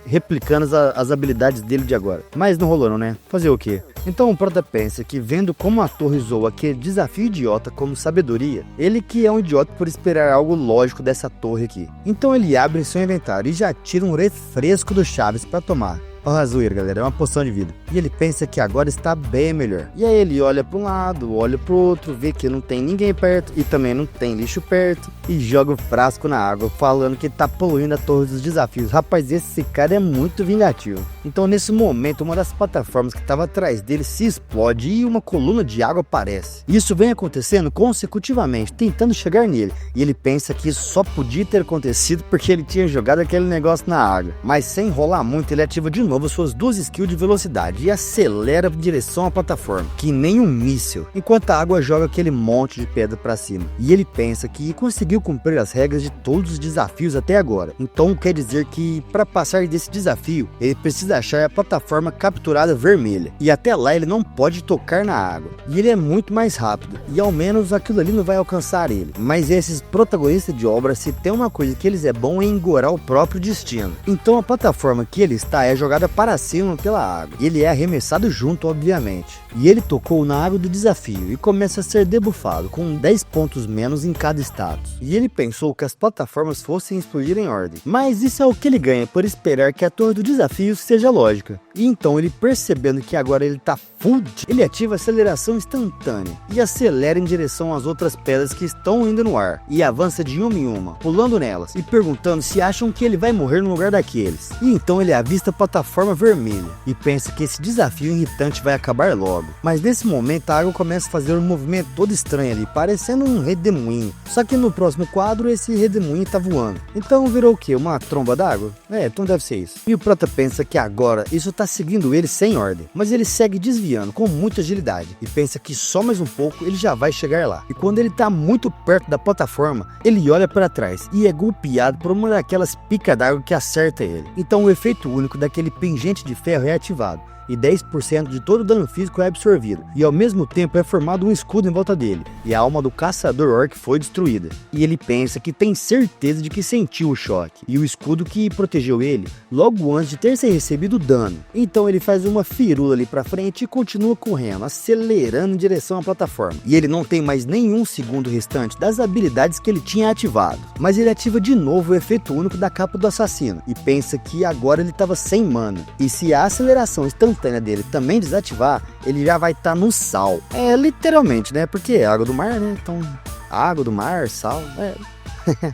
replicando as habilidades dele de agora. Mas não rolou não, né? Fazer o quê? Então o Prota pensa que vendo como a torre usou aquele desafio idiota como sabedoria, ele que é um idiota por esperar algo lógico dessa torre aqui. Então ele abre seu inventário e já tira um refresco do Chaves para tomar. Ó, zoeira, galera, é uma poção de vida. E ele pensa que agora está bem melhor. E aí ele olha para um lado, olha para o outro, vê que não tem ninguém perto e também não tem lixo perto e joga o frasco na água, falando que tá poluindo a torre dos desafios. Rapaz, esse cara é muito vingativo. Então nesse momento, uma das plataformas que estava atrás dele se explode e uma coluna de água aparece. Isso vem acontecendo consecutivamente, tentando chegar nele. E ele pensa que isso só podia ter acontecido porque ele tinha jogado aquele negócio na água. Mas sem enrolar muito, ele ativa de novo suas 2 skills de velocidade e acelera em direção à plataforma, que nem um míssil, enquanto a água joga aquele monte de pedra para cima. E ele pensa que conseguiu cumprir as regras de todos os desafios até agora. Então quer dizer que para passar desse desafio, ele precisa achar a plataforma capturada vermelha. E até lá ele não pode tocar na água. E ele é muito mais rápido, e ao menos aquilo ali não vai alcançar ele. Mas esses protagonistas de obra, se tem uma coisa que eles é bom é engorar o próprio destino. Então a plataforma que ele está é jogada para cima pela água. Ele é arremessado junto, obviamente. E ele tocou na água do desafio e começa a ser debuffado, com 10 pontos menos em cada status. E ele pensou que as plataformas fossem explodir em ordem. Mas isso é o que ele ganha por esperar que a torre do desafio seja lógica. E então ele, percebendo que agora ele tá full, ele ativa a aceleração instantânea e acelera em direção às outras pedras que estão indo no ar. E avança de uma em uma, pulando nelas e perguntando se acham que ele vai morrer no lugar daqueles. E então ele avista a plataforma vermelha e pensa que esse desafio irritante vai acabar logo. Mas nesse momento a água começa a fazer um movimento todo estranho ali, parecendo um redemoinho. Só que no próximo quadro esse redemoinho tá voando. Então virou o que? Uma tromba d'água? Então deve ser isso. E o Prota pensa que agora isso tá seguindo ele sem ordem, mas ele segue desviando com muita agilidade e pensa que só mais um pouco ele já vai chegar lá. E quando ele tá muito perto da plataforma, ele olha para trás e é golpeado por uma daquelas picas d'água que acerta ele. Então o efeito único daquele pingente de ferro é ativado e 10% de todo o dano físico é absorvido, e ao mesmo tempo é formado um escudo em volta dele, e a alma do caçador orc foi destruída. E ele pensa que tem certeza de que sentiu o choque, e o escudo que protegeu ele, logo antes de ter recebido dano. Então ele faz uma firula ali pra frente e continua correndo, acelerando em direção à plataforma. E ele não tem mais nenhum segundo restante das habilidades que ele tinha ativado, mas ele ativa de novo o efeito único da capa do assassino, e pensa que agora ele estava sem mana, e se a aceleração instantânea dele também desativar, ele já vai estar no sal. Literalmente, né? Porque é água do mar, né? Então, água do mar, sal,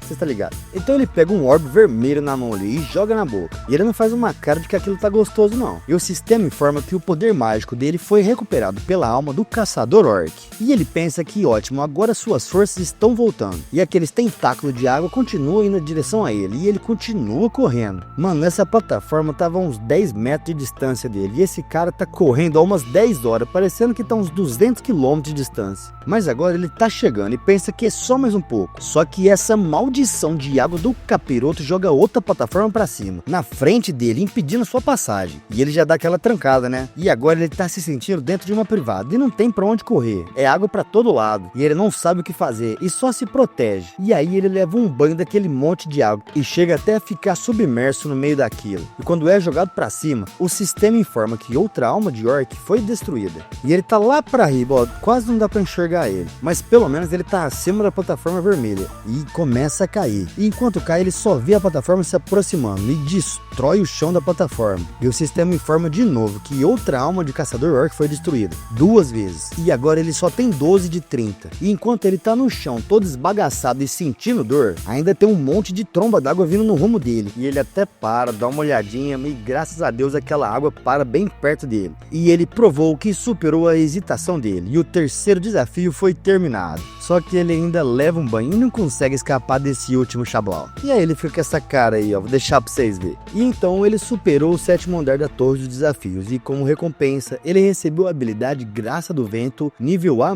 você tá ligado. Então ele pega um orbe vermelho na mão ali e joga na boca. E ele não faz uma cara de que aquilo tá gostoso não. E o sistema informa que o poder mágico dele foi recuperado pela alma do caçador orc. E ele pensa que ótimo, agora suas forças estão voltando. E aqueles tentáculos de água continuam indo em direção a ele. E ele continua correndo. Mano, essa plataforma tava a uns 10 metros de distância dele. E esse cara tá correndo há umas 10 horas, parecendo que tá uns 200 km de distância. Mas agora ele tá chegando e pensa que é só mais um pouco. Só que essa maldição de água do capiroto joga outra plataforma pra cima, na frente dele, impedindo sua passagem. E ele já dá aquela trancada, né? E agora ele tá se sentindo dentro de uma privada e não tem pra onde correr. É água pra todo lado. E ele não sabe o que fazer e só se protege. E aí ele leva um banho daquele monte de água e chega até a ficar submerso no meio daquilo. E quando é jogado pra cima, o sistema informa que outra alma de orc foi destruída. E ele tá lá pra riba, ó, quase não dá pra enxergar ele. Mas pelo menos ele tá acima da plataforma vermelha. E começa começa a cair. E enquanto cai, ele só vê a plataforma se aproximando e destrói o chão da plataforma. E o sistema informa de novo que outra alma de caçador orc foi destruída 2 vezes. E agora ele só tem 12 de 30. E enquanto ele tá no chão todo esbagaçado e sentindo dor, ainda tem um monte de tromba d'água vindo no rumo dele. E ele até para, dá uma olhadinha e graças a Deus aquela água para bem perto dele. E ele provou que superou a hesitação dele. E o terceiro desafio foi terminado. Só que ele ainda leva um banho e não consegue escapar desse último chablau. E aí ele fica com essa cara aí, ó, vou deixar pra vocês verem. E então ele superou o 7º andar da Torre dos Desafios e como recompensa ele recebeu a habilidade Graça do Vento nível A-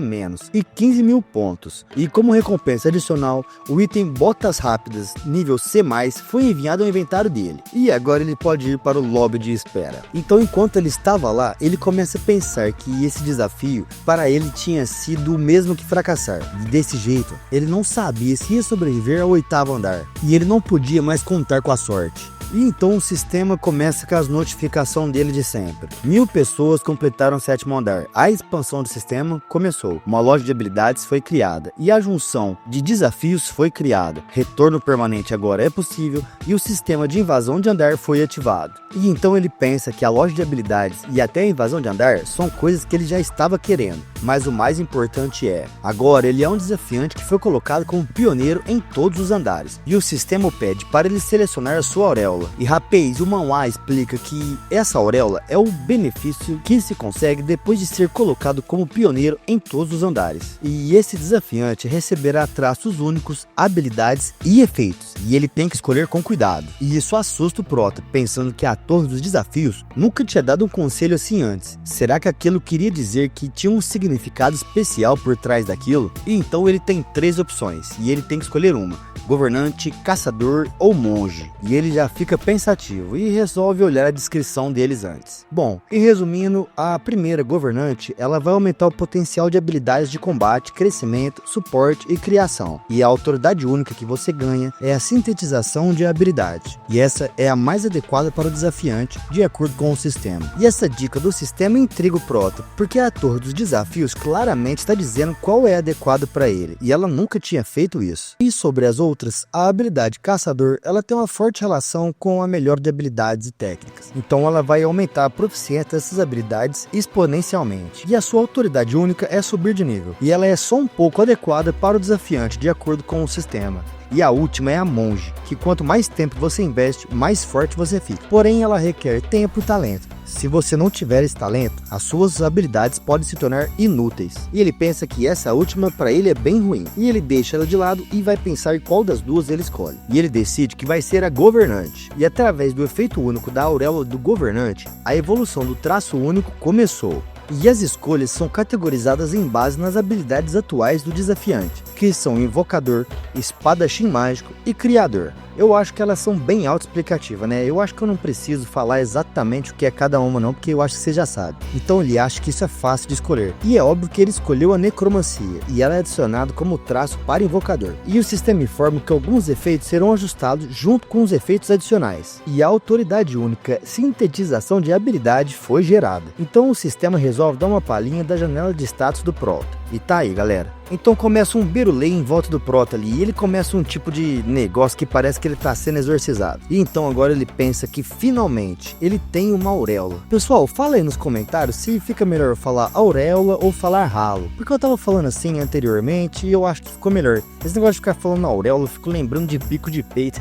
e 15 mil pontos. E como recompensa adicional, o item Botas Rápidas nível C+, foi enviado ao inventário dele. E agora ele pode ir para o lobby de espera. Então enquanto ele estava lá, ele começa a pensar que esse desafio para ele tinha sido o mesmo que fracassar. E desse jeito, ele não sabia se ia sobreviver ao 8º andar. E ele não podia mais contar com a sorte. E então o sistema começa com as notificações dele de sempre. 1000 pessoas completaram o 7º andar. A expansão do sistema começou. Uma loja de habilidades foi criada. E a junção de desafios foi criada. Retorno permanente agora é possível. E o sistema de invasão de andar foi ativado. E então ele pensa que a loja de habilidades e até a invasão de andar são coisas que ele já estava querendo. Mas o mais importante é, agora ele é um desafiante que foi colocado como pioneiro em todos os andares. E o sistema pede para ele selecionar a sua auréola. E rapaz, o manhwa explica que essa auréola é o benefício que se consegue depois de ser colocado como pioneiro em todos os andares. E esse desafiante receberá traços únicos, habilidades e efeitos. E ele tem que escolher com cuidado. E isso assusta o Prota, pensando que a Torre dos Desafios nunca tinha dado um conselho assim antes. Será que aquilo queria dizer que tinha um significado especial por trás daquilo? E então ele tem 3 opções, e ele tem que escolher uma: governante, caçador ou monge. E ele já fica pensativo e resolve olhar a descrição deles antes. Bom, e resumindo, a primeira governante, ela vai aumentar o potencial de habilidades de combate, crescimento, suporte e criação. E a autoridade única que você ganha é a sintetização de habilidade. E essa é a mais adequada para o desafiante, de acordo com o sistema. E essa dica do sistema intriga o Prota, porque a Torre dos Desafios claramente está dizendo qual é adequado para ele, e ela nunca tinha feito isso. E sobre as outras, a habilidade caçador, ela tem uma forte relação com a melhora de habilidades e técnicas. Então ela vai aumentar a proficiência dessas habilidades exponencialmente. E a sua autoridade única é subir de nível. E ela é só um pouco adequada para o desafiante, de acordo com o sistema. E a última é a monge, que quanto mais tempo você investe, mais forte você fica. Porém, ela requer tempo e talento. Se você não tiver esse talento, as suas habilidades podem se tornar inúteis. E ele pensa que essa última para ele é bem ruim. E ele deixa ela de lado e vai pensar qual das duas ele escolhe. E ele decide que vai ser a governante. E através do efeito único da auréola do governante, a evolução do traço único começou. E as escolhas são categorizadas em base nas habilidades atuais do desafiante, que são Invocador, Espadachim Mágico e Criador. Eu acho que elas são bem autoexplicativas, né? Eu acho que eu não preciso falar exatamente o que é cada uma não, porque eu acho que você já sabe. Então ele acha que isso é fácil de escolher. E é óbvio que ele escolheu a Necromancia, e ela é adicionada como traço para Invocador. E o sistema informa que alguns efeitos serão ajustados junto com os efeitos adicionais. E a autoridade única, sintetização de habilidade, foi gerada. Então o sistema resolve dar uma palhinha da janela de status do Prota. E tá aí, galera. Então começa um berulê em volta do Prota ali, e ele começa um tipo de negócio que parece que ele tá sendo exorcizado. E então agora ele pensa que finalmente ele tem uma auréola. Pessoal, fala aí nos comentários se fica melhor falar auréola ou falar ralo. Porque eu tava falando assim anteriormente e eu acho que ficou melhor. Esse negócio de ficar falando auréola, eu fico lembrando de bico de peito.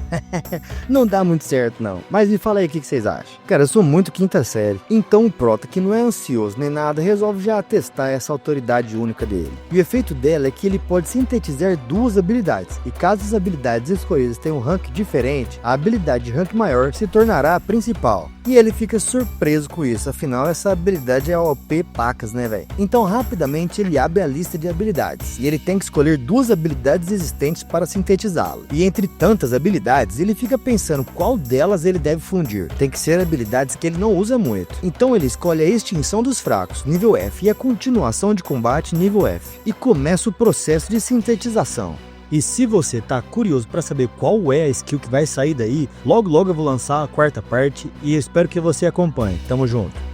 Não dá muito certo não. Mas me fala aí o que vocês acham. Cara, eu sou muito quinta série. Então o Prota, que não é ansioso nem nada, resolve já testar essa autoridade única dele. E o efeito dela é que ele pode sintetizar 2 habilidades, e caso as habilidades escolhidas tenham um rank diferente, a habilidade de rank maior se tornará a principal. E ele fica surpreso com isso, afinal essa habilidade é OP pacas, né velho? Então rapidamente ele abre a lista de habilidades, e ele tem que escolher 2 habilidades existentes para sintetizá-la. E entre tantas habilidades, ele fica pensando qual delas ele deve fundir. Tem que ser habilidades que ele não usa muito. Então ele escolhe a extinção dos fracos, nível F, e a continuação de combate, nível F. E começa o processo de sintetização. E se você tá curioso para saber qual é a skill que vai sair daí, logo eu vou lançar a 4ª parte e eu espero que você acompanhe. Tamo junto!